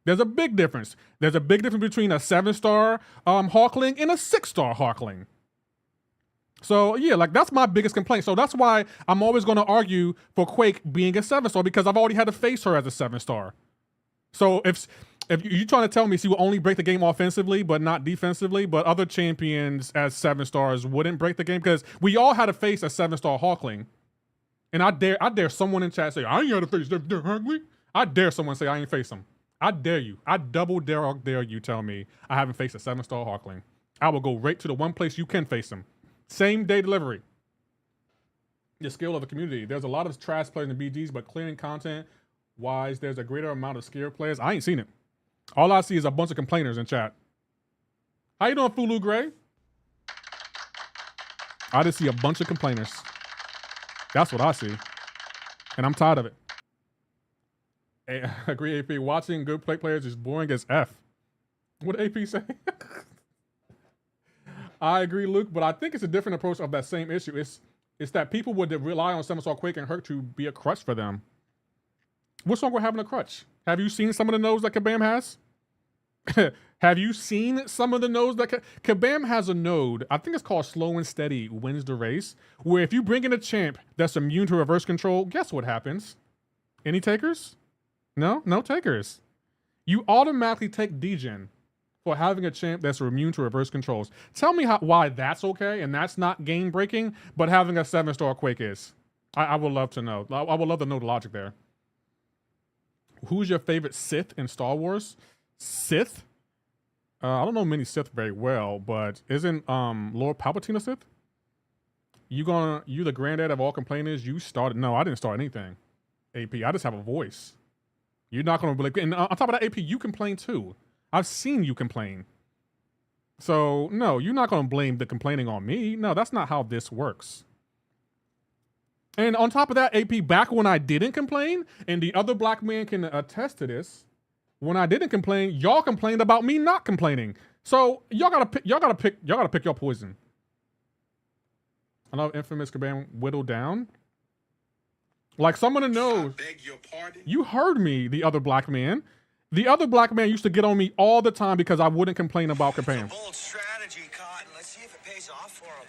There's a big difference. There's a big difference between a 7 star Hawkling and a 6 star Hawkling. So yeah, like that's my biggest complaint. So that's why I'm always going to argue for Quake being a 7 star, because I've already had to face her as a 7 star. So if you're trying to tell me she will only break the game offensively but not defensively, but other champions as 7 stars wouldn't break the game, because we all had to face a 7 star Hawkling. And I dare someone in chat say, I ain't got to face that Hawkling. I dare someone say I ain't face him. I dare you. I double dare you tell me I haven't faced a 7 star Hawkling. I will go right to the one place you can face him. Same day delivery. The skill of the community. There's a lot of trash players in the BGs, but clearing content wise, there's a greater amount of skilled players. I ain't seen it. All I see is a bunch of complainers in chat. How you doing, Fulu Gray? I just see a bunch of complainers. That's what I see. And I'm tired of it. I agree, AP. Watching good players is boring as F. What did AP say? I agree, Luke, but I think it's a different approach of that same issue. It's that people would rely on 7 star Quake and Herc to be a crutch for them. What's wrong with having a crutch? Have you seen some of the nodes that Kabam has? Have you seen some of the nodes that Kabam has a node? I think it's called Slow and Steady Wins the Race, where if you bring in a champ that's immune to reverse control, guess what happens? Any takers? No takers. You automatically take degen for having a champ that's immune to reverse controls. Tell me why that's okay and that's not game breaking, but having a 7 star Quake is. I would love to know. I would love to know the logic there. Who's your favorite Sith in Star Wars? Sith? I don't know many Sith very well, but isn't Lord Palpatine a Sith? You the granddad of all complainers? You started? No, I didn't start anything. AP, I just have a voice. You're not gonna believe. And on top of that, AP, you complain too. I've seen you complain. So no, you're not gonna blame the complaining on me. No, that's not how this works. And on top of that, AP, back when I didn't complain, and the other black man can attest to this, when I didn't complain, y'all complained about me not complaining. So y'all gotta pick your poison. I love infamous Kabam whittle down. Like someone who knows. I beg your pardon? You heard me, the other black man. The other black man used to get on me all the time because I wouldn't complain about Kabam. It's a bold strategy, Cotton. Let's see if it pays off for him.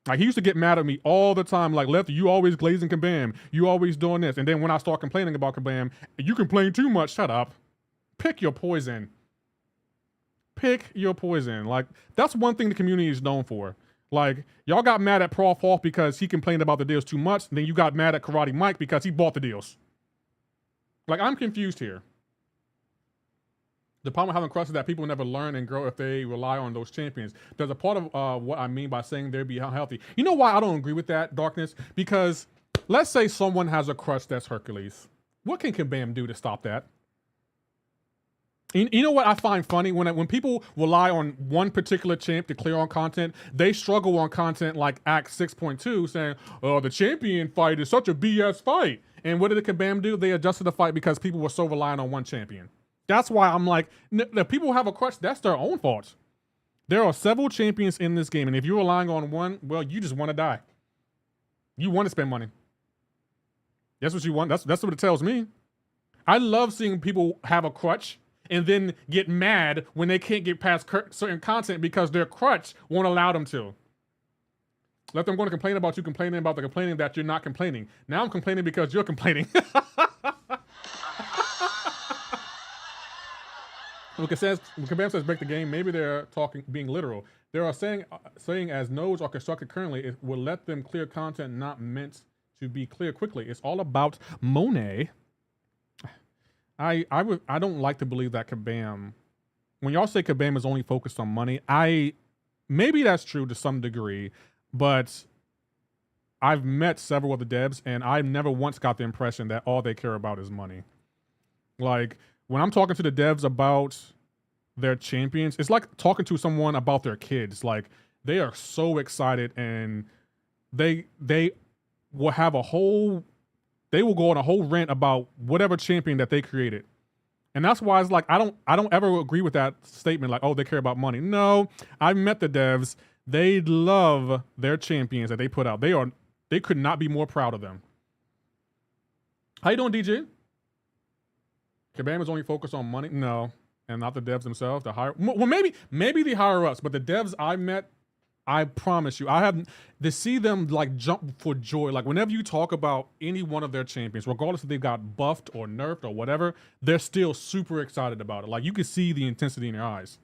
Like, he used to get mad at me all the time. Like, Lefty, you always glazing Kabam. You always doing this. And then when I start complaining about Kabam, you complain too much. Shut up. Pick your poison. Pick your poison. Like, that's one thing the community is known for. Like, y'all got mad at Prof Hawk because he complained about the deals too much. And then you got mad at Karate Mike because he bought the deals. Like, I'm confused here. The problem with having crushes is that people never learn and grow if they rely on those champions. There's a part of what I mean by saying they'd be unhealthy. You know why I don't agree with that, Darkness? Because let's say someone has a crush that's Hercules. What can Kabam do to stop that? You know what I find funny? When people rely on one particular champ to clear on content, they struggle on content like Act 6.2 saying, oh, the champion fight is such a BS fight. And what did the Kabam do? They adjusted the fight because people were so reliant on one champion. That's why I'm like, the people have a crush, that's their own fault. There are several champions in this game, and if you're relying on one, well, you just want to die. You want to spend money. That's what you want. That's what it tells me. I love seeing people have a crutch and then get mad when they can't get past certain content because their crutch won't allow them to. Let them go to complain about you complaining about the complaining that you're not complaining. Now I'm complaining because you're complaining. When Kabam says break the game, maybe they're being literal. They are saying as nodes are constructed currently, it will let them clear content not meant to be clear quickly. It's all about Monet. I don't like to believe that Kabam, when y'all say Kabam is only focused on money, maybe that's true to some degree, but I've met several of the devs and I've never once got the impression that all they care about is money. Like, when I'm talking to the devs about their champions, it's like talking to someone about their kids. Like, they are so excited and they will have they will go on a whole rant about whatever champion that they created. And that's why it's like, I don't ever agree with that statement like, oh, they care about money. No, I've met the devs. They love their champions that they put out. They could not be more proud of them. How you doing, DJ? Kabam is only focused on money. No, and not the devs themselves. The higher, well, maybe the higher ups, but the devs I met, I promise you, I haven't to see them like jump for joy. Like whenever you talk about any one of their champions, regardless if they've got buffed or nerfed or whatever, they're still super excited about it. Like you can see the intensity in their eyes,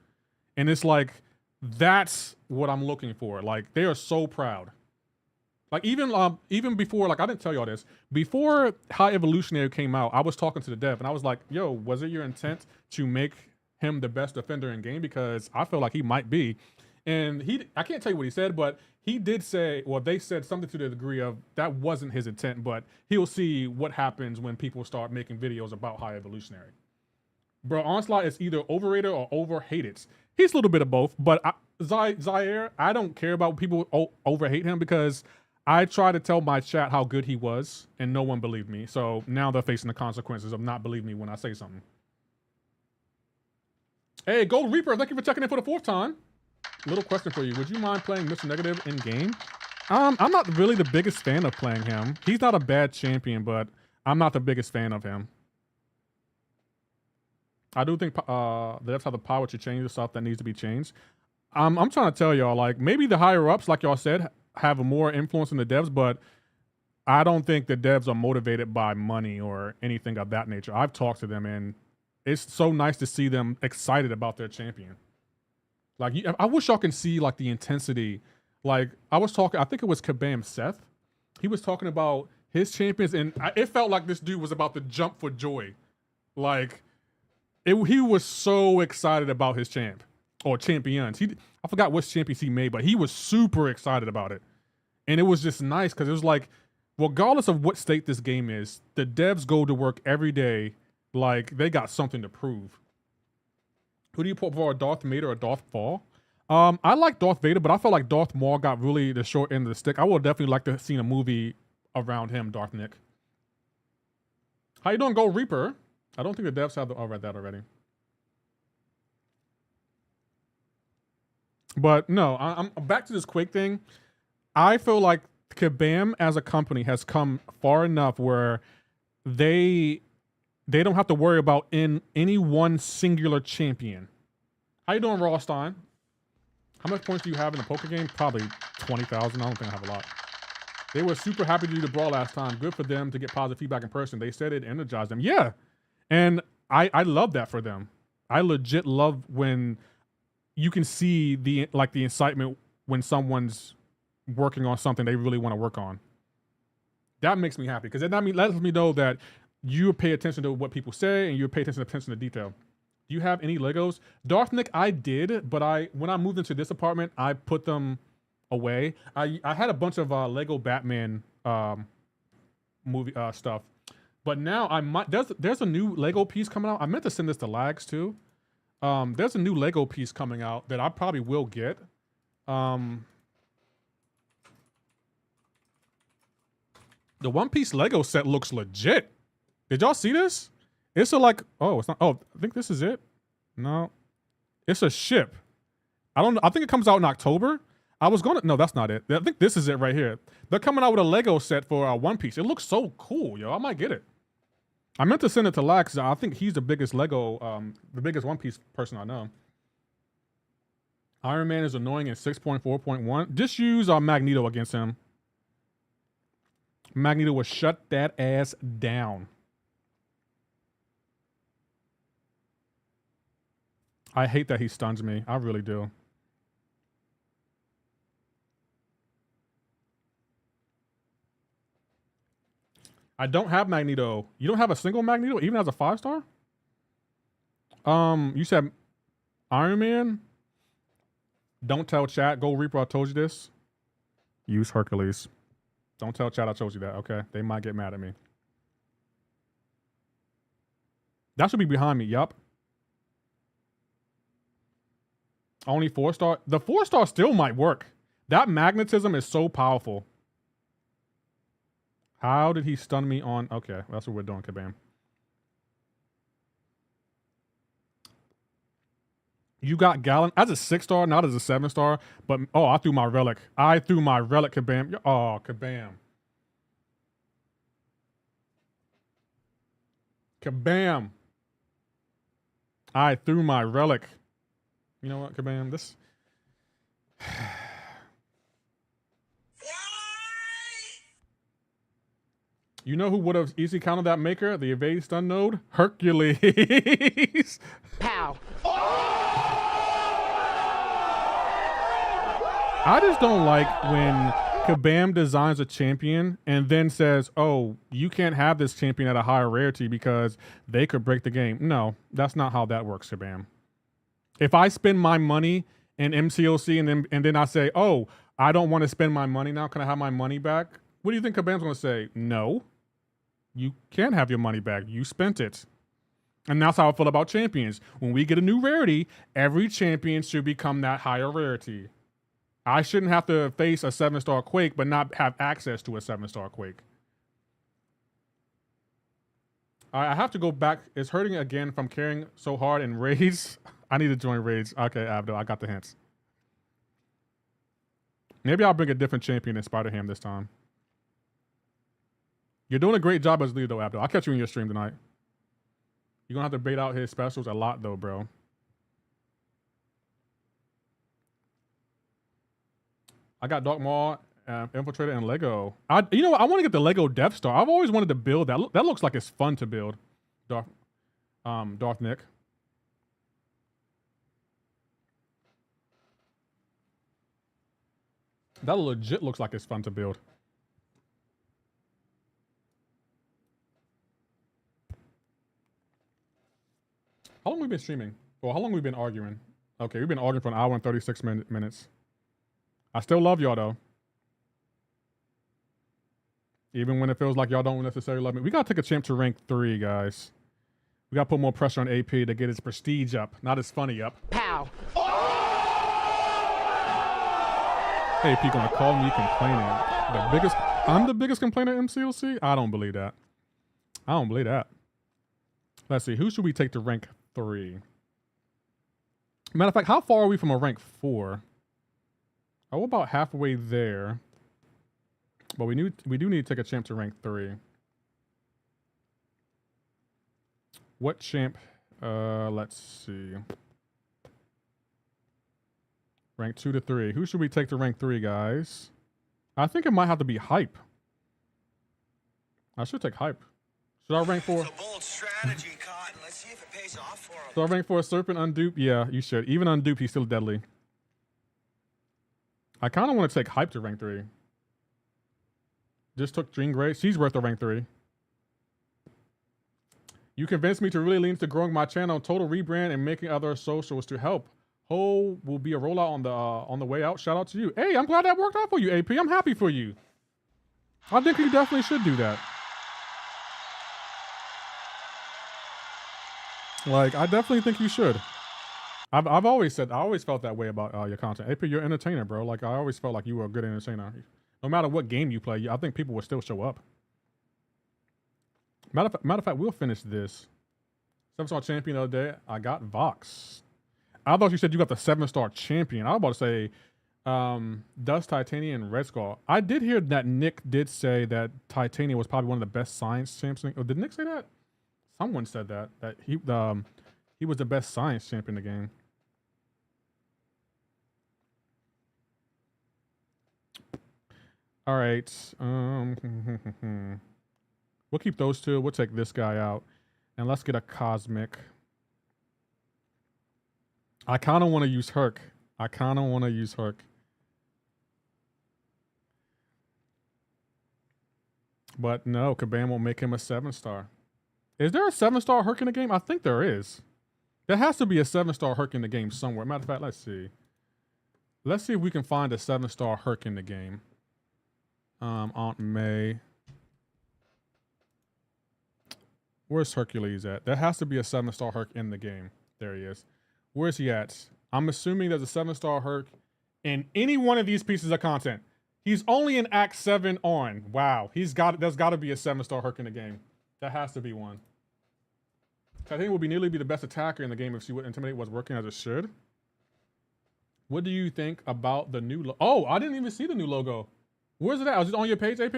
and it's like that's what I'm looking for. Like they are so proud. Like even before, like I didn't tell y'all this, before High Evolutionary came out, I was talking to the dev and I was like, yo, was it your intent to make him the best defender in game? Because I feel like he might be. And I can't tell you what he said, but he did say, well, they said something to the degree of that wasn't his intent, but he'll see what happens when people start making videos about High Evolutionary. Bro, Onslaught is either overrated or overhated. He's a little bit of both, but Zaire, I don't care about people overhate him because I tried to tell my chat how good he was, and no one believed me. So now they're facing the consequences of not believing me when I say something. Hey, Gold Reaper, thank you for checking in for the 4th time. Little question for you. Would you mind playing Mr. Negative in game? I'm not really the biggest fan of playing him. He's not a bad champion, but I'm not the biggest fan of him. I do think the devs have the power to change the stuff that needs to be changed. I'm trying to tell y'all, like, maybe the higher ups, like y'all said, have a more influence than the devs, but I don't think the devs are motivated by money or anything of that nature. I've talked to them, and it's so nice to see them excited about their champion. Like, I wish y'all can see, like, the intensity. Like, I was talking, I think it was Kabam Seth. He was talking about his champions, and it felt like this dude was about to jump for joy. Like, he was so excited about his champ. Or champions. I forgot which champions he made, but he was super excited about it. And it was just nice because it was like, regardless of what state this game is, the devs go to work every day like they got something to prove. Who do you put for, a Darth Vader or Darth Maul? I like Darth Vader, but I felt like Darth Maul got really the short end of the stick. I would definitely like to have seen a movie around him, Darth Nick. How you doing, Gold Reaper? I don't think the devs have read that already. But no, I'm back to this Quake thing. I feel like Kabam as a company has come far enough where they don't have to worry about in any one singular champion. How you doing, Rawstein? How much points do you have in the poker game? Probably 20,000. I don't think I have a lot. They were super happy to do the brawl last time. Good for them to get positive feedback in person. They said it energized them. Yeah, and I love that for them. I legit love when you can see the excitement when someone's working on something they really want to work on. That makes me happy because that lets me know that you pay attention to what people say and you pay attention to detail. Do you have any Legos? Darth Nick, I did, but when I moved into this apartment, I put them away. I had a bunch of Lego Batman movie stuff, but now I might. There's a new Lego piece coming out. I meant to send this to Lags too. There's a new Lego piece coming out that I probably will get. The One Piece Lego set looks legit. Did y'all see this? It's it's not. Oh, I think this is it. No, it's a ship. I think it comes out in October. No, that's not it. I think this is it right here. They're coming out with a Lego set for One Piece. It looks so cool, yo. I might get it. I meant to send it to Lax. I think he's the biggest Lego, the biggest One Piece person I know. Iron Man is annoying in 6.4.1. Just use Magneto against him. Magneto will shut that ass down. I hate that he stuns me. I really do. I don't have Magneto. You don't have a single Magneto, even as a 5-star? You said Iron Man? Don't tell chat. Gold Reaper, I told you this. Use Hercules. Don't tell chat I told you that, okay? They might get mad at me. That should be behind me, yup. Only 4-star? The 4-star still might work. That magnetism is so powerful. How did he stun me on? Okay, that's what we're doing, Kabam. You got Gallon as a 6-star, not as a 7-star. But oh, I threw my relic. I threw my relic, Kabam. Oh, Kabam. Kabam. I threw my relic. You know what, Kabam? This. You know who would have easily counted that maker? The evade stun node? Hercules. Pow. I just don't like when Kabam designs a champion and then says, oh, you can't have this champion at a higher rarity because they could break the game. No, that's not how that works, Kabam. If I spend my money in MCoC and then I say, oh, I don't want to spend my money now, can I have my money back? What do you think Kabam's going to say? No, you can't have your money back. You spent it. And that's how I feel about champions. When we get a new rarity, every champion should become that higher rarity. I shouldn't have to face a 7-star Quake, but not have access to a 7-star Quake. I have to go back. It's hurting again from carrying so hard in raids. I need to join raids. Okay, Abdo, I got the hints. Maybe I'll bring a different champion in Spider-Ham this time. You're doing a great job as lead, though, Abdo. I'll catch you in your stream tonight. You're going to have to bait out his specials a lot, though, bro. I got Dark Maul, Infiltrator, and Lego. You know what? I want to get the Lego Death Star. I've always wanted to build that. That looks like it's fun to build. Darth Nick. That legit looks like it's fun to build. How long have we been streaming? Well, how long have we been arguing? Okay, we've been arguing for an hour and 36 minutes. I still love y'all, though. Even when it feels like y'all don't necessarily love me. We got to take a champ to rank 3, guys. We got to put more pressure on AP to get his prestige up, not his funny up. Pow. Hey, AP gonna call me complaining. I'm the biggest complainer in MCoC? I don't believe that. I don't believe that. Let's see, who should we take to rank 3? Matter of fact, how far are we from a rank 4? Oh, we're about halfway there. But we do need to take a champ to rank 3. What champ? Let's see. Rank 2 to 3. Who should we take to rank 3, guys? I think it might have to be Hype. I should take Hype. Should I rank for? It's a bold strategy, Cotton. Let's see if it pays off for him. Should I rank for a Serpent Undupe? Yeah, you should. Even Undupe, he's still deadly. I kind of want to take Hype to rank 3. Just took Dream Gray. She's worth a rank 3. You convinced me to really lean into growing my channel, total rebrand, and making other socials to help. Whole will be a rollout on the way out. Shout out to you. Hey, I'm glad that worked out for you, AP. I'm happy for you. I think you definitely should do that. Like, I definitely think you should. I've always said, I always felt that way about your content. AP, you're an entertainer, bro. Like, I always felt like you were a good entertainer. No matter what game you play, I think people will still show up. Matter of fact, we'll finish this. 7-star champion the other day, I got Vox. I thought you said you got the 7-star champion. I was about to say Dust, Titanium, and Red Skull. I did hear that Nick did say that Titanium was probably one of the best science champions. Oh, did Nick say that? Someone said that he was the best science champion in the game. All right. We'll keep those two. We'll take this guy out. And let's get a Cosmic. I kind of want to use Herc. But no, Kabam won't make him a 7-star. Is there a 7-star Herc in the game? I think there is. There has to be a 7-star Herc in the game somewhere. Matter of fact, let's see. Let's see if we can find a 7-star Herc in the game. Aunt May. Where's Hercules at? There has to be a 7-star Herc in the game. There he is. Where's he at? I'm assuming there's a 7-star Herc in any one of these pieces of content. He's only in Act 7 on. Wow. There's got to be a 7-star Herc in the game. That has to be one. Titanium would nearly be the best attacker in the game if she would intimidate was working as it should. What do you think about the new oh, I didn't even see the new logo. Where's it at? Was it on your page, AP?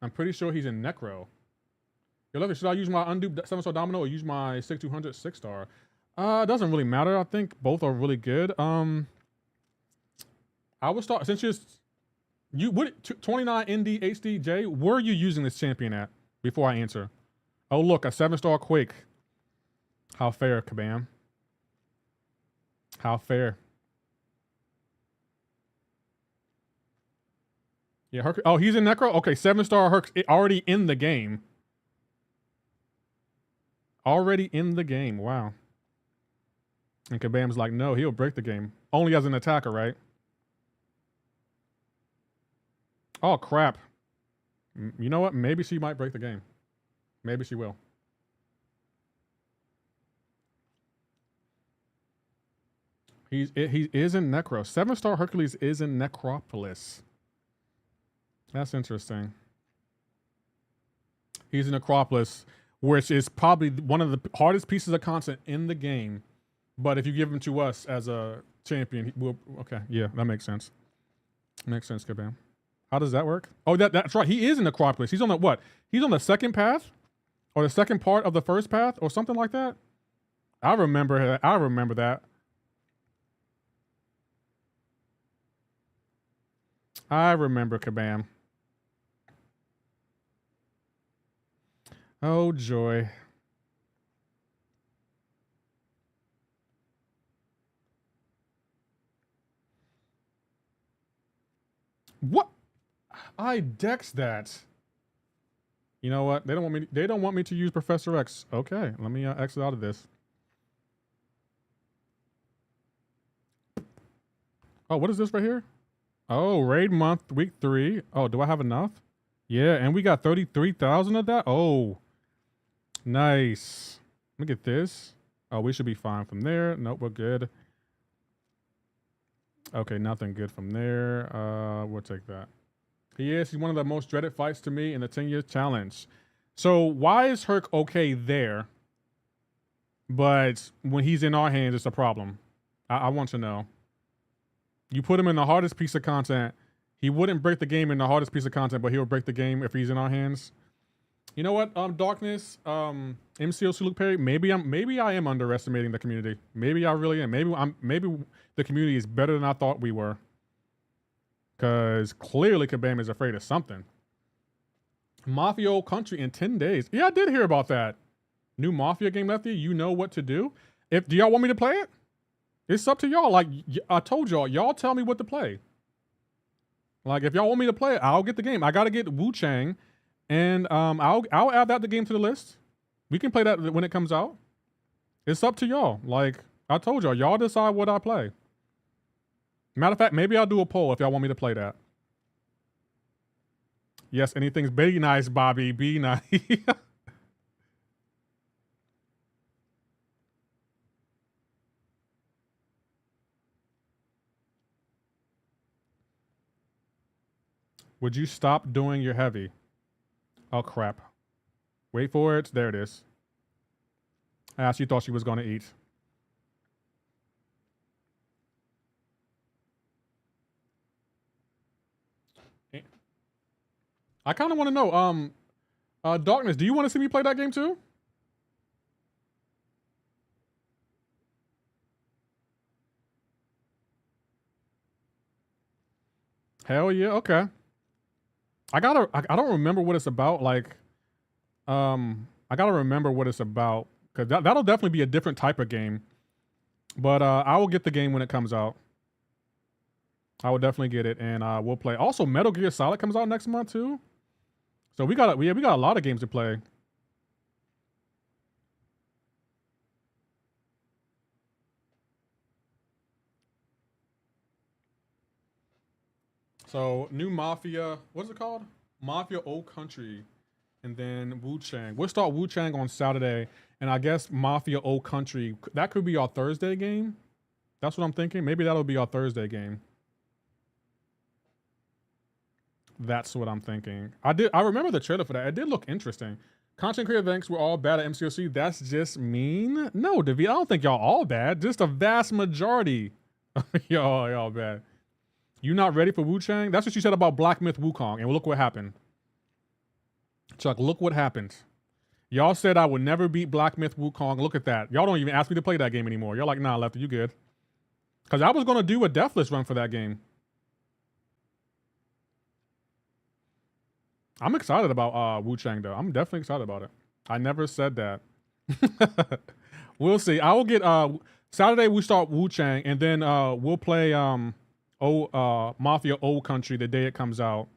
I'm pretty sure he's in Necro. Yo, look, should I use my undo 7-star domino or use my 6200 6-star? It doesn't really matter. I think both are really good. I would start, since you what 29 ND HDJ, where are you using this champion at before I answer? Oh, look, a 7-star Quake. How fair, Kabam. How fair. Yeah, Herc. Oh, he's in Necro? Okay, 7-star Herc already in the game. Already in the game. Wow. And Kabam's like, no, he'll break the game. Only as an attacker, right? Oh, crap. You know what? Maybe she might break the game. Maybe she will. He is in Necro. 7-star Hercules is in Necropolis. That's interesting. He's in Necropolis, which is probably one of the hardest pieces of content in the game. But if you give him to us as a champion, we'll, okay, yeah, that makes sense. Makes sense, Kabam. How does that work? Oh, that's right. He is in Necropolis. He's on the what? He's on the second path, or the second part of the first path, or something like that. I remember that. I remember Kabam. Oh, joy. What? I dex that. You know what? They don't want me to use Professor X. Okay, let me exit out of this. Oh, what is this right here? Oh, raid month, week 3. Oh, do I have enough? Yeah, and we got 33,000 of that. Oh, nice. Look at this. Oh, we should be fine from there. Nope, we're good. Okay, nothing good from there. We'll take that. He's one of the most dreaded fights to me in the 10-year challenge. So why is Herc okay there, but when he's in our hands, it's a problem? I want to know. You put him in the hardest piece of content. He wouldn't break the game in the hardest piece of content, but he'll break the game if he's in our hands. You know what? Darkness, MCoC Luke Perry. Maybe I am underestimating the community. Maybe I really am. Maybe the community is better than I thought we were. Cause clearly Kabam is afraid of something. Mafia Old Country in 10 days. Yeah, I did hear about that. New Mafia game, Lefty. You know what to do. Do y'all want me to play it? It's up to y'all. Like I told y'all tell me what to play. Like if y'all want me to play it, I'll get the game. I gotta get Wu Chang, and I'll add that the game to the list. We can play that when it comes out. It's up to y'all. Like I told y'all decide what I play. Matter of fact, maybe I'll do a poll if y'all want me to play that. Yes, anything's be nice, Bobby. Be nice. Would you stop doing your heavy? Oh, crap. Wait for it. There it is. She thought she was going to eat. I kind of want to know, Darkness, do you want to see me play that game too? Hell yeah, okay. I don't remember what it's about. Like, I gotta remember what it's about, because that'll definitely be a different type of game. But I will get the game when it comes out. I will definitely get it, and we'll play. Also, Metal Gear Solid comes out next month too. So we got a lot of games to play. So new Mafia, what's it called? Mafia Old Country, and then Wu Chang. We'll start Wu Chang on Saturday, and I guess Mafia Old Country, that could be our Thursday game. That's what I'm thinking. Maybe that'll be our Thursday game. That's what I'm thinking. I remember the trailer for that. It did look interesting. Content creator thinks we're all bad at MCoC. That's just mean. No, David, I don't think y'all all bad. Just a vast majority of y'all bad. You not ready for Wu Chang? That's what you said about Black Myth Wukong, and look what happened. Chuck, look what happened. Y'all said I would never beat Black Myth Wukong. Look at that. Y'all don't even ask me to play that game anymore. You're like, nah, Lefty, you good. Because I was going to do a Deathless run for that game. I'm excited about Wu Chang, though. I'm definitely excited about it. I never said that. We'll see. I will get... Saturday, we start Wu Chang, and then we'll play Mafia Old Country the day it comes out.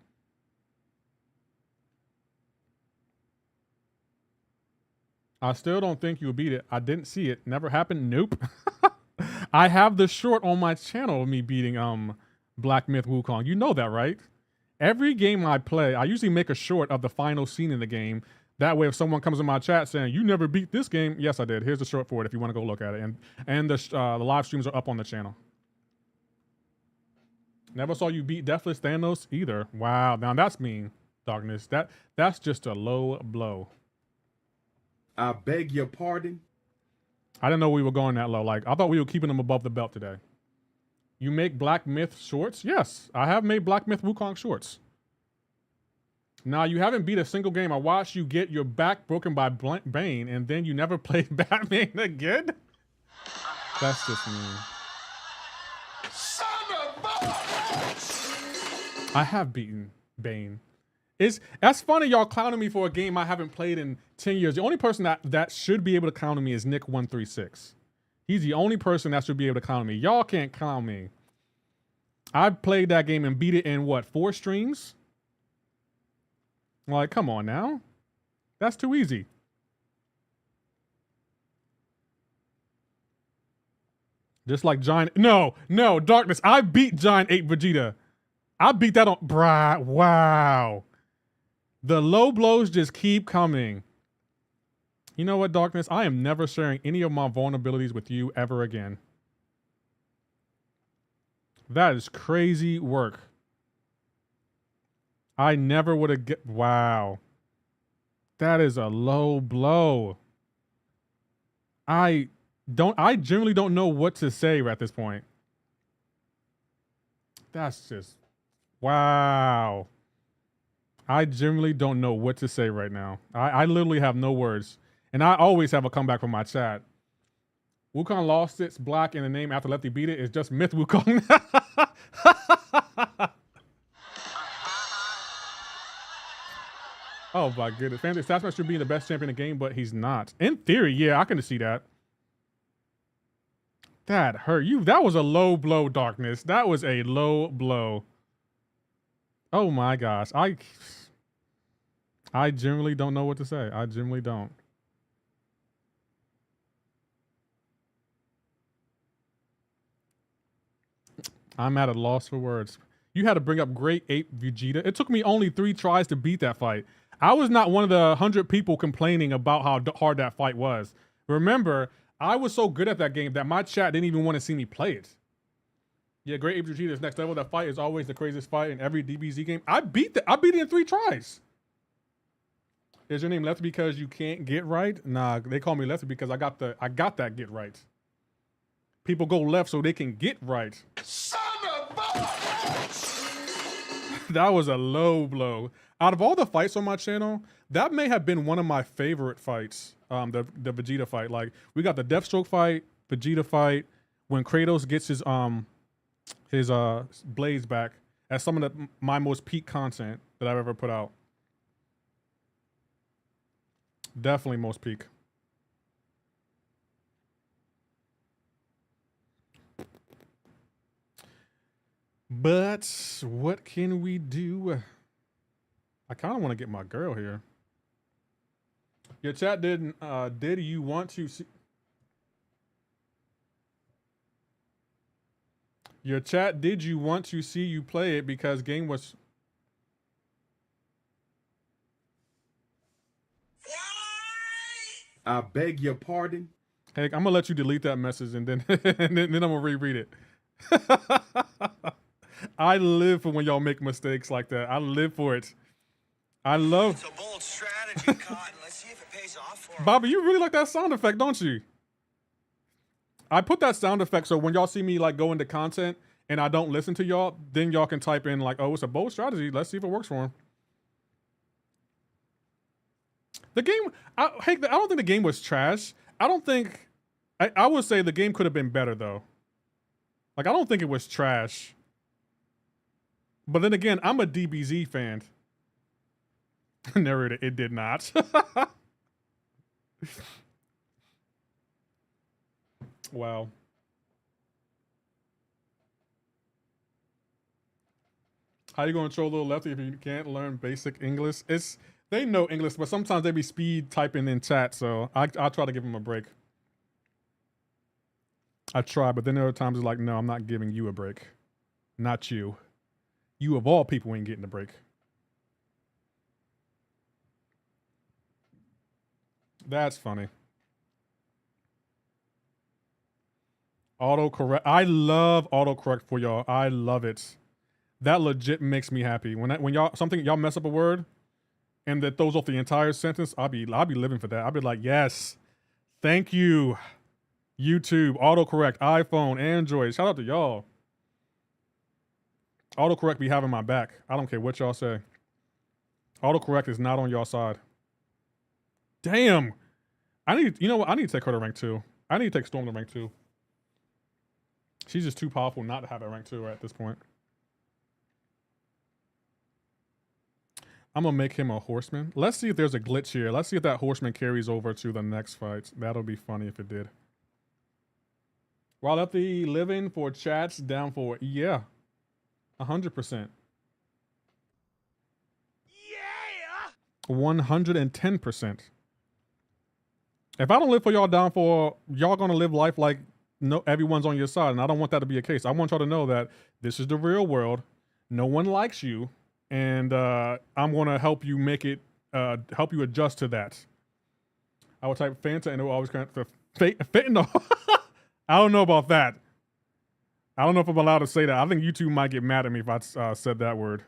I still don't think you'll beat it. I didn't see it. Never happened. Nope. I have the short on my channel of me beating Black Myth Wukong. You know that, right? Every game I play, I usually make a short of the final scene in the game. That way, if someone comes in my chat saying, you never beat this game, yes, I did. Here's the short for it if you want to go look at it. And the live streams are up on the channel. Never saw you beat Deathless Thanos either. Wow, now that's mean, Darkness. That's just a low blow. I beg your pardon. I didn't know we were going that low. Like, I thought we were keeping them above the belt today. You make Black Myth shorts? Yes, I have made Black Myth Wukong shorts. Now, you haven't beat a single game. I watched you get your back broken by Bane, and then you never played Batman again? That's just mean. Son of a... I have beaten Bane. That's funny y'all clowning me for a game I haven't played in 10 years. The only person that should be able to clown me is Nick136. He's the only person that should be able to clown me. Y'all can't clown me. I played that game and beat it in what, 4 streams? Like, come on now. That's too easy. Just like Giant... No, Darkness. I beat Giant 8 Vegeta. I beat that on... Bruh, wow. The low blows just keep coming. You know what, Darkness? I am never sharing any of my vulnerabilities with you ever again. That is crazy work. I never would have get... Wow. That is a low blow. I generally don't know what to say at this point. That's just... Wow. I generally don't know what to say right now. I literally have no words. And I always have a comeback from my chat. Wukong lost its black in the name after Lefty beat it. It's just Myth Wukong. Oh my goodness. Fantasy Statsman should be the best champion in the game, but he's not. In theory, yeah, I can see that. That hurt you. That was a low blow, Darkness. That was a low blow. Oh my gosh. I generally don't know what to say. I generally don't. I'm at a loss for words. You had to bring up Great Ape Vegeta. It took me only 3 tries to beat that fight. I was not one of the 100 people complaining about how hard that fight was. Remember, I was so good at that game that my chat didn't even want to see me play it. Yeah, Great Ape Vegeta is next level. That fight is always the craziest fight in every DBZ game. I beat it in 3 tries. Is your name Lefty because you can't get right? Nah, they call me Lefty because I got that get right. People go left so they can get right. Son of a... That was a low blow. Out of all the fights on my channel, that may have been one of my favorite fights. The Vegeta fight. Like, we got the Deathstroke fight, Vegeta fight, when Kratos gets his blades back. That's some of my most peak content that I've ever put out. Definitely most peak. But what can we do? I kind of want to get my girl here. Your chat did you want to see... Your chat, did you want to see you play it because game was... I beg your pardon. Hey, I'm gonna let you delete that message and then and then I'm gonna reread it. I live for when y'all make mistakes like that. I live for it. I love... It's a bold strategy, Cotton. Let's see if pays off for 'em. Bobby, you really like that sound effect, don't you? I put that sound effect so when y'all see me like go into content and I don't listen to y'all, then y'all can type in like, oh, it's a bold strategy. Let's see if it works for him. The game, I don't think the game was trash. I don't think, I would say the game could have been better though. Like, I don't think it was trash. But then again, I'm a DBZ fan. Narrator, it did not. Wow. How you gonna troll little lefty if you can't learn basic English? They know English, but sometimes they be speed typing in chat, so I try to give them a break. I try, but then there are times it's like, no, I'm not giving you a break. Not you. You of all people ain't getting a break. That's funny. Autocorrect. I love autocorrect for y'all. I love it. That legit makes me happy. When y'all mess up a word and that throws off the entire sentence, I'll be living for that. I'll be like, yes, thank you. YouTube, autocorrect, iPhone, Android. Shout out to y'all. Autocorrect be having my back. I don't care what y'all say. Autocorrect is not on y'all side. Damn. You know what? I need to take her to rank 2. I need to take Storm to rank 2. She's just too powerful not to have a rank 2 at this point. I'm gonna make him a horseman. Let's see if there's a glitch here. Let's see if that horseman carries over to the next fight. That'll be funny if it did. While up the living for chats down for, yeah, 100%. Yeah! 110%. If I don't live for y'all down for, y'all gonna live life like no everyone's on your side, and I don't want that to be a case. I want y'all to know that this is the real world. No one likes you, and I'm gonna help you make it, help you adjust to that. I would type Fanta and it will always count for fentanyl. I don't know about that. I don't know if I'm allowed to say that. I think you two might get mad at me if I said that word.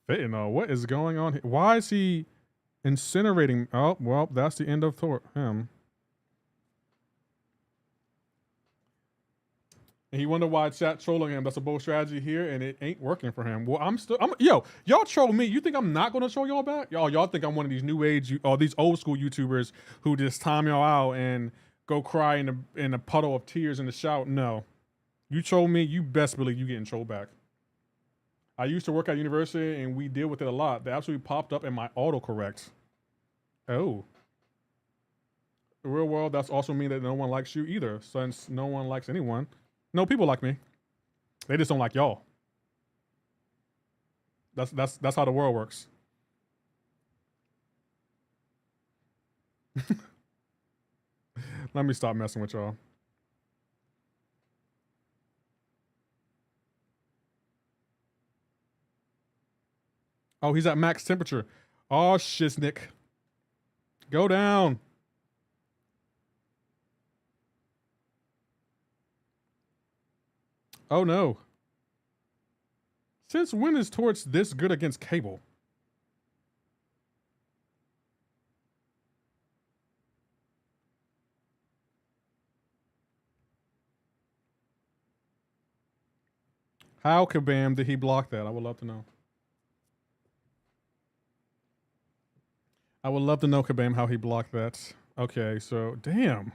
Fentanyl, what is going on here? Why is he incinerating? Oh, well, that's the end of him. And he wondered why chat trolling him. That's a bold strategy here, and it ain't working for him. Well, yo, y'all troll me. You think I'm not gonna troll y'all back? Y'all think I'm one of these new age or these old school YouTubers who just time y'all out and go cry in a puddle of tears in the shout? No. You troll me, you best believe you getting trolled back. I used to work at university and we deal with it a lot. They absolutely popped up in my autocorrect. Oh. The real world, that's also mean that no one likes you either, since no one likes anyone. No, people like me. They just don't like y'all. That's how the world works. Let me stop messing with y'all. Oh, he's at max temperature. Oh, shiznick. Go down. Oh no. Since when is Torch this good against Cable? How, Kabam, did he block that? I would love to know. I would love to know, Kabam, how he blocked that. Okay, so, damn.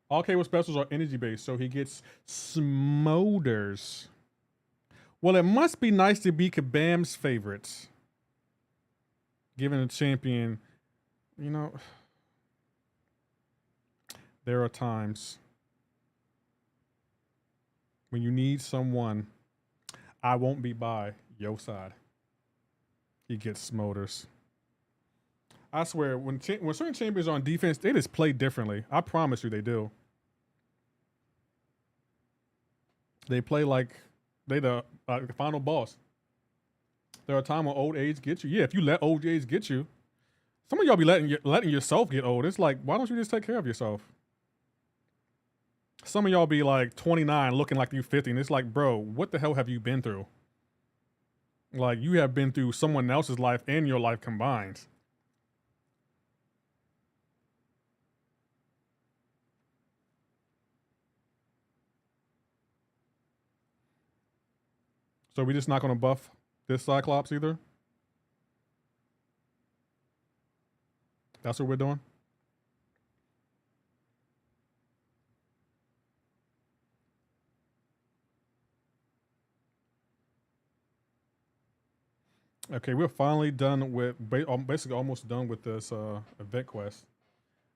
All Cable specials are energy based, so he gets Smolders. Well, it must be nice to be Kabam's favorite. Given a champion, you know, there are times when you need someone. I won't be by your side. He gets Smolders. I swear, when certain champions are on defense, they just play differently. I promise you they do. They play like they the final boss. There are times when old age gets you. Yeah, if you let old age get you. Some of y'all be letting yourself get old. It's like, why don't you just take care of yourself? Some of y'all be like 29 looking like you 50, and it's like, bro, what the hell have you been through? Like, you have been through someone else's life and your life combined. So we just not gonna buff this Cyclops either? That's what we're doing? Okay, we're finally done with, basically almost done with this event quest.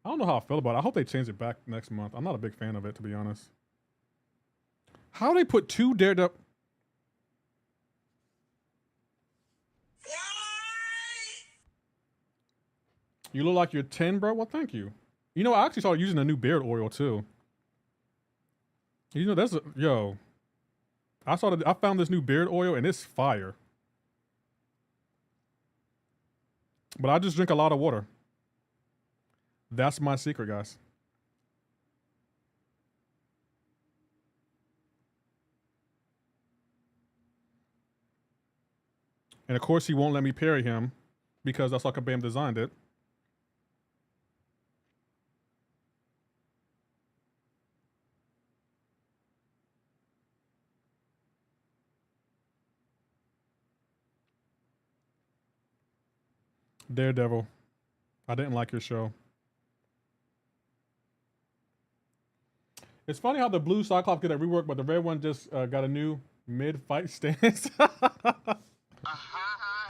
I don't know how I feel about it. I hope they change it back next month. I'm not a big fan of it, to be honest. How they put 2 Daredevil... You look like you're 10, bro? Well, thank you. You know, I actually started using a new beard oil, too. You know, that's... Yo. I found this new beard oil, and it's fire. But I just drink a lot of water. That's my secret, guys. And of course, he won't let me parry him because that's how Kabam designed it. Daredevil. I didn't like your show. It's funny how the blue Cyclops get a rework, but the red one just got a new mid-fight stance.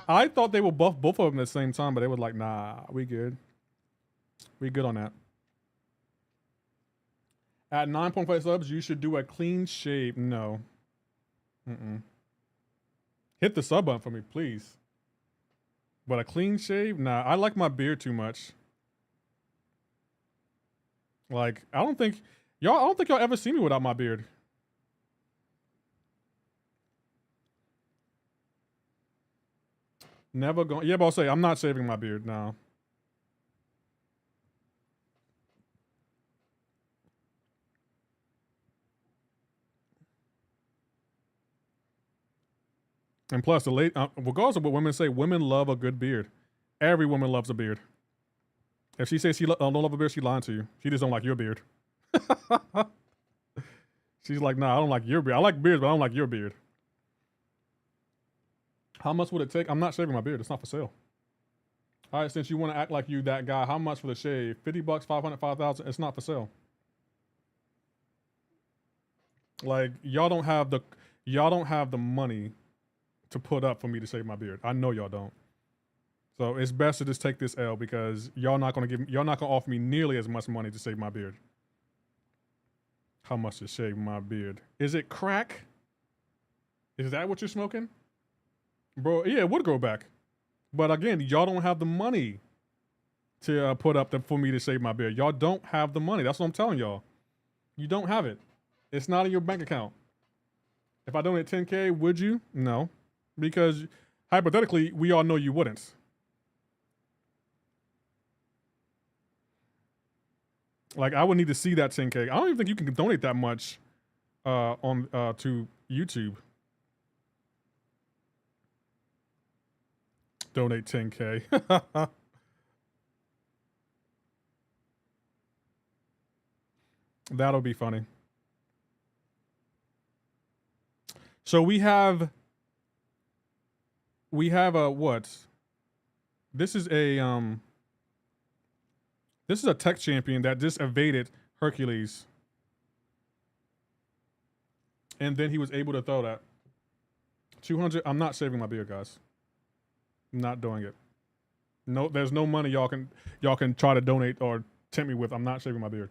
I thought they would buff both of them at the same time, but they were like, nah, we good. We good on that. At 9.5 subs, you should do a clean shave. No. Hit the sub button for me, please. But a clean shave? Nah, I like my beard too much. Like, I don't think y'all ever see me without my beard. Never going. Yeah, but I'll say I'm not shaving my beard now. And plus, regardless of what women say, women love a good beard. Every woman loves a beard. If she says she don't love a beard, she's lying to you. She just don't like your beard. She's like, nah, I don't like your beard. I like beards, but I don't like your beard. How much would it take? I'm not shaving my beard. It's not for sale. All right, since you want to act like you that guy, how much for the shave? $50, 500, 5,000. It's not for sale. Like, y'all don't have the money to put up for me to shave my beard. I know y'all don't. So it's best to just take this L because y'all not gonna offer me nearly as much money to shave my beard. How much to shave my beard? Is it crack? Is that what you're smoking? Bro, yeah, it would grow back. But again, y'all don't have the money to put up for me to shave my beard. Y'all don't have the money. That's what I'm telling y'all. You don't have it. It's not in your bank account. If I donate 10K, would you? No. Because hypothetically, we all know you wouldn't. Like, I would need to see that 10K. I don't even think you can donate that much to YouTube. Donate 10K. That'll be funny. So we have a what? This is a tech champion that just evaded Hercules. And then he was able to throw that. 200, I'm not shaving my beard, guys. I'm not doing it. No, there's no money y'all can try to donate or tempt me with. I'm not shaving my beard.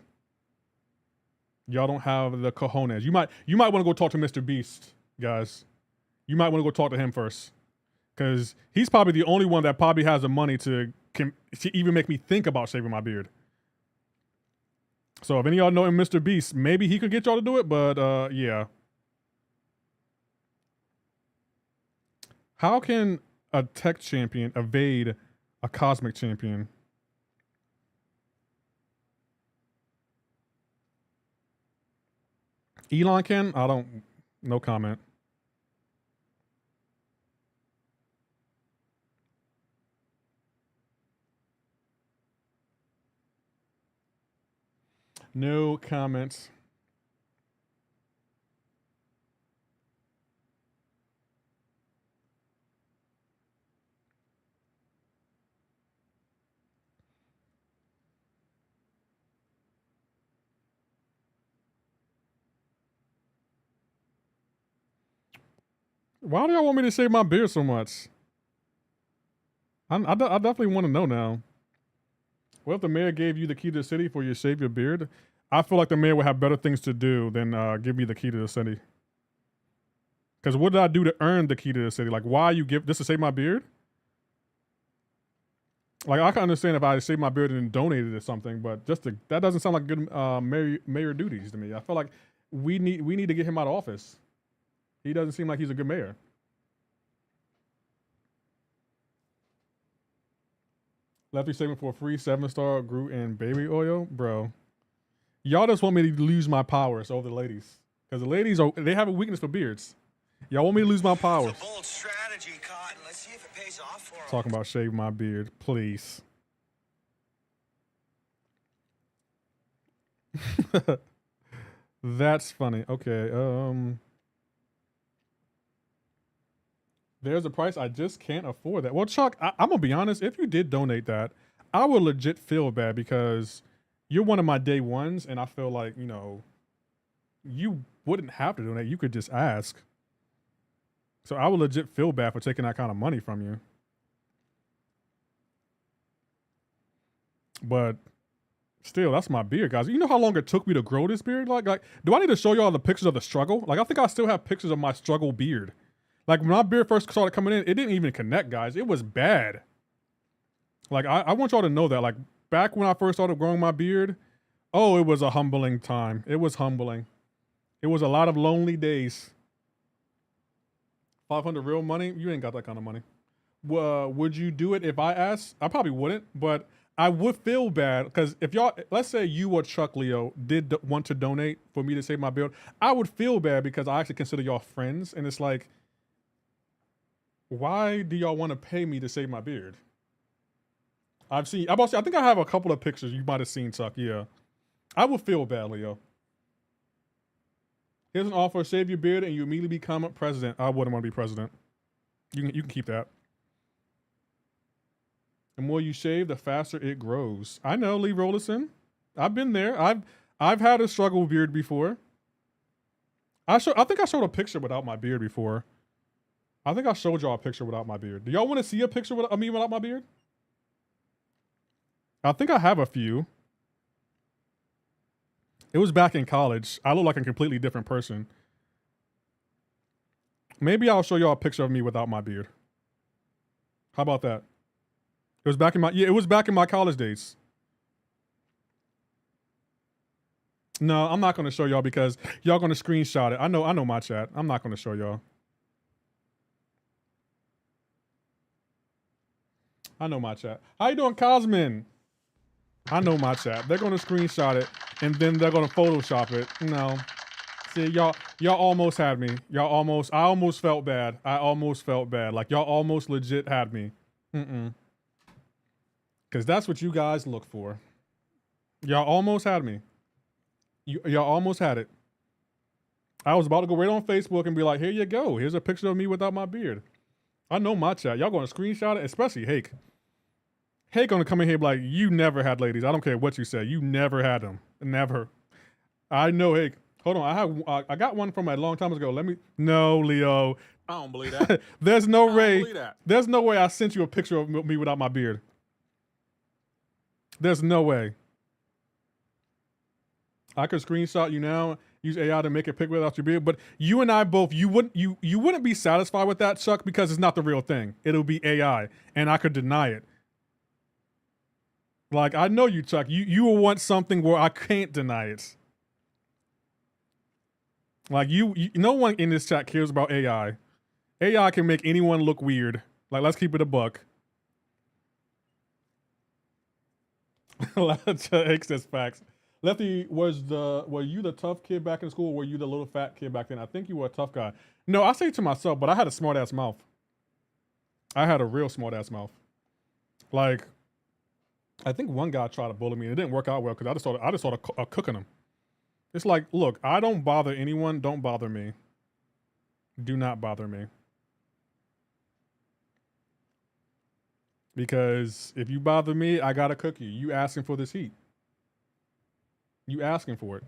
Y'all don't have the cojones. You might want to go talk to Mr. Beast, guys. You might want to go talk to him first. Because he's probably the only one that probably has the money to even make me think about shaving my beard. So if any of y'all know him, Mr. Beast, maybe he could get y'all to do it, but yeah. How can a tech champion evade a cosmic champion? Elon can? I don't. No comment. No comments. Why do y'all want me to shave my beard so much? I definitely want to know now. What if the mayor gave you the key to the city for you to shave your beard? I feel like the mayor would have better things to do than give me the key to the city. Because what did I do to earn the key to the city? Like, why you give this to save my beard? Like, I can understand if I shaved my beard and then donated it or something, but that doesn't sound like good mayor duties to me. I feel like we need to get him out of office. He doesn't seem like he's a good mayor. Lefty saving for a free 7-star Groot and baby oil, bro. Y'all just want me to lose my powers over the ladies, because the ladies they have a weakness for beards. Y'all want me to lose my powers. It's a bold strategy, Cotton. Let's see if it pays off for him. Talking about shave my beard, please. That's funny. Okay. There's a price. I just can't afford that. Well, Chuck, I'm gonna be honest. If you did donate that, I would legit feel bad because you're one of my day ones, and I feel like, you know, you wouldn't have to donate. You could just ask. So I would legit feel bad for taking that kind of money from you. But still, that's my beard, guys. You know how long it took me to grow this beard? Like, do I need to show y'all the pictures of the struggle? Like, I think I still have pictures of my struggle beard. Like, when my beard first started coming in, it didn't even connect, guys. It was bad. Like, I want y'all to know that. Like, back when I first started growing my beard, oh, it was a humbling time. It was humbling. It was a lot of lonely days. 500 real money? You ain't got that kind of money. Would you do it if I asked? I probably wouldn't, but I would feel bad because if y'all, let's say you or Chuck Leo did want to donate for me to save my beard, I would feel bad because I actually consider y'all friends, and it's like, why do y'all want to pay me to save my beard? I think I have a couple of pictures you might have seen, Chuck. Yeah. I would feel bad, Leo. Here's an offer, shave your beard and you immediately become president. I wouldn't want to be president. You can keep that. The more you shave, the faster it grows. I know, Lee Rollerson. I've been there. I've had a struggle beard before. I think I showed a picture without my beard before. I think I showed y'all a picture without my beard. Do y'all want to see a picture of me without my beard? I think I have a few. It was back in college. I look like a completely different person. Maybe I'll show y'all a picture of me without my beard. How about that? It was back in my college days. No, I'm not going to show y'all because y'all going to screenshot it. I know my chat. I'm not going to show y'all. I know my chat. How you doing, Cosmin? I know my chat. They're going to screenshot it and then they're going to Photoshop it. No. See, y'all almost had me. I almost felt bad. Like, y'all almost legit had me. Because that's what you guys look for. Y'all almost had me. Y'all almost had it. I was about to go right on Facebook and be like, here you go. Here's a picture of me without my beard. I know my chat. Y'all going to screenshot it, especially Hake. Hake going to come in here and be like, you never had ladies. I don't care what you say. You never had them. Never. I know, Hake. Hold on. I got one from a long time ago. No, Leo. I don't believe that. There's no I way. don't believe that. There's no way I sent you a picture of me without my beard. There's no way. I could screenshot you now, use AI to make a pic without your beard, but you and I both, you wouldn't be satisfied with that, Chuck, because it's not the real thing. It'll be AI, and I could deny it. Like, I know you, Chuck. You will want something where I can't deny it. Like, no one in this chat cares about AI. AI can make anyone look weird. Like, let's keep it a buck. Hake says facts. Lefty, were you the tough kid back in school, or were you the little fat kid back then? I think you were a tough guy. No, I say to myself, but I had a smart ass mouth. I had a real smart ass mouth. Like, I think one guy tried to bully me and it didn't work out well because I just started cooking him. It's like, look, I don't bother anyone. Don't bother me. Do not bother me. Because if you bother me, I gotta cook you. You asking for this heat. You asking for it.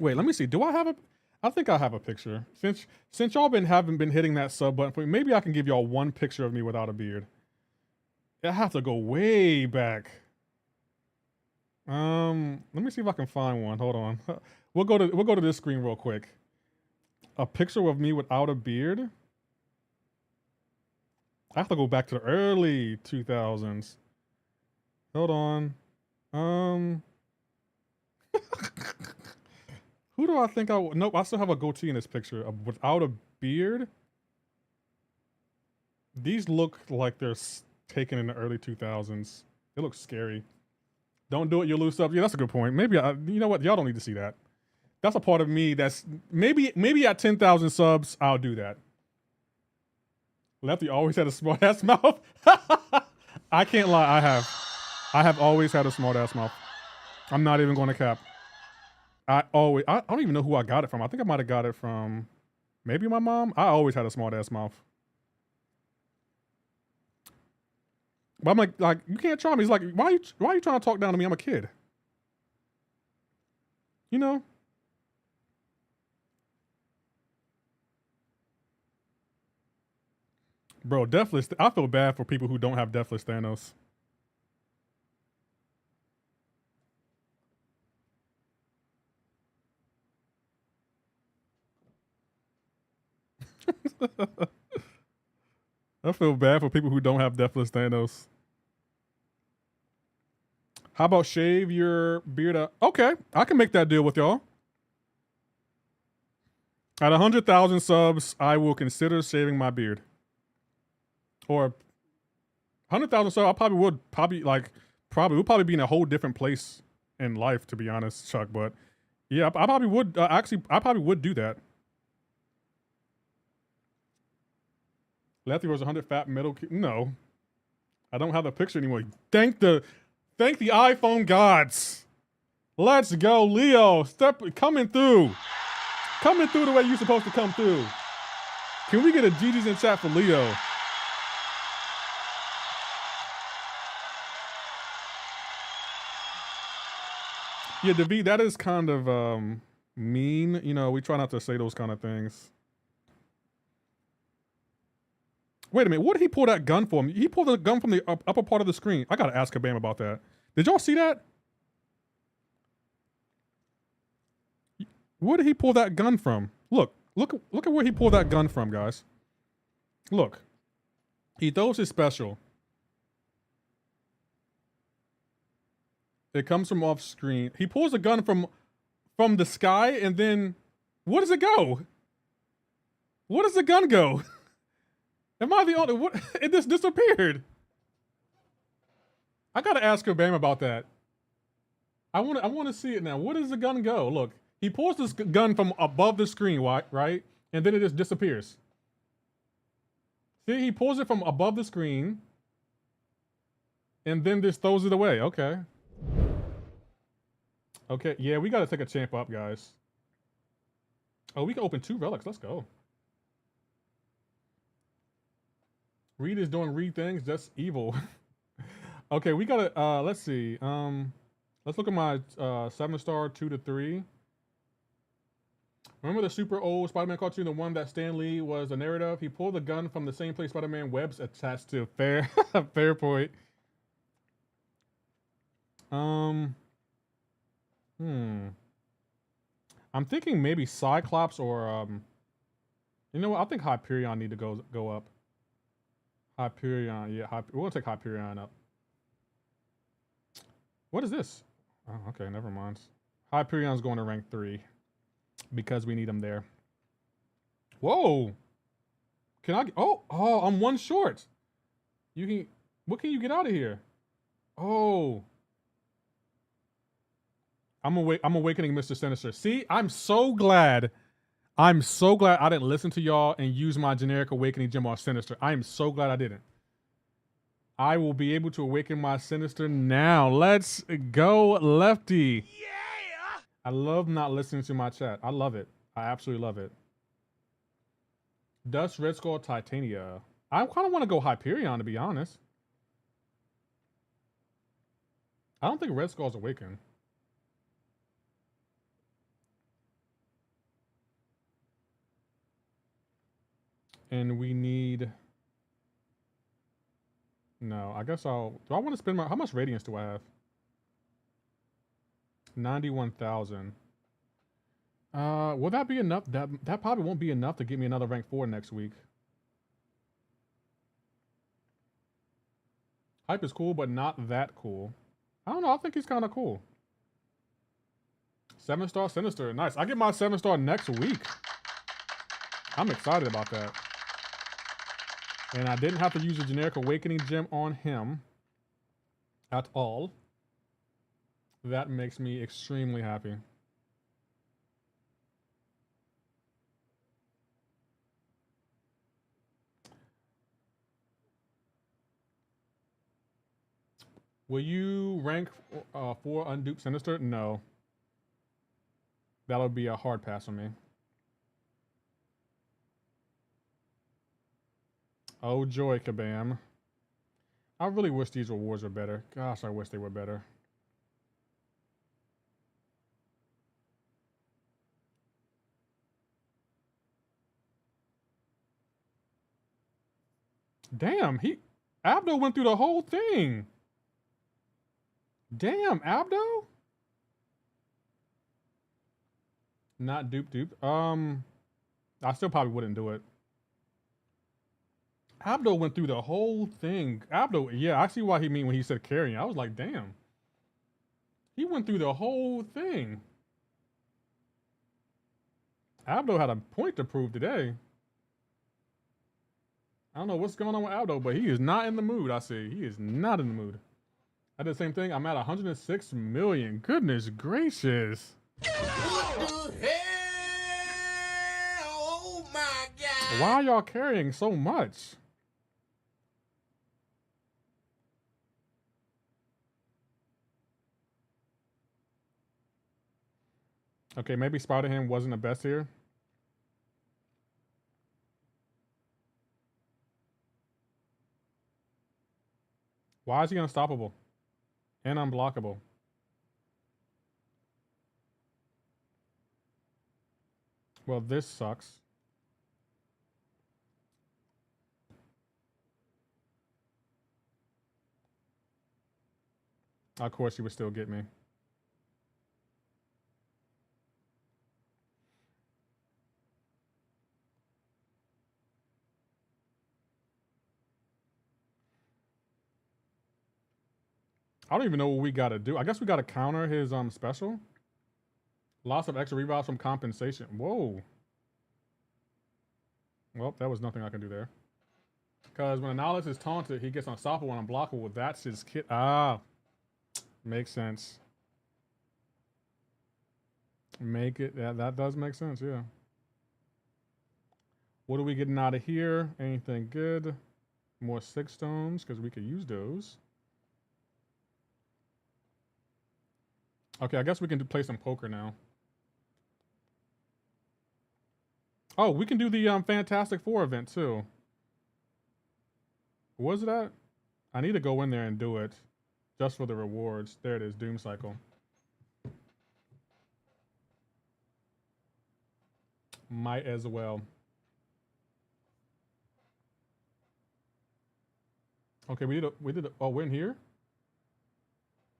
Wait, let me see. Do I have I think I have a picture. Since y'all haven't been hitting that sub button for me, maybe I can give y'all one picture of me without a beard. I have to go way back. Let me see if I can find one. Hold on. We'll go to this screen real quick. A picture of me without a beard. I have to go back to the early 2000s. Hold on. Who do I think nope, I still have a goatee in this picture. Without a beard? These look like they're taken in the early 2000s. They look scary. Don't do it, you'll lose subs. Yeah, that's a good point. Maybe, you know what? Y'all don't need to see that. That's a part of me that's, maybe at 10,000 subs, I'll do that. Lefty always had a smart ass mouth. I can't lie, I have always had a smart ass mouth. I'm not even going to cap. I don't even know who I got it from. I think I might have got it from maybe my mom. I always had a smart ass mouth. But I'm like, you can't try me. He's like, why are you trying to talk down to me? I'm a kid. You know? Bro, Deathless, I feel bad for people who don't have Deathless Thanos. I feel bad for people who don't have Deathless Thanos. How about shave your beard up? Okay, I can make that deal with y'all. At 100,000 subs, I will consider shaving my beard. Or 100,000 subs, I probably would. We'll probably be in a whole different place in life, to be honest, Chuck. But yeah, I probably would. I probably would do that. Lefty was 100 fat middle. No, I don't have the picture anymore. Thank the iPhone gods. Let's go, Leo. Coming through the way you're supposed to come through. Can we get a GG's in chat for Leo? Yeah, David, that is kind of mean. You know, we try not to say those kind of things. Wait a minute, what did he pull that gun for? He pulled the gun from the upper part of the screen. I gotta ask Kabam about that. Did y'all see that? Where did he pull that gun from? Look at where he pulled that gun from, guys. Look. He throws his special. It comes from off screen. He pulls a gun from the sky and then where does it go? Where does the gun go? Am I the only what? It just disappeared. I gotta ask Kabam about that. I want to see it now. Where does the gun go? Look, he pulls this gun from above the screen, right? And then it just disappears. See, he pulls it from above the screen, and then just throws it away. Okay. Okay, yeah, we gotta take a champ up, guys. Oh, we can open 2 relics. Let's go. Reed is doing Reed things. That's evil. Okay, we gotta, let's see. Let's look at my 7-star 2 to 3. Remember the super old Spider-Man cartoon, the one that Stan Lee was the narrator of? He pulled the gun from the same place Spider-Man webs attached to. Fair, fair point. I'm thinking maybe Cyclops or you know what? I think Hyperion need to go up. Hyperion, yeah, we're gonna take Hyperion up. What is this? Oh, okay, never mind. Hyperion's going to rank 3 because we need him there. Whoa! Can I? Oh, I'm 1 short. You can. What can you get out of here? Oh. I'm awakening Mr. Sinister. See, I'm so glad I didn't listen to y'all and use my generic awakening gem on Sinister. I am so glad I didn't. I will be able to awaken my Sinister now. Let's go, Lefty. Yeah! I love not listening to my chat. I love it. I absolutely love it. Dust, Red Skull, Titania. I kind of want to go Hyperion, to be honest. I don't think Red Skull's awakened. And we need... No, I guess I'll... Do I want to spend my... How much Radiance do I have? 91,000. Will that be enough? That probably won't be enough to get me another rank 4 next week. Hype is cool, but not that cool. I don't know. I think he's kind of cool. 7-star Sinister. Nice. I get my 7-star next week. I'm excited about that. And I didn't have to use a generic awakening gem on him at all. That makes me extremely happy. Will you rank 4 unduped Sinister? No. That'll be a hard pass for me. Oh joy, Kabam. I really wish these rewards were better. Gosh, I wish they were better. Damn, Abdo went through the whole thing. Damn, Abdo? Not dupe. I still probably wouldn't do it. Abdo went through the whole thing. Abdo, yeah, I see why he mean when he said carrying. I was like, damn. He went through the whole thing. Abdo had a point to prove today. I don't know what's going on with Abdo, but he is not in the mood, I see. He is not in the mood. I did the same thing. I'm at 106 million. Goodness gracious. What the hell? Oh my God. Why are y'all carrying so much? Okay, maybe Spider-Ham wasn't the best here. Why is he unstoppable and unblockable? Well, this sucks. Of course, he would still get me. I don't even know what we gotta do. I guess we gotta counter his special. Loss of extra revives from compensation. Whoa. Well, that was nothing I can do there. Because when Annihilus is taunted, he gets unstoppable and unblockable. That's his kit. Ah. Makes sense. That does make sense, yeah. What are we getting out of here? Anything good? More 6 stones, because we could use those. Okay, I guess we can play some poker now. Oh, we can do the Fantastic Four event too. Was that? I need to go in there and do it just for the rewards. There it is, Doom Cycle. Might as well. Okay, we did a, oh, we're in here?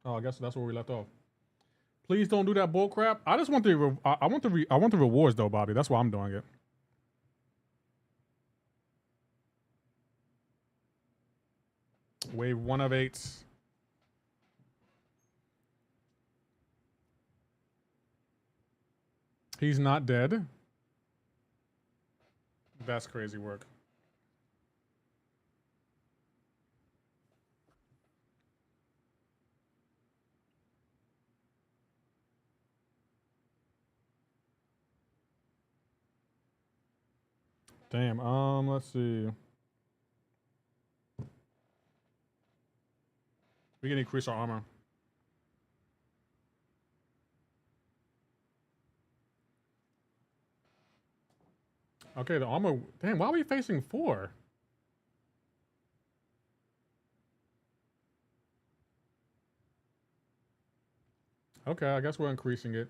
Oh, I guess that's where we left off. Please don't do that bull crap. I just want the I want the rewards though, Bobby. That's why I'm doing it. Wave 1 of 8. He's not dead. That's crazy work. Damn. Let's see. We can increase our armor. Okay, the armor. Damn, why are we facing 4? Okay, I guess we're increasing it.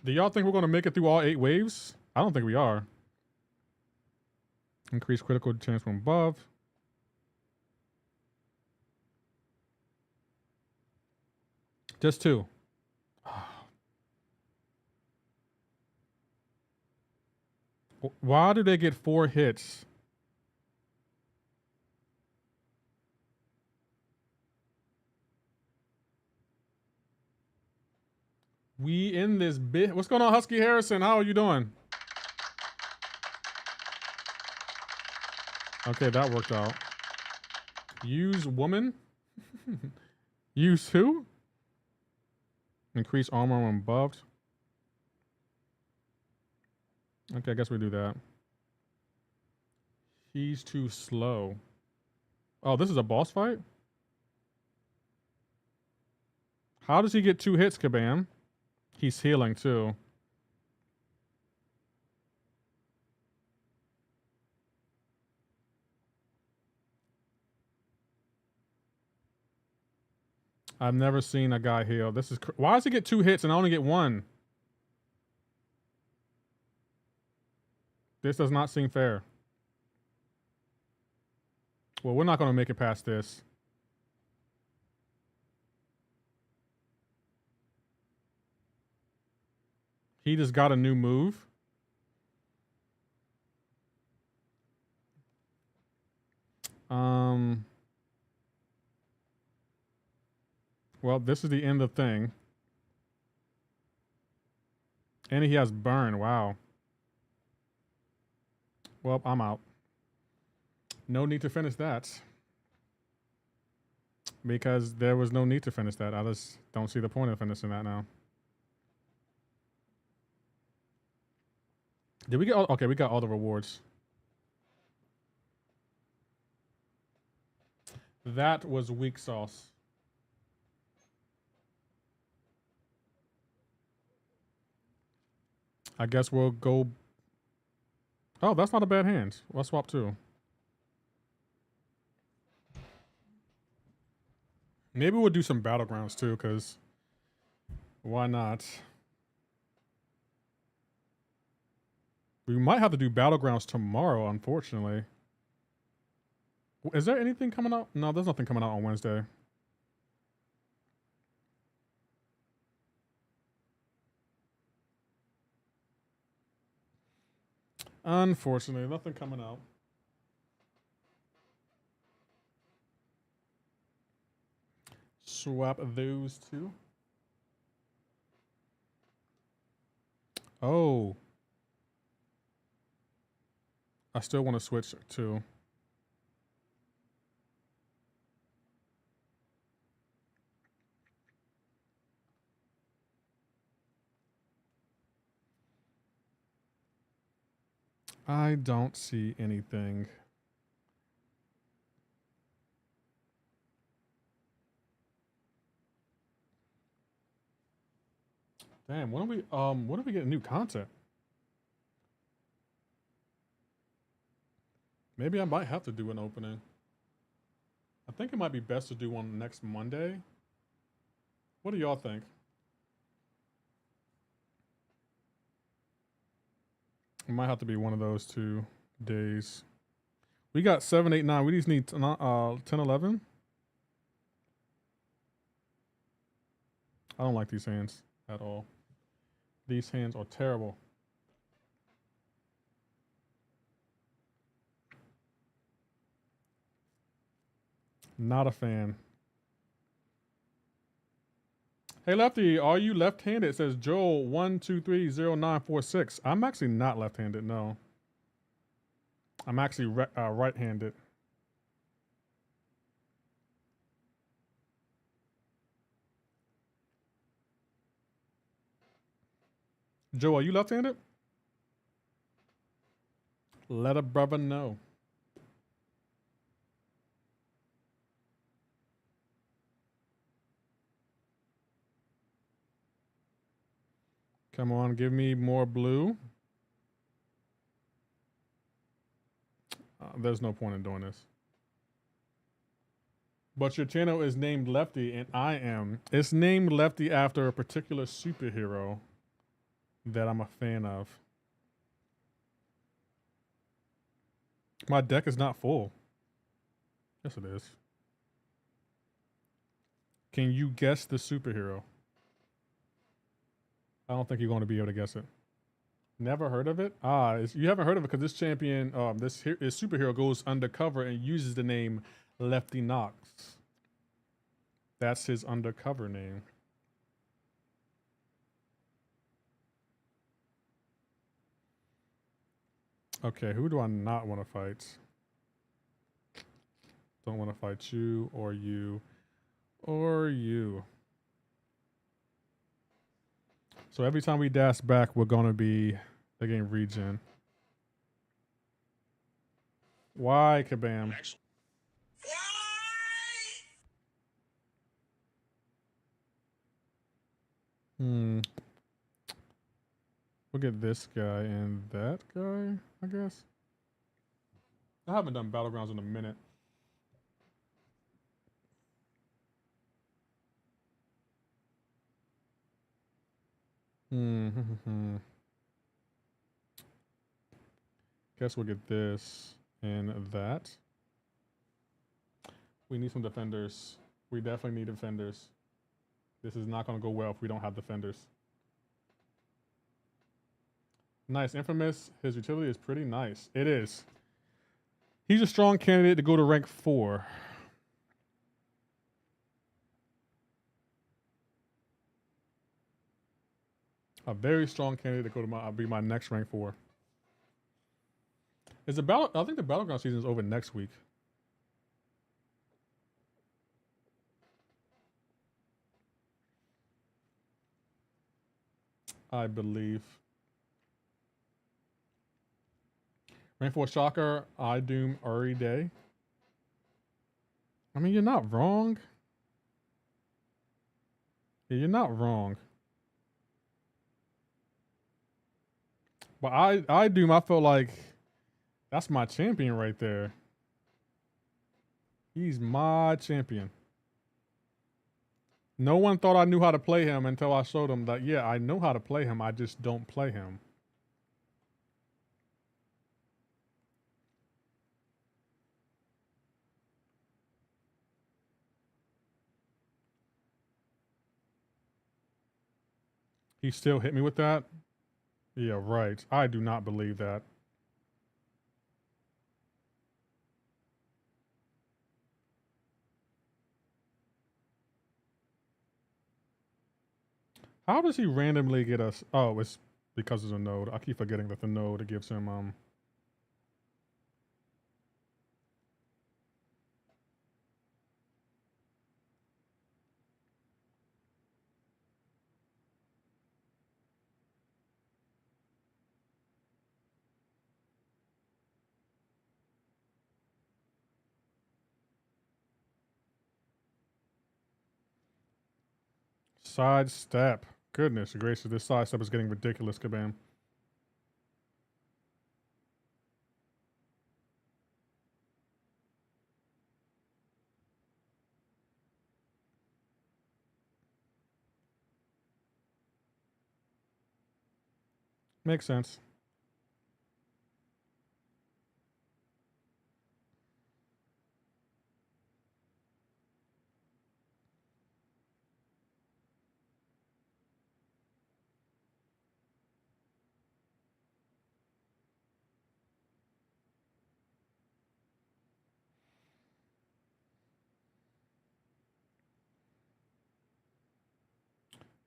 Do y'all think we're going to make it through all 8 waves? I don't think we are. Increase critical chance from above. Just 2. Why do they get 4 hits? We in this bit. What's going on, Husky Harrison? How are you doing? Okay, that worked out. Use woman. Use who? Increase armor when buffed. Okay, I guess we do that. He's too slow. Oh, this is a boss fight? How does he get 2 hits, Kabam? He's healing too. I've never seen a guy heal. This is why does he get 2 hits and I only get 1? This does not seem fair. Well, we're not going to make it past this. He just got a new move. Well, this is the end of the thing. And he has burn. Wow. Well, I'm out. No need to finish that. Because there was no need to finish that. I just don't see the point of finishing that now. Did we get all, okay, we got all the rewards. That was weak sauce. I guess we'll go. Oh, that's not a bad hand. Let's swap 2. Maybe we'll do some Battlegrounds too, because why not? We might have to do Battlegrounds tomorrow, unfortunately. Is there anything coming out? No, there's nothing coming out on Wednesday. Unfortunately, nothing coming out. Swap those 2. Oh. I still want to switch to. I don't see anything. Damn, when do we get new content? Maybe I might have to do an opening. I think it might be best to do one next Monday. What do y'all think? It might have to be one of those 2 days. We got 7, 8, 9. We just need 10, 11. I don't like these hands at all. These hands are terrible. Not a fan. Hey Lefty, are you left-handed? It says Joel 1230946. I'm actually not left-handed, no. I'm actually right-handed. Joe, are you left-handed? Let a brother know. Come on, give me more blue. There's no point in doing this. But your channel is named Lefty, and I am. It's named Lefty after a particular superhero that I'm a fan of. My deck is not full. Yes, it is. Can you guess the superhero? I don't think you're going to be able to guess it. Never heard of it? You haven't heard of it because this champion, this superhero goes undercover and uses the name Lefty Knox. That's his undercover name. Okay, who do I not want to fight? Don't want to fight you or you or you. So every time we dash back, we're going to be again regen. Why, Kabam? We'll get this guy and that guy, I guess. I haven't done Battlegrounds in a minute. Guess we'll get this and that. We need some defenders. We definitely need defenders. This is not going to go well if we don't have defenders. Nice. Infamous, his utility is pretty nice. It is. He's a strong candidate to go to rank 4. A very strong candidate to go to be my next rank 4. I think the Battleground season is over next week. I believe. Rank 4 Shocker, I Doom Uri Day. I mean, you're not wrong. Yeah, you're not wrong. But I Doom, I feel like that's my champion right there. He's my champion. No one thought I knew how to play him until I showed them that, yeah, I know how to play him. I just don't play him. He still hit me with that? Yeah, right. I do not believe that. How does he randomly get us? Oh, it's because of the node. I keep forgetting that the node gives him sidestep. Goodness gracious, this sidestep is getting ridiculous, Kabam. Makes sense.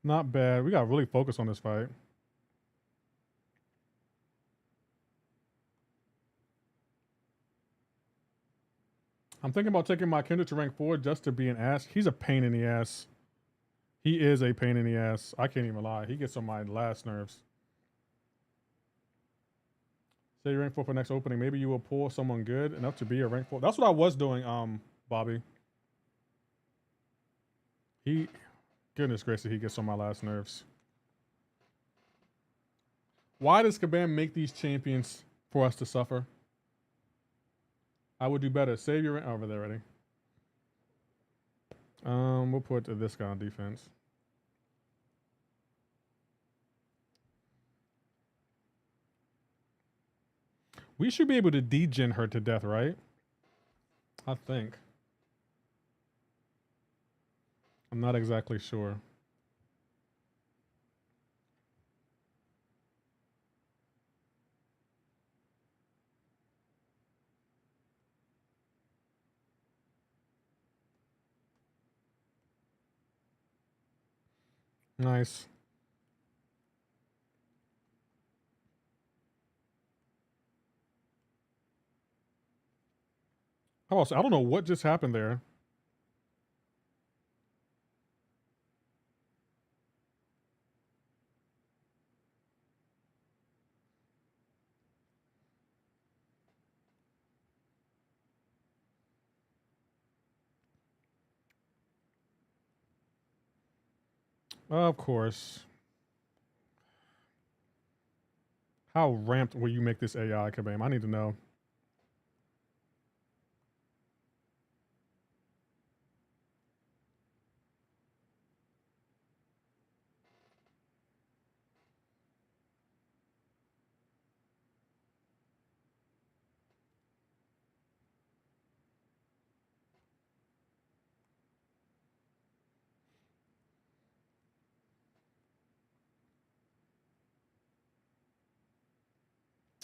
Not bad. We got to really focus on this fight. I'm thinking about taking my Kendrick to rank 4 just to be an ass. He's a pain in the ass. He is a pain in the ass. I can't even lie. He gets on my last nerves. Say you're rank 4 for next opening. Maybe you will pull someone good enough to be a rank 4. That's what I was doing, Bobby. Goodness gracious, he gets on my last nerves. Why does Kabam make these champions for us to suffer? I would do better. Save your rank over there already. We'll put this guy on defense. We should be able to degen her to death, right? I think. I'm not exactly sure. Nice. Oh, so I don't know what just happened there. Of course. How ramped will you make this AI, Kabam? I need to know.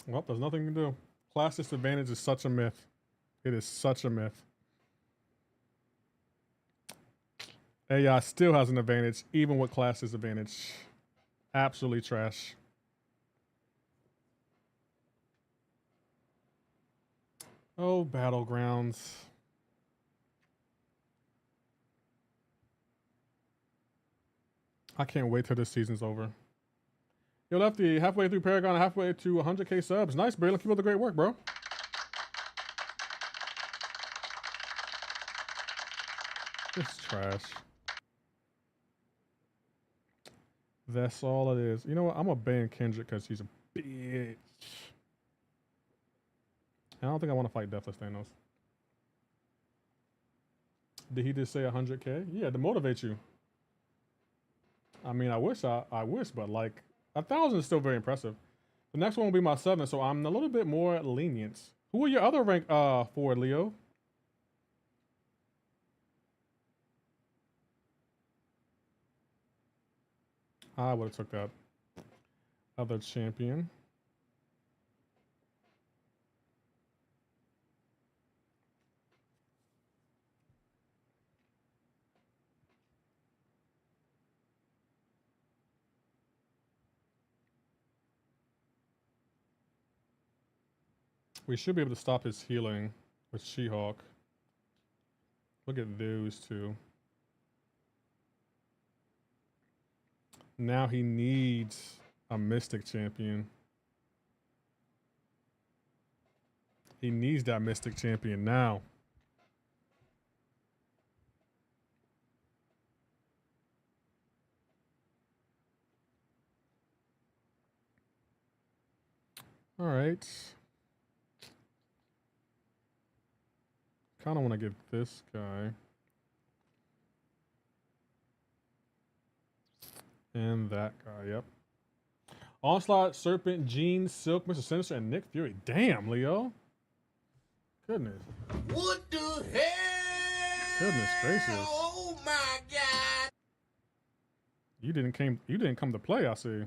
Well, there's nothing to do. Class disadvantage is such a myth. It is such a myth. AI still has an advantage, even with class disadvantage. Absolutely trash. Oh, Battlegrounds. I can't wait till this season's over. Yo, Lefty, halfway through Paragon, halfway to 100K subs. Nice, Braylon. Keep up the great work, bro. It's trash. That's all it is. You know what? I'm going to ban Kendrick because he's a bitch. I don't think I want to fight Deathless Thanos. Did he just say 100K? Yeah, to motivate you. I mean, I wish, but like 1,000 is still very impressive. The next one will be my 7, so I'm a little bit more lenient. Who are your other rank for, Leo? I would have took that other champion. We should be able to stop his healing with She-Hulk. Look at those two. Now he needs a Mystic champion. He needs that Mystic champion now. All right. Kind of want to give this guy and that guy. Yep. Onslaught, Serpent, Jean, Silk, Mr. Sinister, and Nick Fury. Damn, Leo. Goodness. What the hell? Goodness gracious. Oh my God. You didn't come to play, I see.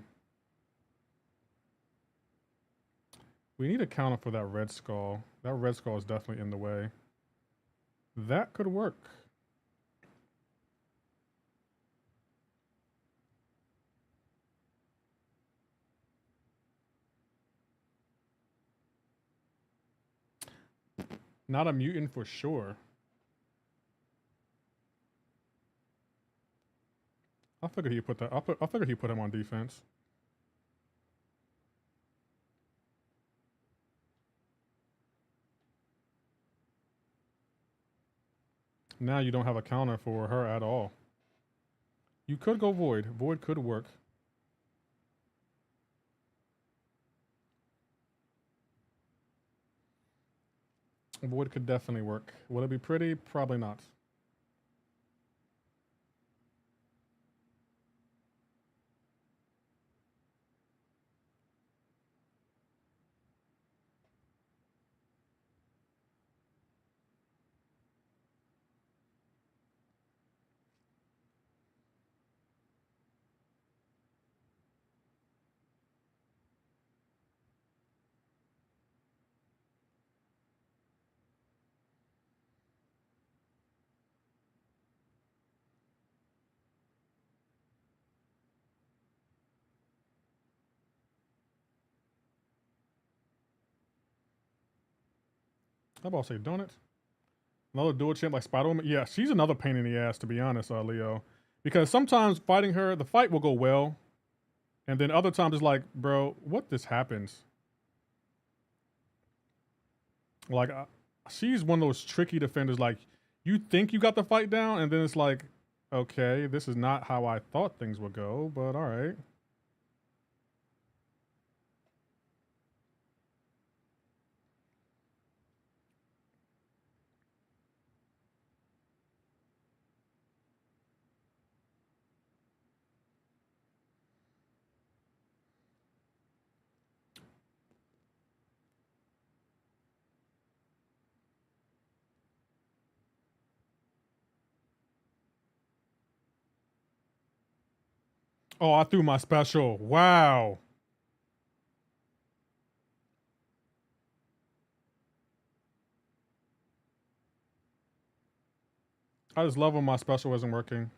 We need a counter for that Red Skull. That Red Skull is definitely in the way. That could work. Not a mutant for sure. I figured he put that. I figured he put him on defense. Now you don't have a counter for her at all. You could go Void. Void could work. Void could definitely work. Will it be pretty? Probably not. I'm about to say, don't it? Another dual champ like Spider-Woman? Yeah, she's another pain in the ass, to be honest, Leo. Because sometimes fighting her, the fight will go well. And then other times it's like, bro, what this happens? Like, she's one of those tricky defenders. Like, you think you got the fight down, and then it's like, okay, this is not how I thought things would go, but all right. Oh, I threw my special. Wow. I just love when my special isn't working.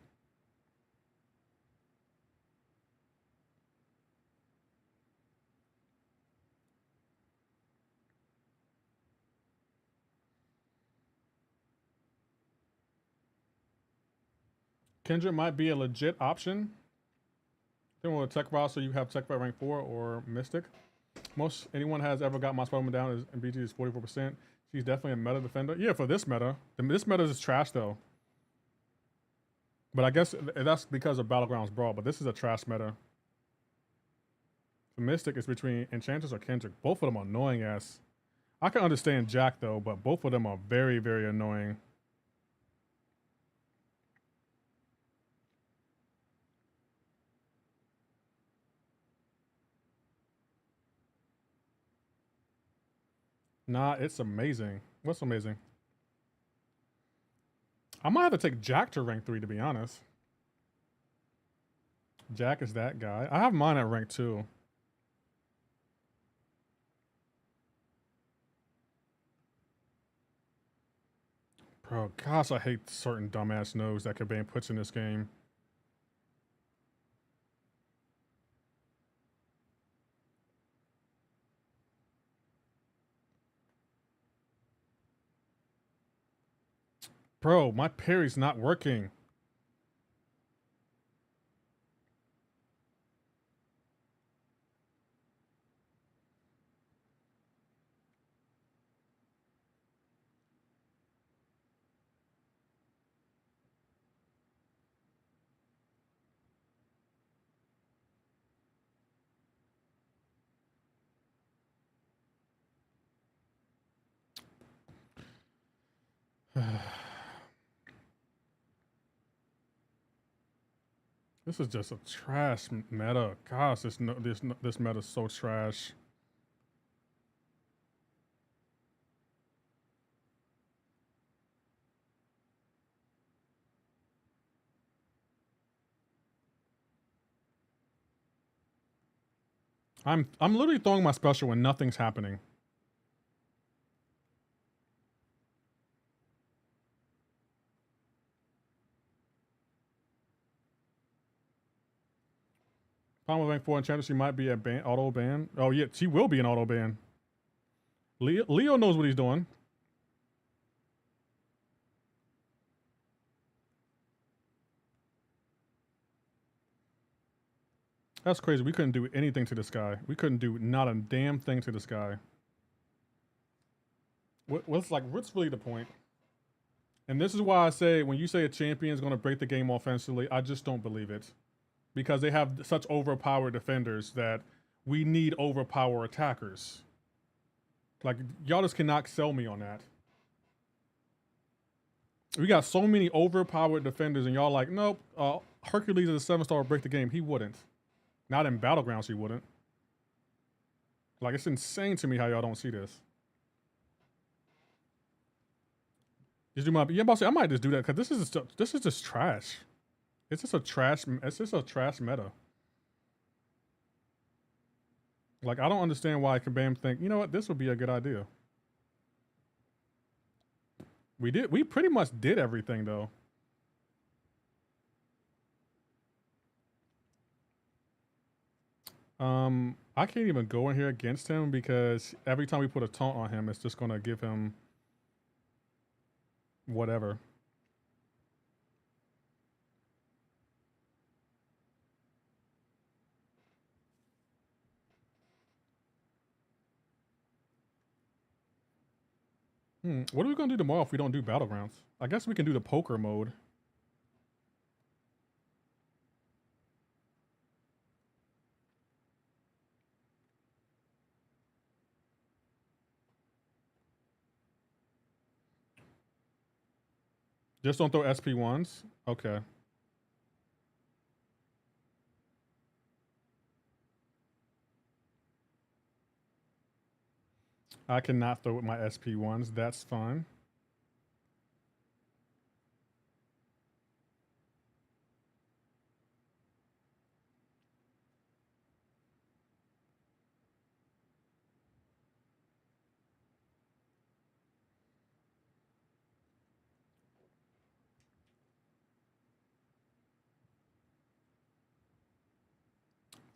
Kendrick might be a legit option. Then with Tech File, so you have Tech File rank 4 or Mystic. Most anyone has ever got my Spider-Man down is in BG is 44%. She's definitely a meta defender. Yeah, for this meta. This meta is trash though. But I guess that's because of Battlegrounds Brawl, but this is a trash meta. The Mystic is between Enchantress or Kendrick. Both of them are annoying ass. I can understand Jack though, but both of them are very, very annoying. Nah, it's amazing. What's amazing? I might have to take Jack to rank 3, to be honest. Jack is that guy. I have mine at rank 2. Bro, gosh, I hate certain dumbass nodes that Kabam puts in this game. Bro, my parry's not working. This is just a trash meta. Gosh, this meta is so trash. I'm literally throwing my special when nothing's happening. Problem with rank 4 Enchantress, she might be a auto ban. Oh yeah, she will be an auto ban. Leo knows what he's doing. That's crazy. We couldn't do anything to this guy. We couldn't do not a damn thing to this guy. What's really the point? And this is why I say when you say a champion is going to break the game offensively, I just don't believe it. Because they have such overpowered defenders that we need overpowered attackers. Like, y'all just cannot sell me on that. We got so many overpowered defenders, and y'all like, nope, Hercules is a 7-star break the game. He wouldn't. Not in Battlegrounds, he wouldn't. Like, it's insane to me how y'all don't see this. Just do my, yeah, I'm about to say, I might just do that because this is just trash. It's just a trash meta. Like, I don't understand why Kabam think, you know what, this would be a good idea. We pretty much did everything though. I can't even go in here against him because every time we put a taunt on him, it's just gonna give him whatever. What are we gonna do tomorrow if we don't do Battlegrounds? I guess we can do the poker mode. Just don't throw SP1s? Okay. I cannot throw with my SP1s. That's fine.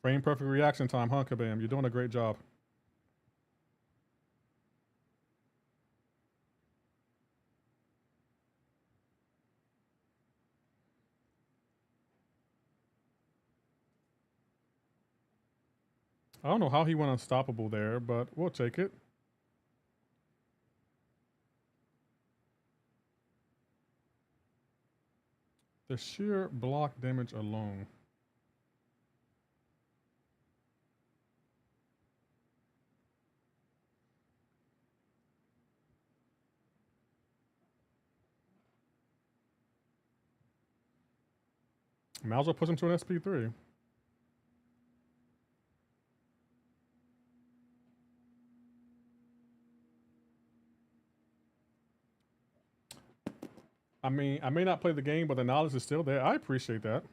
Frame perfect reaction time, huh, Kabam? You're doing a great job. I don't know how he went unstoppable there, but we'll take it. The sheer block damage alone. Might as well put him to an SP3. I mean, I may not play the game, but the knowledge is still there. I appreciate that.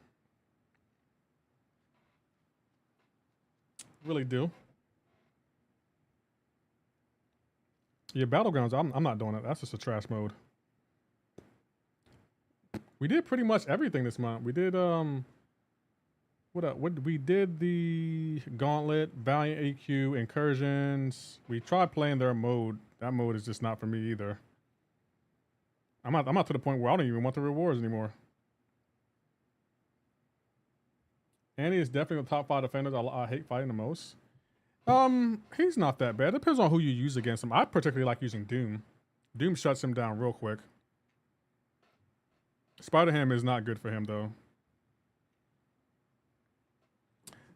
Really do. Yeah, Battlegrounds, I'm not doing it. That's just a trash mode. We did pretty much everything this month. We did we did the Gauntlet, Valiant AQ, Incursions. We tried playing their mode. That mode is just not for me either. I'm not to the point where I don't even want the rewards anymore. Andy is definitely the top 5 defenders I hate fighting the most. He's not that bad. It depends on who you use against him. I particularly like using Doom. Doom shuts him down real quick. Spider-Ham is not good for him though.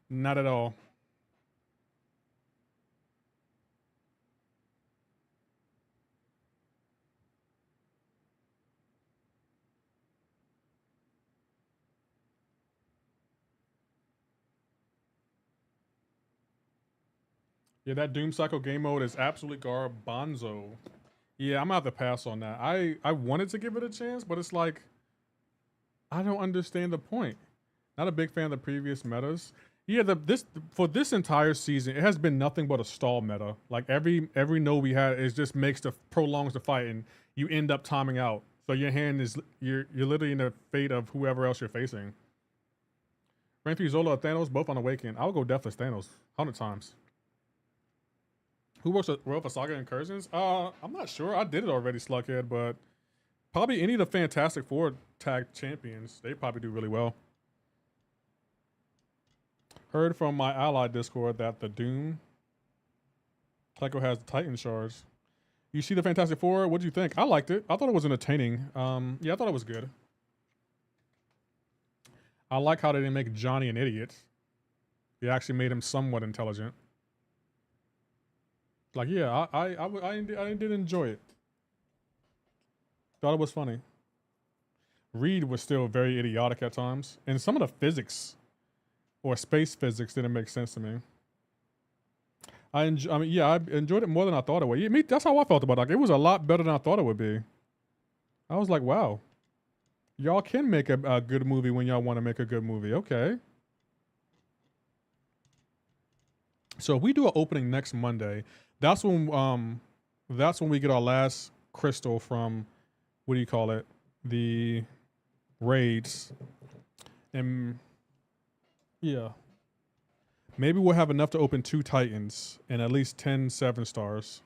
Not at all. Yeah, that Doom Cycle game mode is absolutely garbanzo. Yeah, I'm gonna have to pass on that. I wanted to give it a chance, but it's like, I don't understand the point. Not a big fan of the previous metas. Yeah, for this entire season, it has been nothing but a stall meta. Like every node we had is just prolongs the fight, and you end up timing out. So your hand is you're literally in the fate of whoever else you're facing. Rank 3 Zola or Thanos, both on Awaken. I would go Deathless Thanos 100 times. Who works at Royal for Saga Incursions? I'm not sure. I did it already, Slughead, but probably any of the Fantastic Four tag champions. They probably do really well. Heard from my ally Discord that the Doom cycle has the Titan shards. You see the Fantastic Four? What do you think? I liked it. I thought it was entertaining. Yeah, I thought it was good. I like how they didn't make Johnny an idiot. They actually made him somewhat intelligent. Like, yeah, I did enjoy it. Thought it was funny. Reed was still very idiotic at times, and some of the physics or space physics didn't make sense to me. I enjoyed it more than I thought it would. Yeah, that's how I felt about it. Like, it was a lot better than I thought it would be. I was like, wow. Y'all can make a good movie when y'all want to make a good movie. Okay. So if we do an opening next Monday, that's when we get our last crystal from, what do you call it? The raids. And yeah. Maybe we'll have enough to open 2 Titans and at least 10 7-stars.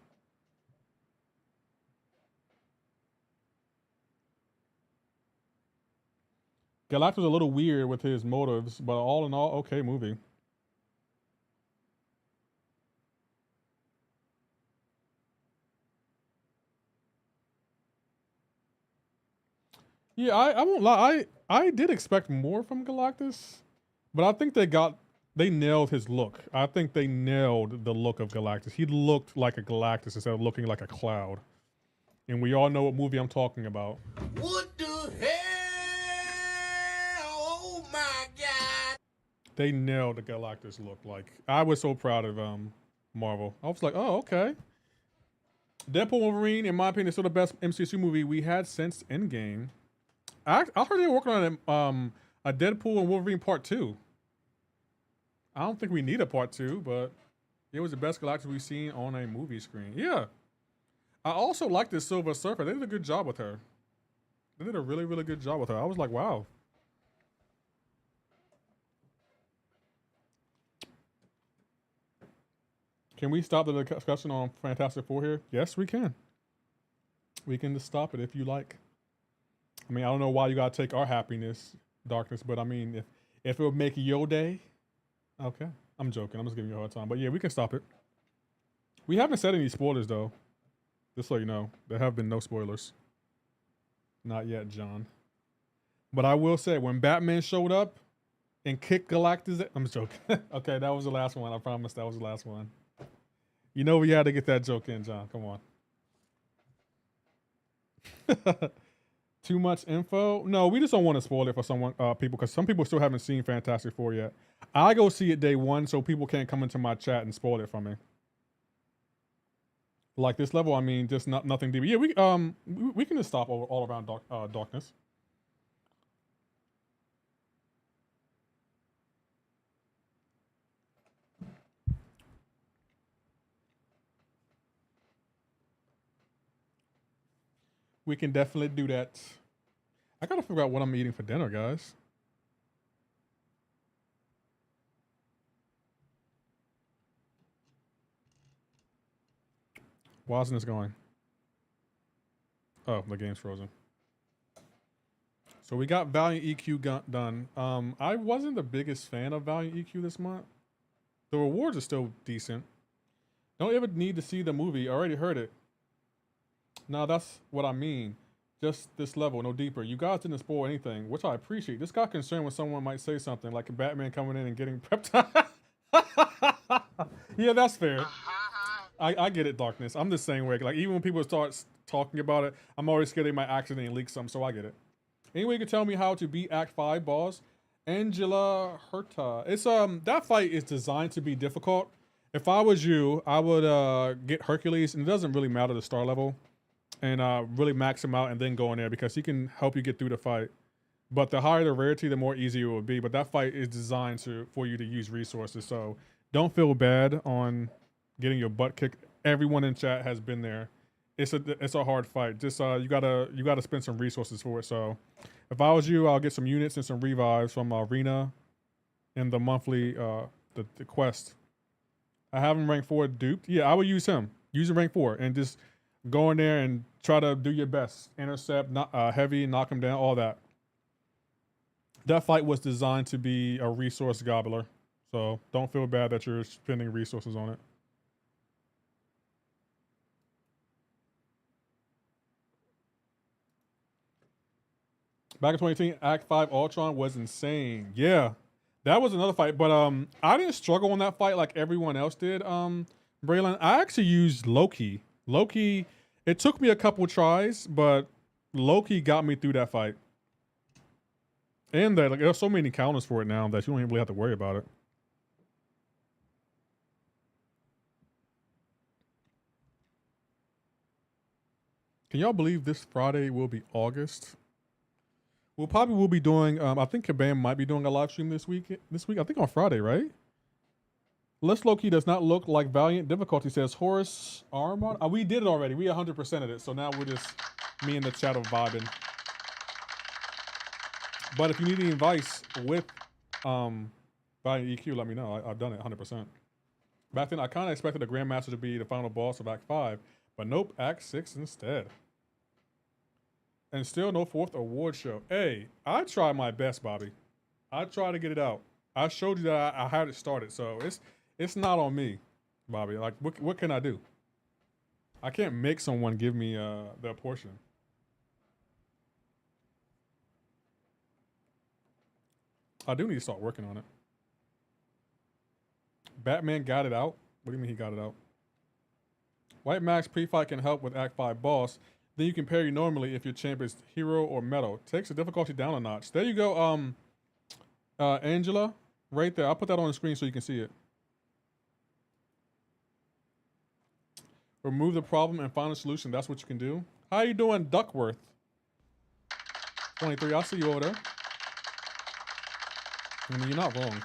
Galactus was a little weird with his motives, but all in all, okay movie. Yeah, I won't lie. I did expect more from Galactus, but I think they nailed his look. I think they nailed the look of Galactus. He looked like a Galactus instead of looking like a cloud. And we all know what movie I'm talking about. What the hell? Oh my God. They nailed the Galactus look. Like, I was so proud of Marvel. I was like, oh, okay. Deadpool Wolverine, in my opinion, is still the best MCU movie we had since Endgame. I heard they were working on a Deadpool and Wolverine Part 2. I don't think we need a Part 2, but it was the best Galactus we've seen on a movie screen. Yeah. I also like this Silver Surfer. They did a good job with her. They did a really, really good job with her. I was like, wow. Can we stop the discussion on Fantastic Four here? Yes, we can. We can just stop it if you like. I mean, I don't know why you gotta take our happiness, Darkness, but I mean, if it would make your day, okay. I'm joking. I'm just giving you a hard time. But yeah, we can stop it. We haven't said any spoilers, though. Just so you know, there have been no spoilers. Not yet, John. But I will say, when Batman showed up and kicked Galactus, I'm joking. Okay, that was the last one. I promise that was the last one. You know we had to get that joke in, John. Come on. Too much info? No, we just don't want to spoil it for people, because some people still haven't seen Fantastic Four yet. I go see it day 1, so people can't come into my chat and spoil it for me. Like this level, I mean, just nothing deep. Yeah, we can just stop all around Darkness. We can definitely do that. I gotta figure out what I'm eating for dinner, guys. Why isn't this going? Oh, the game's frozen. So we got Valiant EQ done. I wasn't the biggest fan of Valiant EQ this month. The rewards are still decent. Don't ever need to see the movie. I already heard it. No, that's what I mean. Just this level, no deeper. You guys didn't spoil anything, which I appreciate. Just got concerned when someone might say something like a Batman coming in and getting prepped. Yeah, that's fair. I get it, Darkness. I'm the same way. Like, even when people start talking about it, I'm always scared they might accidentally leak something, so I get it. Anyway, you can tell me how to beat Act 5 boss. Angela Herta. It's that fight is designed to be difficult. If I was you, I would get Hercules, and it doesn't really matter the star level, and really max him out and then go in there, because he can help you get through the fight. But the higher the rarity, the more easier it will be. But that fight is designed for you to use resources, so don't feel bad on getting your butt kicked. Everyone in chat has been there. It's a hard fight. Just you gotta spend some resources for it. So if I was you, I'll get some units and some revives from Arena in the monthly the quest. I have him rank 4 duped. Yeah, I would use him. Use him rank 4 and just go in there and try to do your best. Intercept, heavy, knock him down, all that. That fight was designed to be a resource gobbler. So don't feel bad that you're spending resources on it. Back in 2018, Act 5 Ultron was insane. Yeah, that was another fight, but I didn't struggle on that fight like everyone else did. Braylon, I actually used Loki. Loki, it took me a couple tries, but Loki got me through that fight. And that, like, there's so many counters for it now that you don't even really have to worry about it. Can y'all believe this Friday will be August? We'll probably will be doing, I think Kabam might be doing a live stream this week, I think on Friday, right? Less Loki does not look like Valiant Difficulty, says Horace Armon. We did it already. We 100%ed it. So now we're just me in the chat of vibing. But if you need any advice with Valiant EQ, let me know. I've done it 100%. Back then, I kind of expected the Grandmaster to be the final boss of Act 5. But nope, Act 6 instead. And still no 4th award show. Hey, I tried my best, Bobby. I tried to get it out. I showed you that I had it started, so it's not on me, Bobby. Like, what can I do? I can't make someone give me their portion. I do need to start working on it. Batman got it out? What do you mean he got it out? White Max pre-fight can help with Act 5 boss. Then you can parry normally if your champ is hero or metal. Takes the difficulty down a notch. There you go, Angela. Right there. I'll put that on the screen so you can see it. Remove the problem and find a solution. That's what you can do. How you doing, Duckworth? 23. I'll see you over there. I mean, you're not wrong.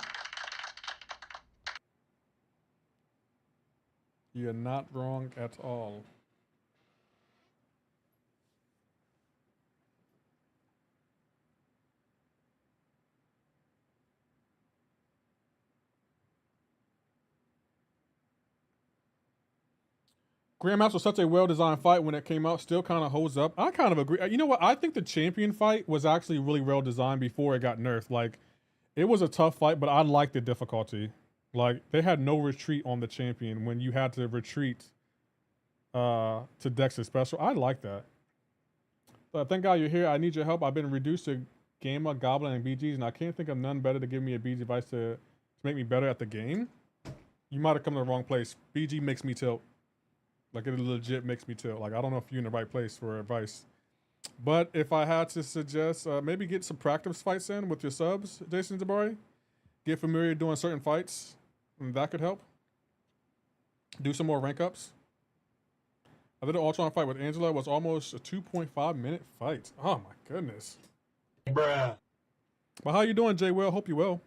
You're not wrong at all. Grandmaster was such a well-designed fight when it came out. Still kind of holds up. I kind of agree. You know what? I think the champion fight was actually really well-designed before it got nerfed. Like, it was a tough fight, but I liked the difficulty. Like, they had no retreat on the champion when you had to retreat to Dex's special. I like that. Thank God you're here. I need your help. I've been reduced to Gamma, Goblin, and BGs, and I can't think of none better to give me a BG advice to make me better at the game. You might have come to the wrong place. BG makes me tilt. Like, it legit makes me tilt. Like, I don't know if you're in the right place for advice. But if I had to suggest, maybe get some practice fights in with your subs, Jason Zabari. Get familiar doing certain fights. And that could help. Do some more rank ups. I did an Ultron fight with Angela. It was almost a 2.5 minute fight. Oh my goodness. Bruh. But how you doing, Jay Will? Hope you will.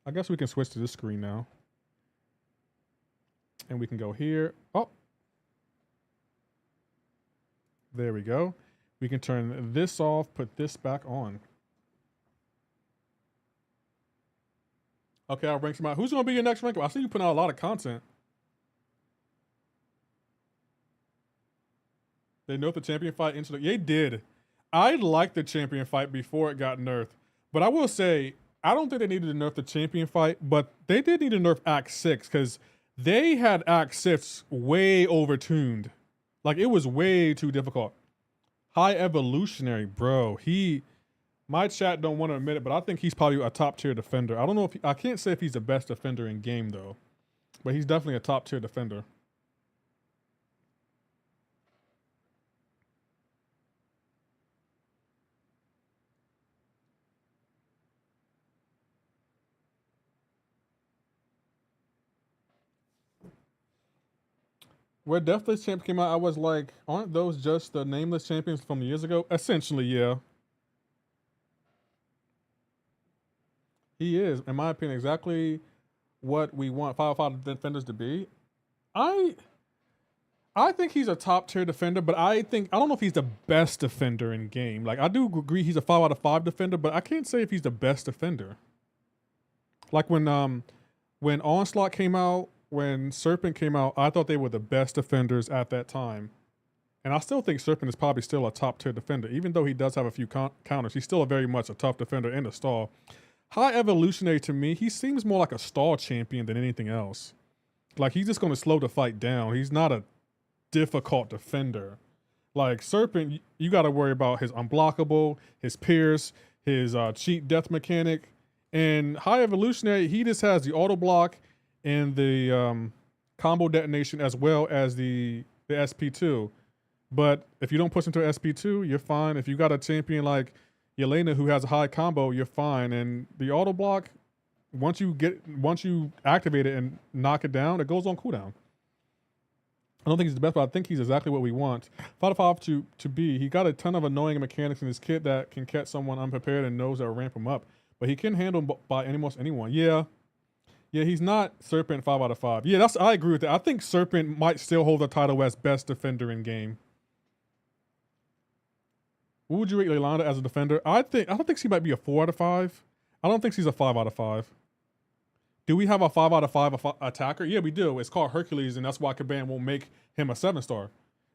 I guess we can switch to this screen now. And we can go here. Oh. There we go. We can turn this off, put this back on. Okay, I'll rank some out. Who's going to be your next rank? I see you putting out a lot of content. They nerfed the champion fight into the... They did. I liked the champion fight before it got nerfed. But I will say, I don't think they needed to nerf the champion fight, but they did need to nerf Act 6 because they had Act 6 way overtuned. Like, it was way too difficult. High Evolutionary, bro. My chat don't want to admit it, but I think he's probably a top tier defender. I don't know if I can't say if he's the best defender in game though, but he's definitely a top tier defender. Where Deathless Champ came out, I was like, aren't those just the nameless champions from years ago? Essentially, yeah. He is, in my opinion, exactly what we want 505 defenders to be. I think he's a top tier defender, but I don't know if he's the best defender in game. Like, I do agree he's a 5 out of 5 defender, but I can't say if he's the best defender. Like when Onslaught came out, when Serpent came out, I thought they were the best defenders at that time. And I still think Serpent is probably still a top tier defender. Even though he does have a few counters, he's still very much a tough defender and a stall. High Evolutionary, to me, he seems more like a stall champion than anything else. Like, he's just going to slow the fight down. He's not a difficult defender. Like Serpent, you got to worry about his unblockable, his pierce, his cheat death mechanic, and High Evolutionary. He just has the auto block and the combo detonation as well as the SP2. But if you don't push into SP2, you're fine. If you got a champion like Yelena who has a high combo, you're fine. And the auto block, once you activate it and knock it down, it goes on cooldown. I don't think he's the best, but I think he's exactly what we want. 5/5 to be. He got a ton of annoying mechanics in his kit that can catch someone unprepared and knows that'll ramp him up. But he can handle by almost anyone. Yeah, he's not Serpent 5 out of 5. Yeah, I agree with that. I think Serpent might still hold the title as best defender in game. What would you rate Leilanda as a defender? I don't think she might be a 4 out of 5. I don't think she's a 5 out of 5. Do we have a 5 out of 5 attacker? Yeah, we do. It's called Hercules, and that's why Kabam won't make him a 7-star.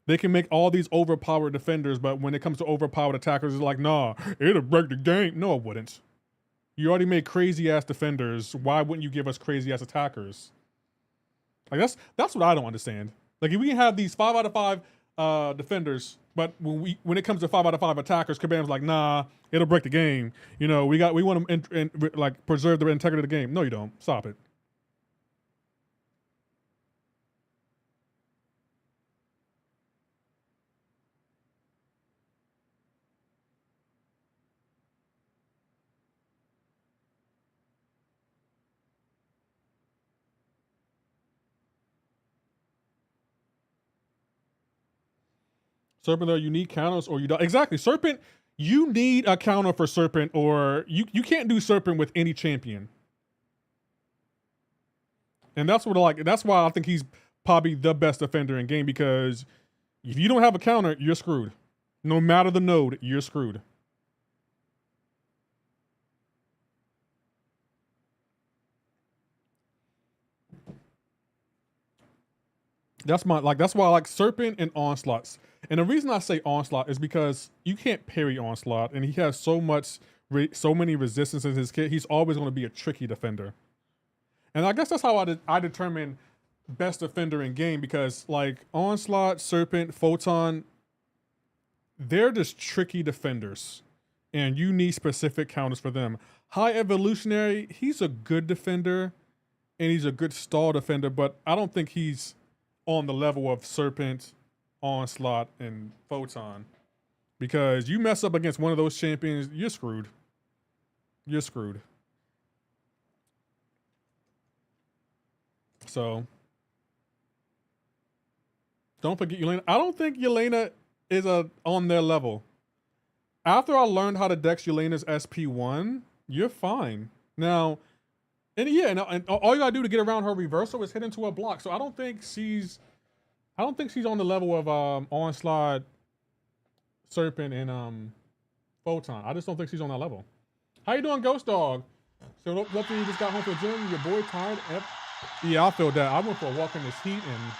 They can make all these overpowered defenders, but when it comes to overpowered attackers, it's like, nah, it'll break the game. No, it wouldn't. You already made crazy-ass defenders. Why wouldn't you give us crazy-ass attackers? Like, that's what I don't understand. Like, if we can have these 5 out of 5 defenders, but when it comes to 5 out of 5 attackers, Kabam's like, nah, it'll break the game. You know, we want to like preserve the integrity of the game. No, you don't. Stop it. Serpent are unique counters, or you don't. Exactly. Serpent, you need a counter for Serpent, or you can't do Serpent with any champion. And that's why I think he's probably the best defender in game, because if you don't have a counter, you're screwed. No matter the node, you're screwed. That's why I like Serpent and Onslaughts. And the reason I say Onslaught is because you can't parry Onslaught, and he has so many resistance in his kit. He's always going to be a tricky defender. And I guess that's how I determine best defender in game, because like Onslaught, Serpent, Photon, they're just tricky defenders, and you need specific counters for them. High Evolutionary, he's a good defender, and he's a good stall defender, but I don't think he's on the level of Serpent, Onslaught, and Photon, because you mess up against one of those champions, you're screwed. You're screwed. So don't forget Yelena. I don't think Yelena is on their level. After I learned how to dex Yelena's SP1, you're fine. Now, and all you gotta do to get around her reversal is hit into a block. So I don't think she's on the level of Onslaught, Serpent, and Photon. I just don't think she's on that level. How you doing, Ghost Dog? So luckily you just got home from the gym. Your boy tired. Yep. Yeah, I feel that. I went for a walk in this heat, and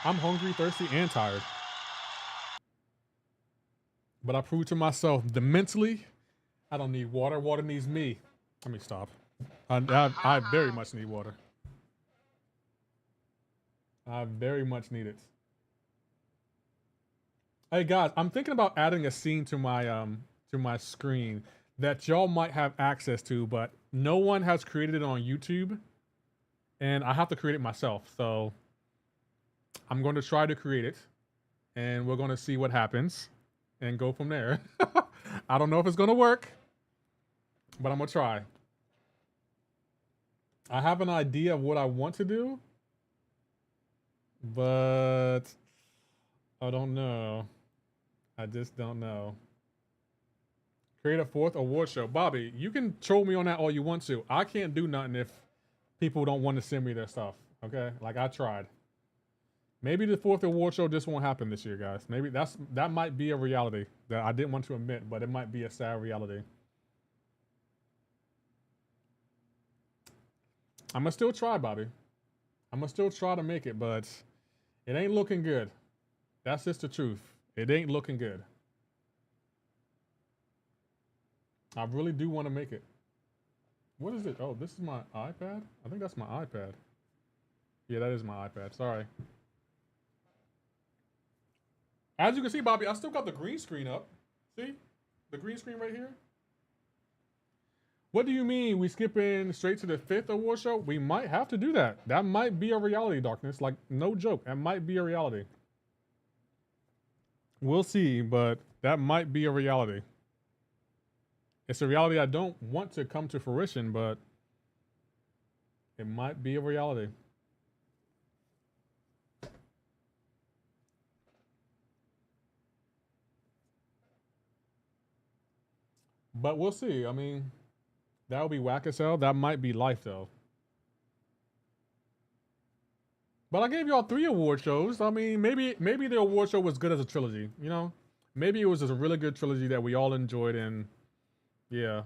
I'm hungry, thirsty, and tired. But I proved to myself that mentally, I don't need water. Water needs me. Let me stop. I very much need water. I very much need it. Hey guys, I'm thinking about adding a scene to my screen that y'all might have access to, but no one has created it on YouTube, and I have to create it myself. So I'm going to try to create it, and we're going to see what happens and go from there. I don't know if it's going to work, but I'm going to try. I have an idea of what I want to do, but I don't know. I just don't know. Create a 4th award show. Bobby, you can troll me on that all you want to. I can't do nothing if people don't want to send me their stuff. Okay? Like, I tried. Maybe the 4th award show just won't happen this year, guys. Maybe that might be a reality that I didn't want to admit, but it might be a sad reality. I'm gonna still try, Bobby. I'm gonna still try to make it, but it ain't looking good. That's just the truth. It ain't looking good. I really do want to make it. What is it? Oh, this is my iPad? I think that's my iPad. Yeah, that is my iPad. Sorry. As you can see, Bobby, I still got the green screen up. See? The green screen right here. What do you mean we skipping straight to the 5th award show? We might have to do that. That might be a reality, Darkness. Like, no joke. That might be a reality. We'll see, but that might be a reality. It's a reality I don't want to come to fruition, but it might be a reality. But we'll see. I mean, that would be whack as hell. That might be life, though. But I gave y'all 3 award shows. I mean, maybe the award show was good as a trilogy, you know? Maybe it was just a really good trilogy that we all enjoyed, and yeah.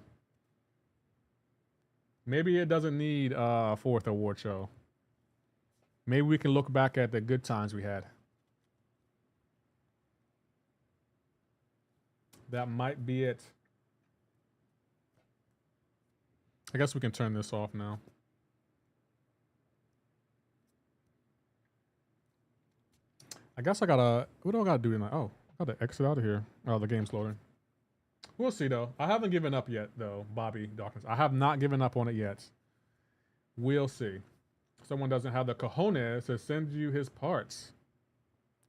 Maybe it doesn't need a 4th award show. Maybe we can look back at the good times we had. That might be it. I guess we can turn this off now. I guess I gotta, what do I gotta do tonight? Oh, I gotta exit out of here. Oh, the game's loading. We'll see though. I haven't given up yet though, Bobby Dawkins. I have not given up on it yet. We'll see. Someone doesn't have the cojones to send you his parts.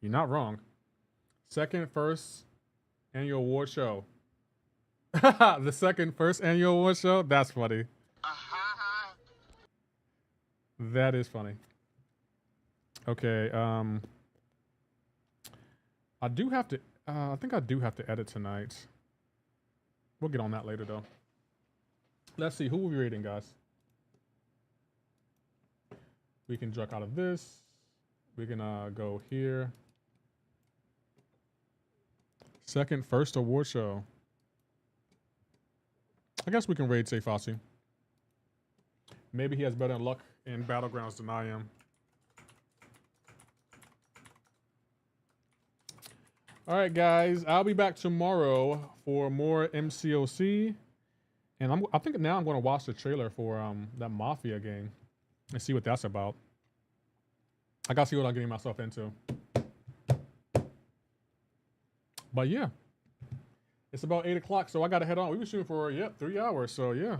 You're not wrong. 2nd, 1st annual award show. The 2nd, 1st annual award show? That's funny. That is funny. Okay, I do have to, I think I do have to edit tonight. We'll get on that later though. Let's see, who are we rating, guys? We can duck out of this. We can go here. 2nd, 1st award show. I guess we can raid Say Fossey. Maybe he has better luck in Battlegrounds than I am. All right, guys. I'll be back tomorrow for more MCoC. And I think now I'm going to watch the trailer for that Mafia game and see what that's about. I got to see what I'm getting myself into. But yeah. It's about 8 o'clock, so I got to head on. We were shooting for, 3 hours, so yeah.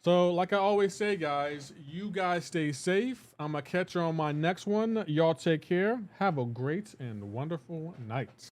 So like I always say, guys, you guys stay safe. I'm going to catch you on my next one. Y'all take care. Have a great and wonderful night.